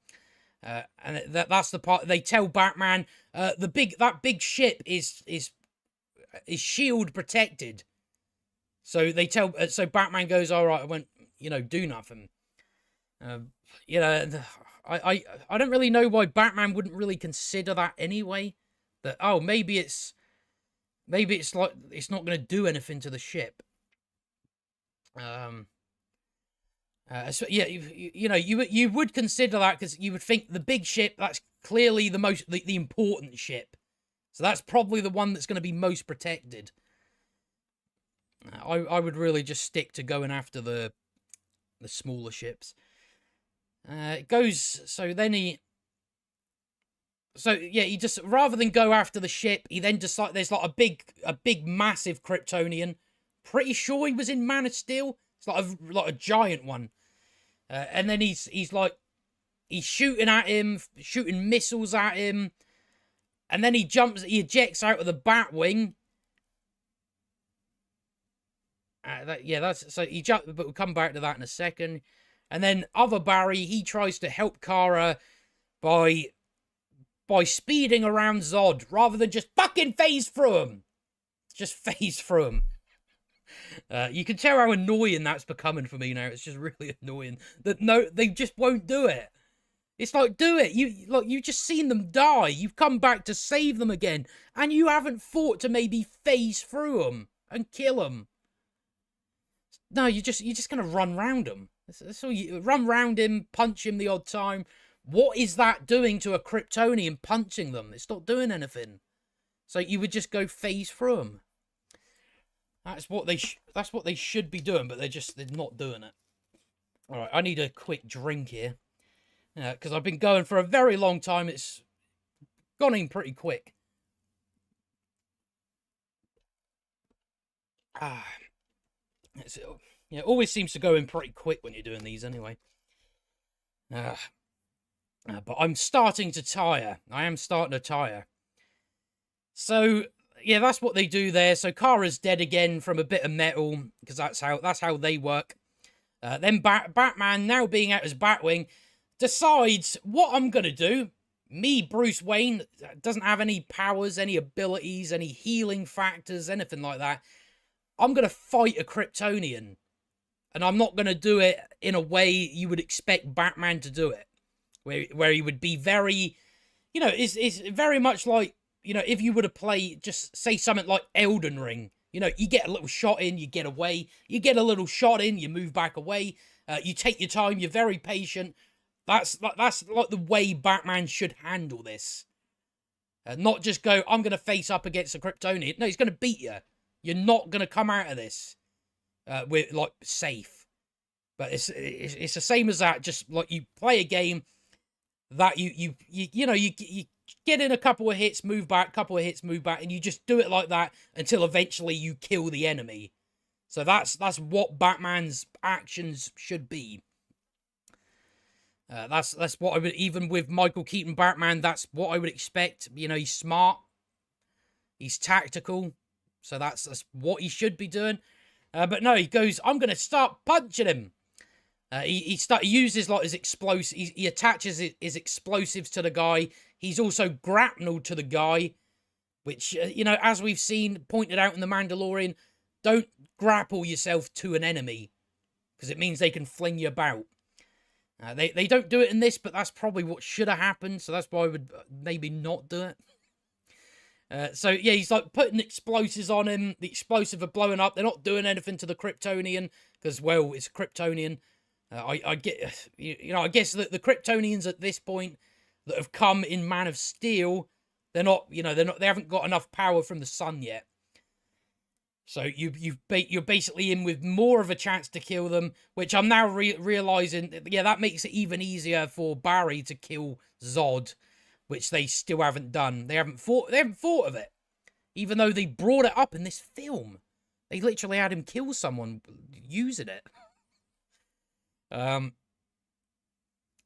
S1: And that's the part they tell Batman. That big ship is shield protected. So so Batman goes, all right, I won't, you know, do nothing. You know, I don't really know why Batman wouldn't really consider that anyway. That, oh, maybe it's like it's not going to do anything to the ship. So yeah, you know, you would consider that because you would think the big ship, that's clearly the important ship. So that's probably the one that's going to be most protected. I would really just stick to going after the smaller ships. It goes, so then he just, rather than go after the ship, he then decides there's like a big massive Kryptonian. Pretty sure he was in Man of Steel. It's like a giant one. And then he's shooting at him, shooting missiles at him. And then he ejects out of the Batwing. So he jumped, but we'll come back to that in a second. And then other Barry, he tries to help Kara by speeding around Zod rather than just fucking phase through him. Just phase through him. You can tell how annoying that's becoming for me now. It's just really annoying that they just won't do it. It's like, do it. You've just seen them die. You've come back to save them again, and you haven't thought to maybe phase through them and kill them. No, you're just gonna run round him. That's all. You run round him, punch him the odd time. What is that doing to a Kryptonian punching them? It's not doing anything. So you would just go phase through them. That's what they should be doing, but they're not doing it. All right, I need a quick drink here because I've been going for a very long time. It's gone in pretty quick. It always seems to go in pretty quick when you're doing these anyway. But I'm starting to tire. I am starting to tire. So yeah, that's what they do there. So Kara's dead again from a bit of metal because that's how they work. Then Batman, now being out as Batwing, decides what I'm going to do. Me, Bruce Wayne, doesn't have any powers, any abilities, any healing factors, anything like that. I'm going to fight a Kryptonian. And I'm not going to do it in a way you would expect Batman to do it. Where he would be very, you know, it's very much like, you know, if you were to play, just say something like Elden Ring. You know, you get a little shot in, you get away. You get a little shot in, you move back away. You take your time, you're very patient. That's like the way Batman should handle this. Not just go, I'm going to face up against a Kryptonian. No, he's going to beat you. You're not going to come out of this with, like, safe. But it's the same as that. Just like you play a game that you get in a couple of hits, move back, couple of hits, move back, and you just do it like that until eventually you kill the enemy. So that's what Batman's actions should be. That's what I would, even with Michael Keaton Batman, that's what I would expect. You know, he's smart, he's tactical, so that's what he should be doing. But no, he goes, I'm going to start punching him. He uses like his explosive. He attaches his explosives to the guy. He's also grappled to the guy, which you know, as we've seen pointed out in The Mandalorian, don't grapple yourself to an enemy because it means they can fling you about. They don't do it in this, but that's probably what should have happened. So that's why I would maybe not do it. So yeah, he's like putting explosives on him. The explosives are blowing up. They're not doing anything to the Kryptonian because, well, it's Kryptonian. I get, you know, I guess that the Kryptonians at this point that have come in Man of Steel, they're not, you know, they haven't got enough power from the sun yet. So you're basically in with more of a chance to kill them, which I'm now realizing, yeah, that makes it even easier for Barry to kill Zod, which they still haven't done. They haven't thought of it, even though they brought it up in this film. They literally had him kill someone using it.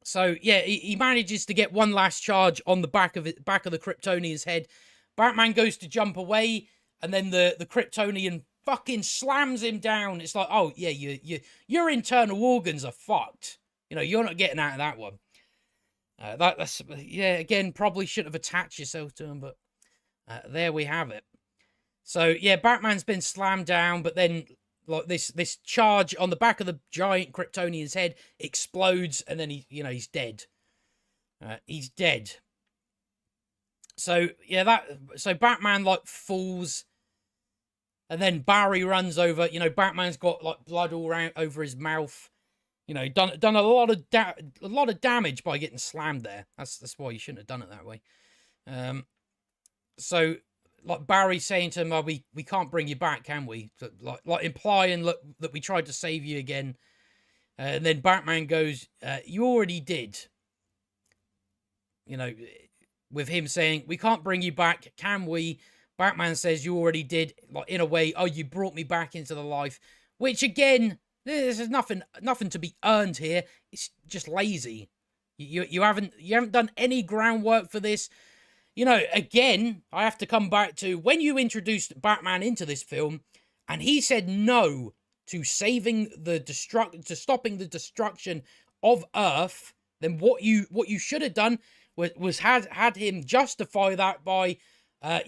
S1: So yeah, he manages to get one last charge on the back of the Kryptonian's head. Batman goes to jump away, and then the Kryptonian fucking slams him down. It's like, oh yeah, your internal organs are fucked. You know, you're not getting out of that one. That's yeah. Again, probably should have attached yourself to him, but there we have it. So yeah, Batman's been slammed down, but then like this charge on the back of the giant Kryptonian's head explodes, and then he's dead. He's dead. So yeah, so Batman like falls, and then Barry runs over. You know, Batman's got like blood all around over his mouth. You know, done a lot of damage by getting slammed there. That's why you shouldn't have done it that way. So like Barry's saying to him, oh, we can't bring you back, can we? Like implying that we tried to save you again. And then Batman goes, you already did. You know, with him saying, we can't bring you back, can we? Batman says, you already did. Like, in a way, oh, you brought me back into the life. Which, again, there's nothing to be earned here. It's just lazy. You haven't done any groundwork for this. You know, again, I have to come back to when you introduced Batman into this film, and he said no to stopping the destruction of Earth. Then what you should have done was had him justify that by, I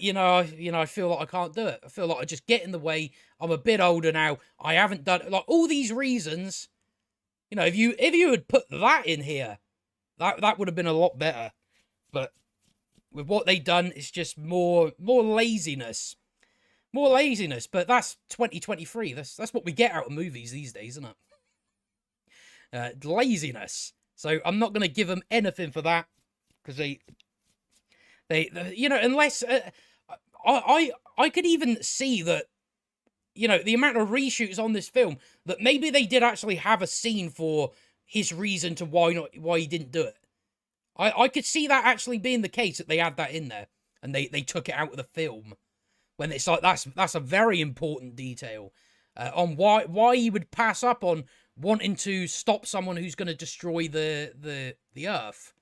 S1: feel like I can't do it. I feel like I just get in the way. I'm a bit older now. I haven't done like all these reasons. You know, if you had put that in here, that would have been a lot better. But with what they done, it's just more laziness. More laziness, but that's 2023. That's what we get out of movies these days, isn't it? Laziness. So I'm not going to give them anything for that, because they you know, unless I could even see that, you know, the amount of reshoots on this film, that maybe they did actually have a scene for his reason to why he didn't do it. I could see that actually being the case, that they had that in there and they took it out of the film, when it's like that's a very important detail on why he would pass up on wanting to stop someone who's going to destroy the Earth.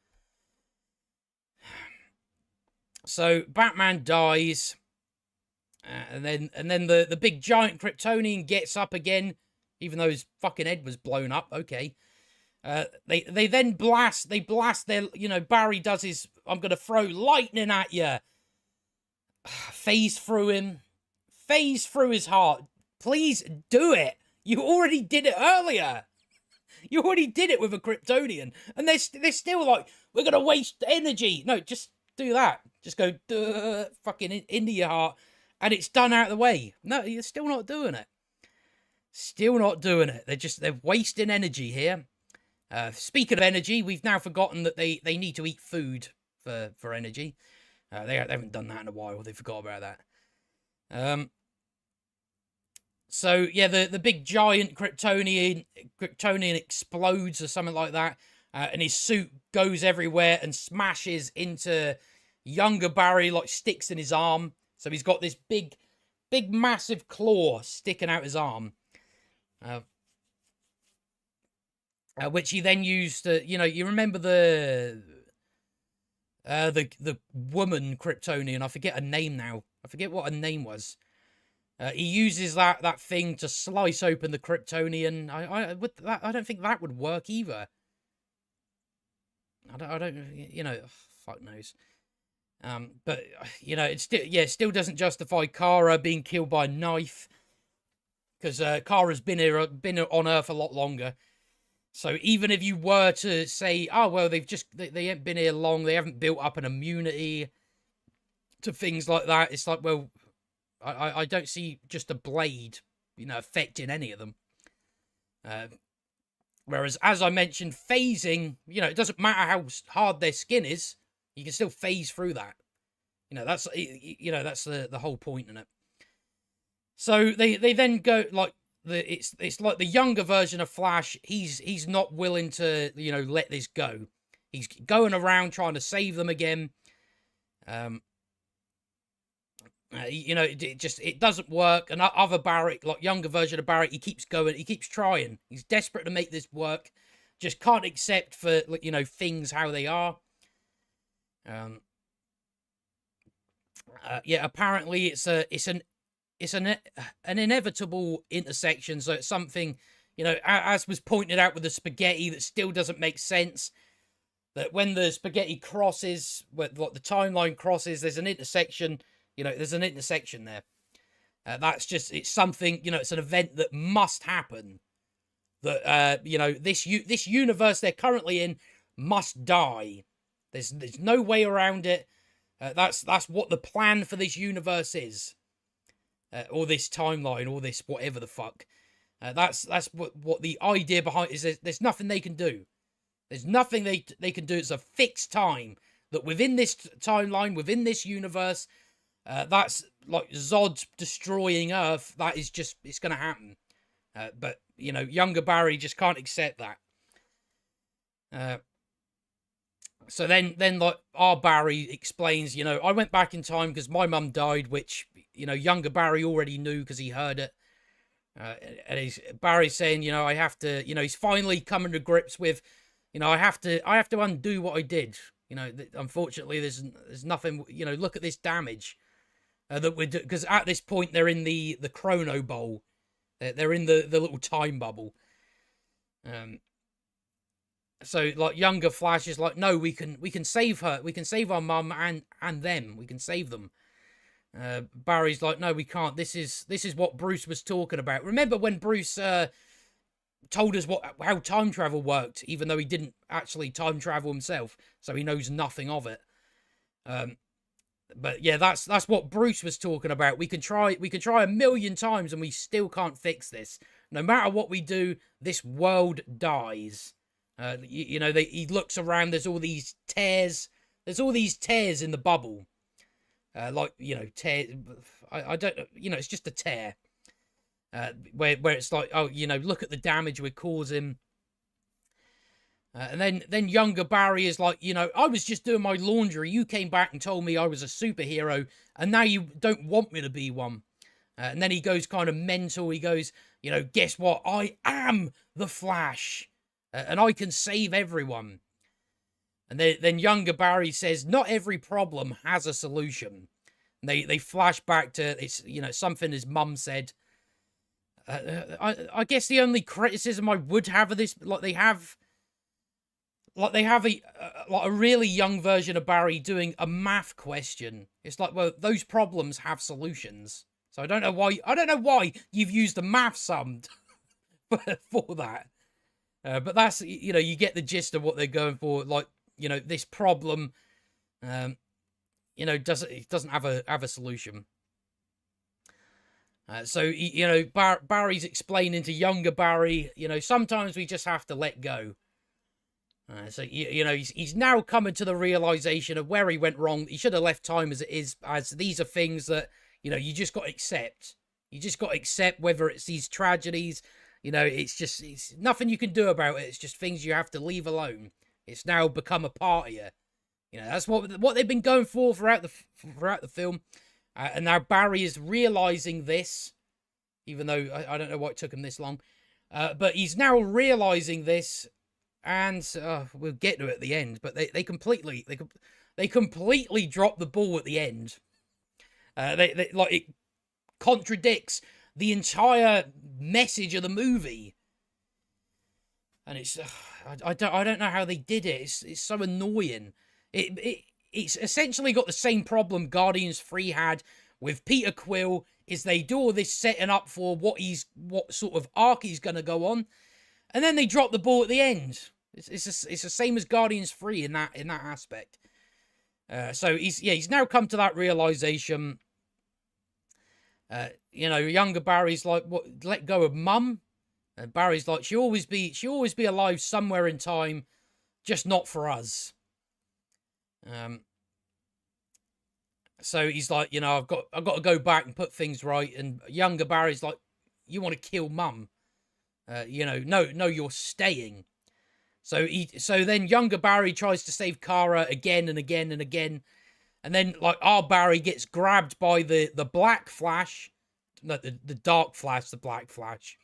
S1: So Batman dies, and then the big giant Kryptonian gets up again, even though his fucking head was blown up. Okay. They then blast their, you know, Barry does his, I'm gonna throw lightning at you. Phase through him. Phase through his heart. Please do it. You already did it earlier. You already did it with a Kryptonian. And they're still like, we're going to waste energy. No, just do that. Just go fucking into your heart. And it's done out of the way. No, you're still not doing it. Still not doing it. They're wasting energy here. Speaking of energy, we've now forgotten that they need to eat food for energy. They haven't done that in a while. They forgot about that. So yeah, the big giant Kryptonian explodes or something like that, and his suit goes everywhere and smashes into younger Barry, like sticks in his arm. So he's got this big massive claw sticking out his arm, which he then used to, you know, you remember the woman Kryptonian. I forget her name now. I forget what her name was. He uses that thing to slice open the Kryptonian. I don't think that would work either. I don't, you know, fuck knows. But you know, it still doesn't justify Kara being killed by a knife, because Kara's been on Earth a lot longer. So even if you were to say, oh well, they haven't been here long, they haven't built up an immunity to things like that, it's like, well, I don't see just a blade, you know, affecting any of them. Whereas, as I mentioned, phasing, you know, it doesn't matter how hard their skin is, you can still phase through that. You know, that's the whole point in it. So they then go like it's like the younger version of Flash. He's not willing to, you know, let this go. He's going around trying to save them again. You know, it doesn't work. And other Barry, like younger version of Barry, he keeps going, he keeps trying. He's desperate to make this work. Just can't accept for, you know, things how they are. Yeah, apparently it's an inevitable intersection. So it's something, you know, as was pointed out with the spaghetti, that still doesn't make sense. That when the spaghetti crosses, like the timeline crosses, there's an intersection. You know, there's an intersection there. That's just, it's something, you know, it's an event that must happen. That, you know, this universe they're currently in must die. There's no way around it. That's what the plan for this universe is. Or this timeline, or this whatever the fuck. That's what the idea behind it is. There's nothing they can do. There's nothing they can do. It's a fixed time. That within this timeline, within this universe, that's like Zod destroying Earth. That is just, it's going to happen. But, you know, younger Barry just can't accept that. So then like our Barry explains, you know, I went back in time because my mum died, which, you know, younger Barry already knew because he heard it. And Barry's saying, you know, I have to, you know, he's finally coming to grips with, you know, I have to undo what I did. You know, unfortunately, there's nothing, you know, look at this damage. That we're because at this point they're in the chrono bowl, they're in the little time bubble. So like younger Flash is like, no, we can save her, we can save our mum and them, we can save them. Barry's like, no, we can't. This is what Bruce was talking about. Remember when Bruce told us how time travel worked, even though he didn't actually time travel himself, so he knows nothing of it. But yeah, that's what Bruce was talking about. We can try a million times and we still can't fix this. No matter what we do, this world dies. You know, he looks around. There's all these tears. There's all these tears in the bubble. Like, you know, tear. I don't. You know, it's just a tear. Where it's like, oh, you know, look at the damage we're causing. And then younger Barry is like, you know, I was just doing my laundry. You came back and told me I was a superhero, and now you don't want me to be one. And then he goes kind of mental. He goes, you know, guess what? I am the Flash, and I can save everyone. And then younger Barry says, not every problem has a solution. And they flash back to, it's, you know, something his mum said. I guess the only criticism I would have of this, like, they have like they have like a really young version of Barry doing a math question. It's like, well, those problems have solutions. So I don't know why you've used the math sum for that. But that's, you get the gist of what they're going for. Like, this problem, doesn't have a solution. So Barry's explaining to younger Barry, sometimes we just have to let go. So he's now coming to the realization of where he went wrong. He should have left time as it is, as these are things that you just got to accept. You just got to accept whether it's these tragedies. It's nothing you can do about it. It's just things you have to leave alone. It's now become a part of you. That's what they've been going for throughout the film. And now Barry is realizing this, even though I don't know why it took him this long. But he's now realizing this, and we'll get to it at the end. But they completely drop the ball at the end. It contradicts the entire message of the movie, and it's I don't know how they did it. It's so annoying. It's essentially got the same problem Guardians 3 had with Peter Quill. Is they do all this setting up for what sort of arc he's going to go on, and then they drop the ball at the end. It's the same as Guardians 3 in that aspect. So he's now come to that realization. Younger Barry's like, what? Let go of Mum. And Barry's like, she'll always be alive somewhere in time, just not for us. So he's like, I've got to go back and put things right. And younger Barry's like, you want to kill Mum? No, you're staying. So then younger Barry tries to save Kara again and again and again. And then, like, our Barry gets grabbed by the Black Flash. No, the Dark Flash, the Black Flash.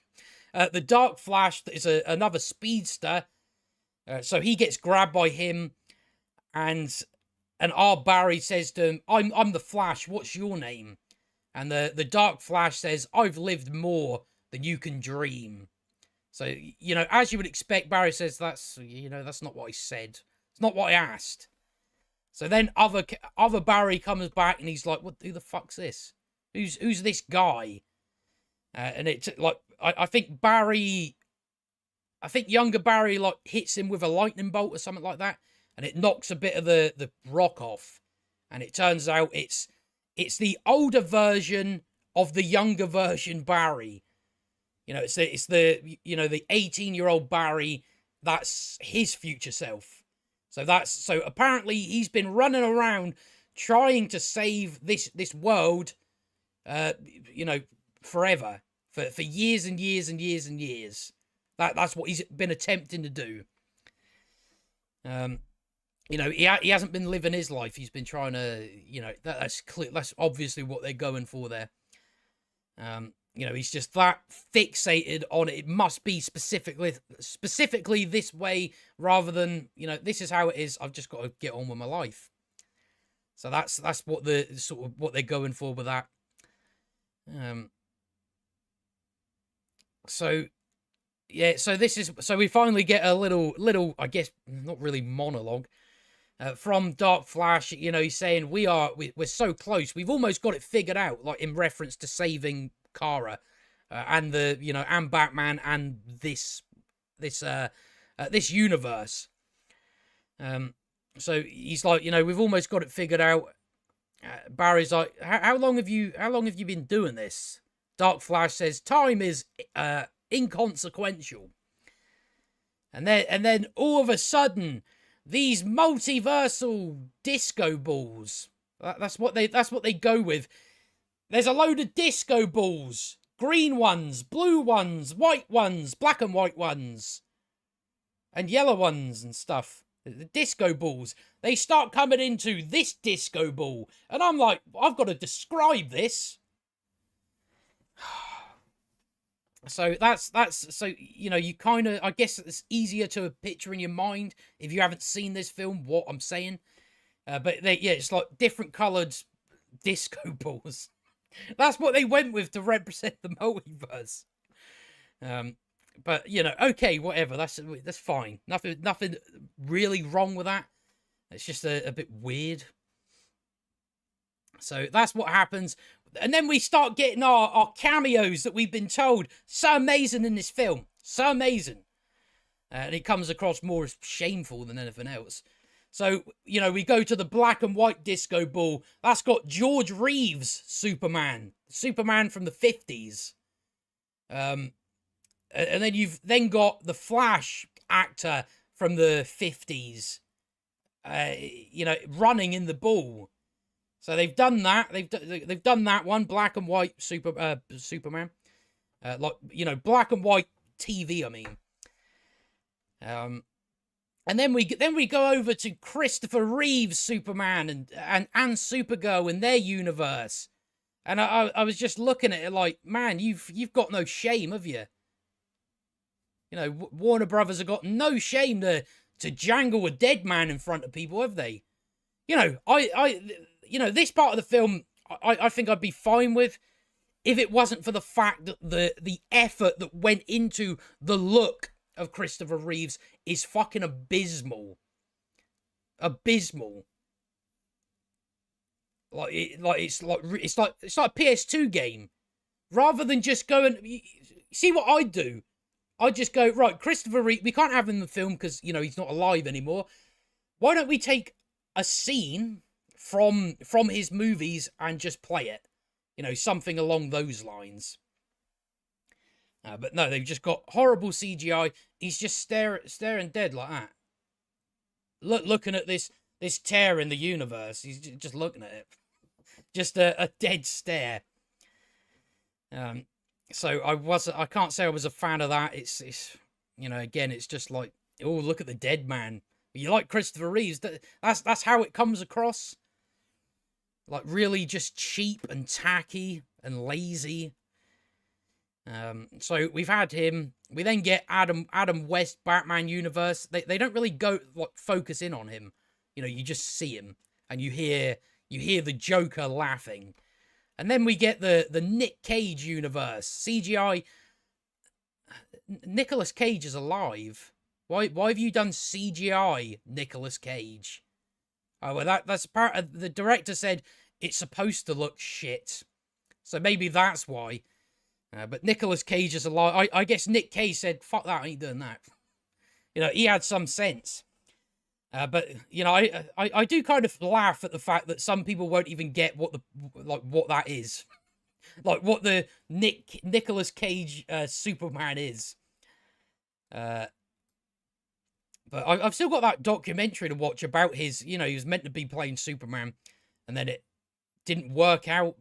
S1: The Dark Flash is another speedster. So he gets grabbed by him. And our Barry says to him, I'm the Flash, what's your name? And the Dark Flash says, I've lived more than you can dream. So, as you would expect, Barry says, that's not what I said. It's not what I asked. So then other Barry comes back and he's like, who the fuck's this? Who's this guy? And it's like, I think younger Barry like hits him with a lightning bolt or something like that. And it knocks a bit of the rock off. And it turns out it's the older version of the younger version Barry. It's the 18-year-old Barry. That's his future self. So apparently he's been running around trying to save this world, forever, for years and years and years and years. That's what he's been attempting to do. He hasn't been living his life. He's been trying to, that's clear. That's obviously what they're going for there. He's just that fixated on it. It must be specifically this way, rather than, this is how it is. I've just got to get on with my life. So that's what what they're going for with that. So we finally get a little, I guess, not really monologue, from Dark Flash. He's saying we're so close. We've almost got it figured out, like in reference to saving Kara, and and Batman and this universe. So he's like, we've almost got it figured out. Barry's like, how long have you been doing this? Dark Flash says, time is inconsequential. And then all of a sudden, these multiversal disco balls. That's what they go with. There's a load of disco balls. Green ones, blue ones, white ones, black and white ones, and yellow ones and stuff. The disco balls. They start coming into this disco ball. And I'm like, I've got to describe this. So you kind of, I guess it's easier to picture in your mind if you haven't seen this film what I'm saying. But it's like different coloured disco balls. That's what they went with to represent the multiverse. But you know, okay, whatever. That's fine. Nothing really wrong with that. It's just a bit weird. So that's what happens. And then we start getting our cameos that we've been told so amazing in this film. So amazing. And it comes across more as shameful than anything else. So, you know, we go to the black and white disco ball. That's got George Reeves' Superman. Superman from the 50s. And then you've then got the Flash actor from the 50s. You know, running in the ball. So they've done that. They've done that one, black and white Superman. Like, you know, black and white TV, I mean. And then we go over to Christopher Reeve's Superman and Supergirl in their universe. And I was just looking at it like, man, you've got no shame, have you? You know, Warner Brothers have got no shame to jangle a dead man in front of people, have they? You know, you know, this part of the film, I think I'd be fine with if it wasn't for the fact that the effort that went into the look of Christopher Reeves is fucking abysmal. Abysmal. It's like a PS2 game. Rather than just going, see what I do. I just go, right, Christopher Reeve, we can't have him in the film because, you know, he's not alive anymore. Why don't we take a scene from his movies and just play it? You know, something along those lines. But no, they've just got horrible CGI. He's just staring dead like that. Looking at this tear in the universe. He's just looking at it. Just a dead stare. So I can't say I was a fan of that. It's you know, again, it's just like, oh, look at the dead man. You like Christopher Reeves? That's how it comes across. Like really just cheap and tacky and lazy. So we've had him. We then get Adam West Batman universe. They don't really go like focus in on him. You know, you just see him and you hear the Joker laughing. And then we get the Nick Cage universe. CGI. Nicolas Cage is alive. Why have you done CGI Nicolas Cage? Oh, well, that's part of the director said it's supposed to look shit. So maybe that's why. But Nicolas Cage is alive. I guess Nick Cage said, fuck that, I ain't doing that. You know, he had some sense. But, you know, I do kind of laugh at the fact that some people won't even get what that is. Like, what the Nicolas Cage Superman is. But I've still got that documentary to watch about his, you know, he was meant to be playing Superman. And then it didn't work out.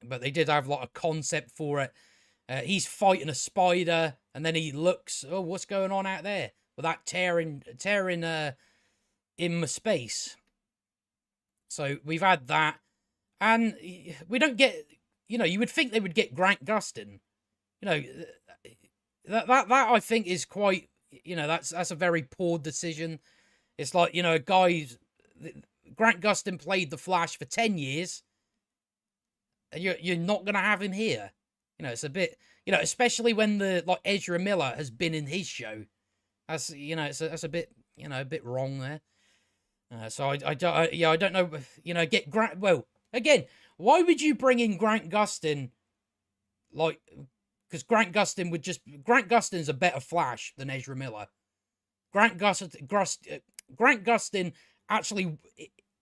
S1: But they did have like a concept for it. He's fighting a spider, and then he looks, oh, what's going on out there? With that tearing in space. So we've had that. And we don't get, you know, you would think they would get Grant Gustin. You know, that I think is quite, you know, that's a very poor decision. It's like, you know, Grant Gustin played the Flash for 10 years. And you're not going to have him here. You know, it's a bit, you know, especially when like Ezra Miller has been in his show. That's, you know, that's a bit, you know, a bit wrong there. So I don't know, you know, get Grant, well, again, why would you bring in Grant Gustin? Like, because Grant Gustin's a better Flash than Ezra Miller. Grant Gustin actually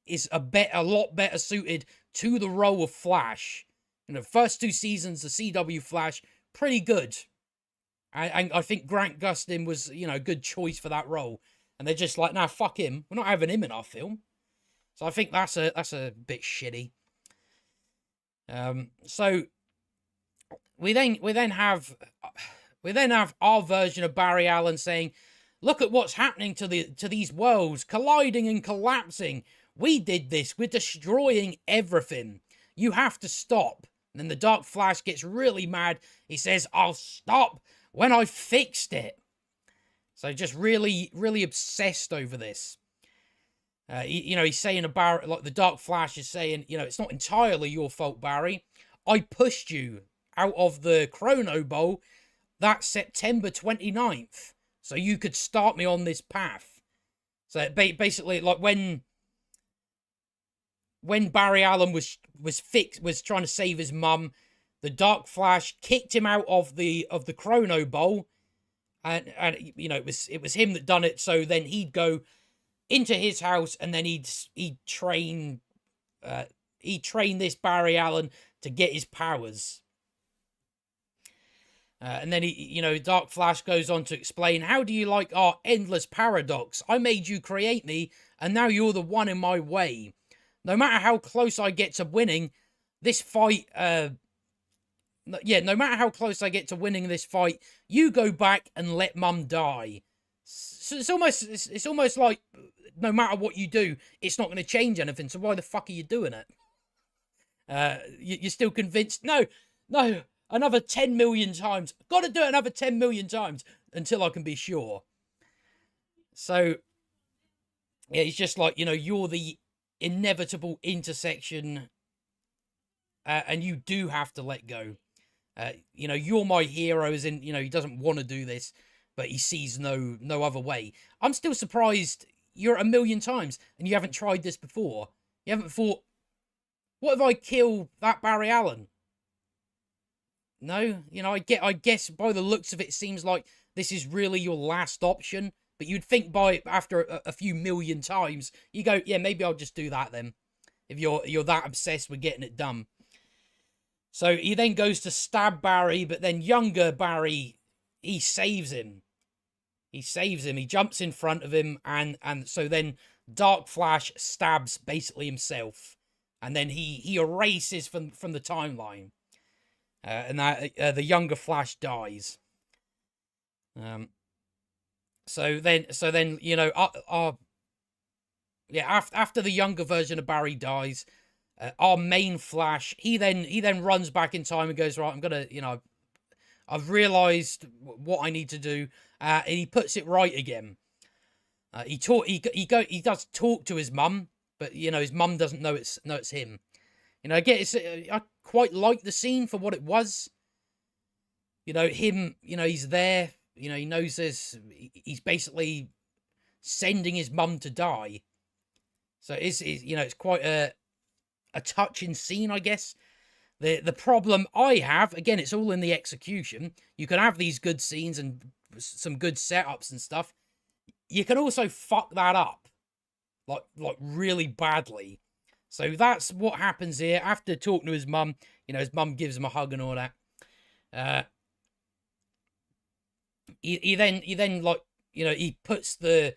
S1: is a lot better suited to the role of Flash. You know, first 2 seasons of CW Flash, pretty good. And I think Grant Gustin was, you know, a good choice for that role. And they're just like, nah, fuck him. We're not having him in our film. So I think that's a bit shitty. So we then have our version of Barry Allen saying, look at what's happening to these worlds colliding and collapsing. We did this. We're destroying everything. You have to stop. And then the Dark Flash gets really mad. He says, I'll stop when I've fixed it. So just really, really obsessed over this. You know, he's saying about, like the Dark Flash is saying, you know, it's not entirely your fault, Barry. I pushed you out of the Chrono Bowl that September 29th, so you could start me on this path. So basically, like when Barry Allen was trying to save his mum, the Dark Flash kicked him out of the Chrono Bowl, and you know, it was him that done it. So then he'd go into his house, and then he'd train this Barry Allen to get his powers. And then Dark Flash goes on to explain, how do you like our endless paradox? I made you create me, and now you're the one in my way. No matter how close I get to winning this fight, no matter how close I get to winning this fight, you go back and let Mum die. So it's almost like no matter what you do, it's not going to change anything. So why the fuck are you doing it? You're still convinced? No. Another 10 million times. Got to do it another 10 million times until I can be sure. So, yeah, it's just like, you're the inevitable intersection, and you do have to let go. You're my hero, as in, he doesn't want to do this, but he sees no other way. I'm still surprised you're at 1 million times and you haven't tried this before. You haven't thought, what if I kill that Barry Allen? No, I guess by the looks of it, it seems like this is really your last option. But you'd think after a few million times, you go, yeah, maybe I'll just do that then. If you're that obsessed with getting it done. So he then goes to stab Barry, but then younger Barry, he saves him. He jumps in front of him, and so then Dark Flash stabs basically himself, and then he erases from the timeline. And that the younger Flash dies. So then after the younger version of Barry dies, our main Flash, he then runs back in time and goes, right, I'm gonna, I've realized what I need to do, and he puts it right again. He does talk to his mum, but his mum doesn't know it's him. Again, I quite like the scene for what it was. He's there. He knows this. He's basically sending his mum to die. So it's quite a touching scene, I guess. The problem I have, again, it's all in the execution. You can have these good scenes and some good setups and stuff. You can also fuck that up, like really badly. So that's what happens here. After talking to his mum, his mum gives him a hug and all that. He then he takes the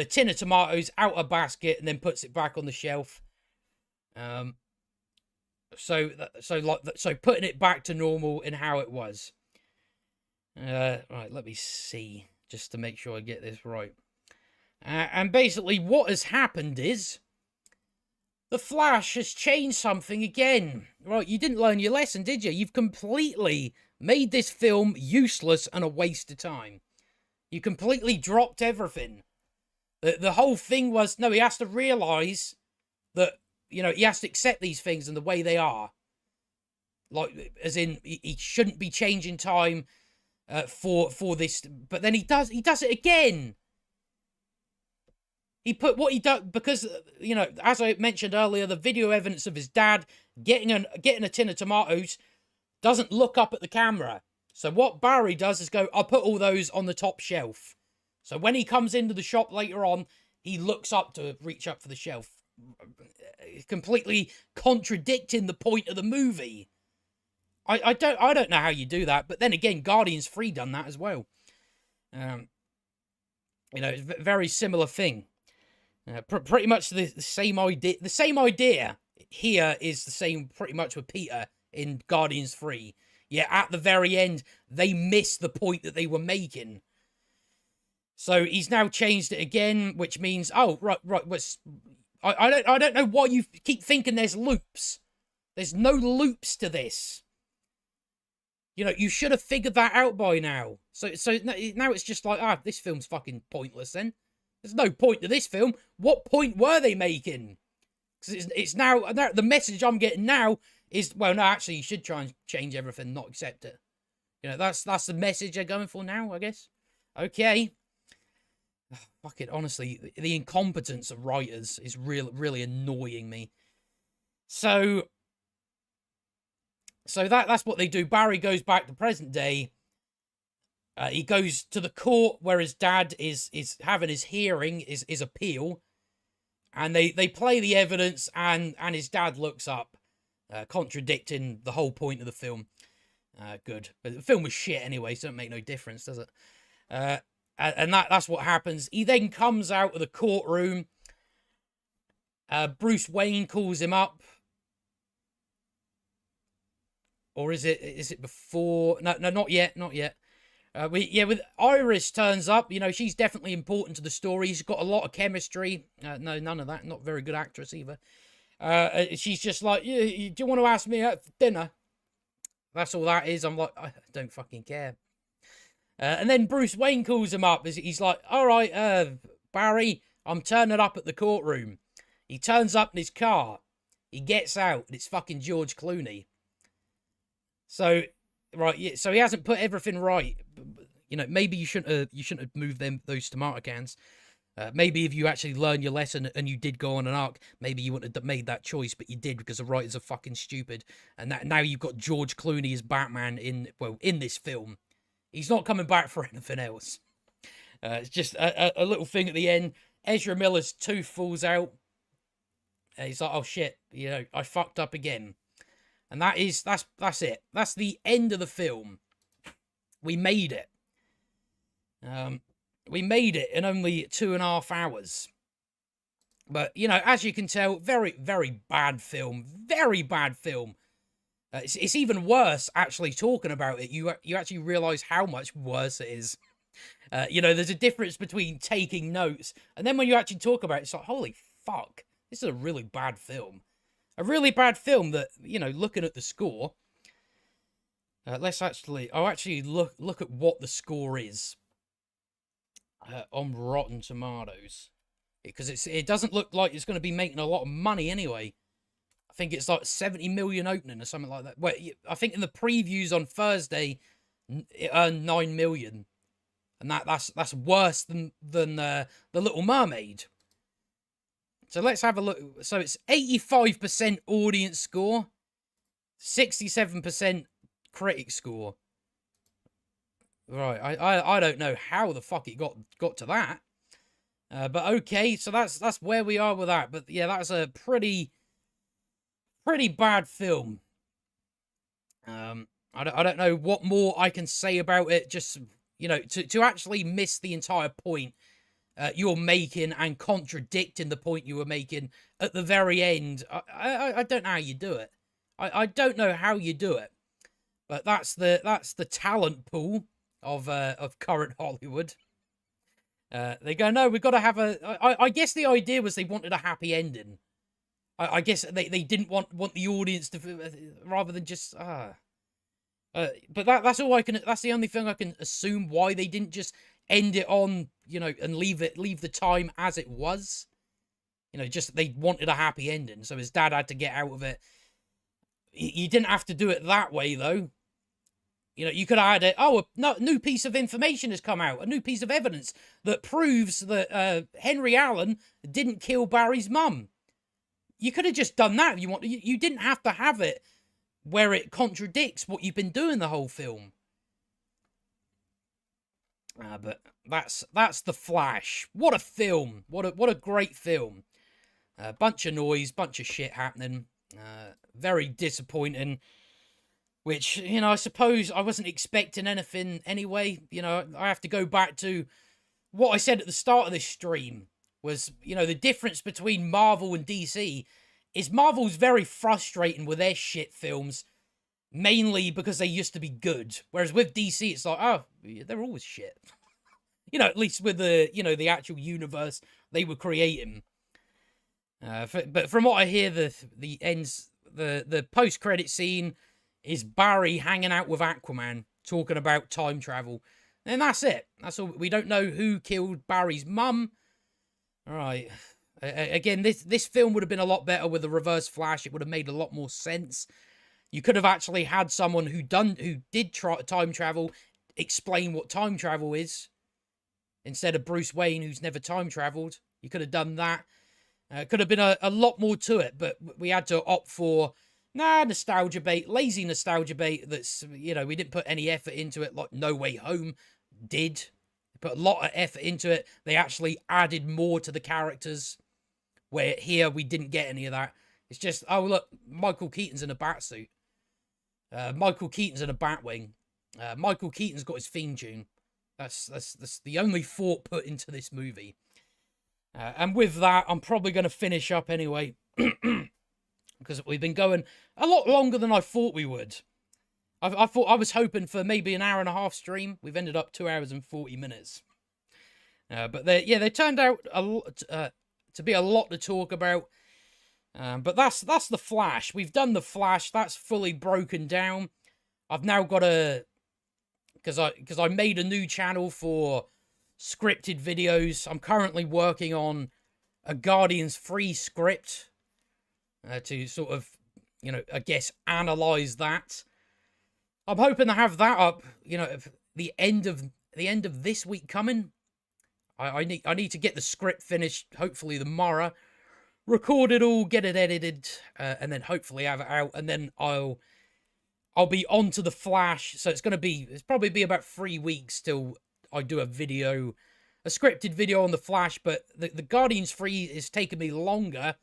S1: tin of tomatoes out of a basket and then puts it back on the shelf. So putting it back to normal and how it was. Right, let me see, just to make sure I get this right. And basically what has happened is the Flash has changed something again. Right, you didn't learn your lesson, did you? You've completely made this film useless and a waste of time. You completely dropped everything. The whole thing was, no, he has to realise that, he has to accept these things and the way they are. Like, as in, he shouldn't be changing time for this. But then he does it again. He put what he does, because, as I mentioned earlier, the video evidence of his dad getting a tin of tomatoes doesn't look up at the camera. So what Barry does is go, I'll put all those on the top shelf. So when he comes into the shop later on, he looks up to reach up for the shelf. Completely contradicting the point of the movie. I don't know how you do that, but then again, Guardians 3 done that as well. It's a very similar thing. Pretty much the same idea. The same idea here is the same pretty much with Peter in Guardians 3. Yeah, at the very end, they missed the point that they were making. So he's now changed it again, which means, oh, right. I don't know why you keep thinking there's loops. There's no loops to this. You should have figured that out by now. So now it's just like, this film's fucking pointless then. There's no point to this film. What point were they making? Because it's now, the message I'm getting now Well, no, actually, you should try and change everything, not accept it. You know, that's the message they're going for now, I guess. Okay. Fuck it, honestly, the incompetence of writers is really annoying me. So that's what they do. Barry goes back to present day. He goes to the court where his dad is having his hearing, his appeal, and they play the evidence, and his dad looks up, contradicting the whole point of the film. Good, but the film was shit anyway, so it don't make no difference, does it? And that's what happens. He then comes out of the courtroom. Bruce Wayne calls him up. Or is it before? No, not yet. With Iris turns up. You know, she's definitely important to the story. She's got a lot of chemistry. No, none of that. Not very good actress either. She's just like, do you want to ask me out for dinner? That's all that is. I'm like, I don't fucking care. And then Bruce Wayne calls him up. He's like, all right, Barry, I'm turning up at the courtroom. He turns up in his car. He gets out, and it's fucking George Clooney. So, right, yeah, so he hasn't put everything right. You know, maybe you shouldn't have moved those tomato cans. Maybe if you actually learned your lesson and you did go on an arc, maybe you wouldn't have made that choice, but you did because the writers are fucking stupid. And now you've got George Clooney as Batman in this film. He's not coming back for anything else. It's just a little thing at the end. Ezra Miller's tooth falls out. He's like, oh shit, you know, I fucked up again. And that's it. That's the end of the film. We made it. We made it in only 2.5 hours. But, you know, as you can tell, very, very bad film. Very bad film. It's even worse, actually, talking about it. You actually realise how much worse it is. You know, there's a difference between taking notes, and then when you actually talk about it, it's like, holy fuck, this is a really bad film. A really bad film that, you know, looking at the score... I'll actually look at what the score is. On Rotten Tomatoes. Because it doesn't look like it's going to be making a lot of money anyway. I think it's like 70 million opening or something like that. Well, I think in the previews on Thursday, it earned 9 million. And that's worse than The Little Mermaid. So let's have a look. So it's 85% audience score, 67% critic score. Right, I don't know how the fuck it got to that. But okay, so that's where we are with that. But yeah, that's a pretty bad film. I don't know what more I can say about it. Just, you know, to actually miss the entire point you're making and contradicting the point you were making at the very end. I don't know how you do it. I don't know how you do it. But that's the talent pool of current Hollywood. They go, no, we've got to have I guess the idea was they wanted a happy ending. I guess they didn't want the audience to, rather than just but that's all I can. That's the only thing I can assume why they didn't just end it on, you know, and leave the time as it was. You know, just they wanted a happy ending, so his dad had to get out of it. You didn't have to do it that way, though. You know, you could have had a new piece of information has come out, a new piece of evidence that proves that Henry Allen didn't kill Barry's mum. You could have just done that if you want. You didn't have to have it where it contradicts what you've been doing the whole film. But that's The Flash. What a film! What a great film. Bunch of noise, bunch of shit happening. Very disappointing. Which, you know, I suppose I wasn't expecting anything anyway. You know, I have to go back to what I said at the start of this stream. Was, you know, the difference between Marvel and DC is Marvel's very frustrating with their shit films, mainly because they used to be good. Whereas with DC, it's like, oh, they're always shit. You know, at least with the actual universe they were creating. But from what I hear, the post-credit scene is Barry hanging out with Aquaman, talking about time travel. And that's it. That's all. We don't know who killed Barry's mum. All right. Again, this film would have been a lot better with a Reverse Flash. It would have made a lot more sense. You could have actually had someone who did time travel explain what time travel is, instead of Bruce Wayne, who's never time traveled. You could have done that. It could have been a lot more to it, but we had to opt for nostalgia bait, lazy nostalgia bait. That's, we didn't put any effort into it like No Way Home did. They put a lot of effort into it. They actually added more to the characters, where here we didn't get any of that. It's just, oh look, Michael Keaton's in a bat suit. Michael Keaton's in a Batwing. Michael Keaton's got his theme tune. That's the only thought put into this movie. And with that, I'm probably going to finish up anyway. Because we've been going a lot longer than I thought we would. I thought I was hoping for maybe an hour and a half stream. We've ended up 2 hours and 40 minutes. But they turned out to be a lot to talk about. But that's the Flash. We've done the Flash. That's fully broken down. I've now got because I made a new channel for scripted videos. I'm currently working on a Guardians 3 script to sort of, I guess, analyze that. I'm hoping to have that up, the end of this week coming. I need to get the script finished, hopefully tomorrow. Record it all, get it edited, and then hopefully have it out, and then I'll be on to the Flash. So it's probably be about 3 weeks till I do a scripted video on the Flash. But the Guardians 3 is taking me longer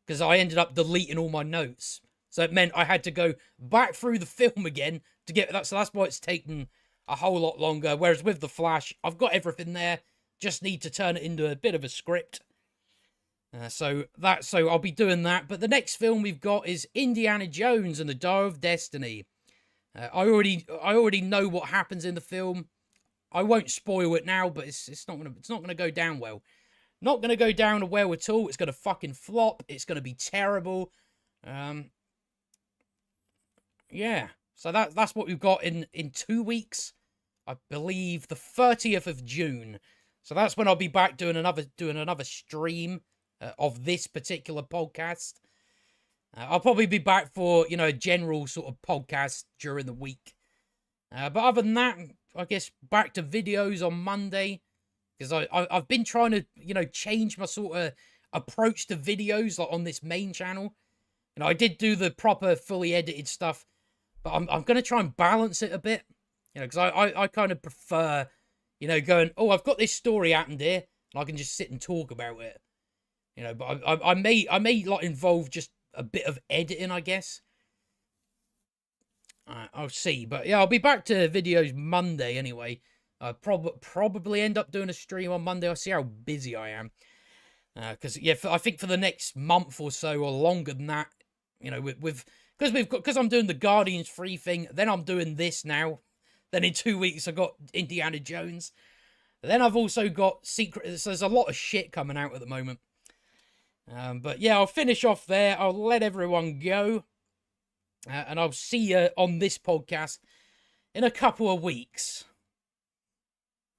S1: because I ended up deleting all my notes. So it meant I had to go back through the film again to get that. So that's why it's taken a whole lot longer. Whereas with the Flash, I've got everything there. Just need to turn it into a bit of a script. So I'll be doing that. But the next film we've got is Indiana Jones and the Dial of Destiny. I already know what happens in the film. I won't spoil it now, but it's not gonna go down well. Not gonna go down well at all. It's gonna fucking flop. It's gonna be terrible. Yeah. So that's what we've got in 2 weeks. I believe the 30th of June. So that's when I'll be back doing another stream of this particular podcast. I'll probably be back for, a general sort of podcast during the week. But other than that, I guess back to videos on Monday. Because I've been trying to, change my sort of approach to videos like on this main channel. I did do the proper fully edited stuff. But I'm going to try and balance it a bit. Because I kind of prefer, going, oh, I've got this story happened here. And I can just sit and talk about it. But I may like involve just a bit of editing, I guess. I'll see. But yeah, I'll be back to videos Monday anyway. I'll probably end up doing a stream on Monday. I'll see how busy I am. Because I think for the next month or so, or longer than that, because I'm doing the Guardians 3 thing, then I'm doing this now. Then in 2 weeks, I've got Indiana Jones. Then I've also got Secret. So there's a lot of shit coming out at the moment. But yeah, I'll finish off there. I'll let everyone go. And I'll see you on this podcast in a couple of weeks.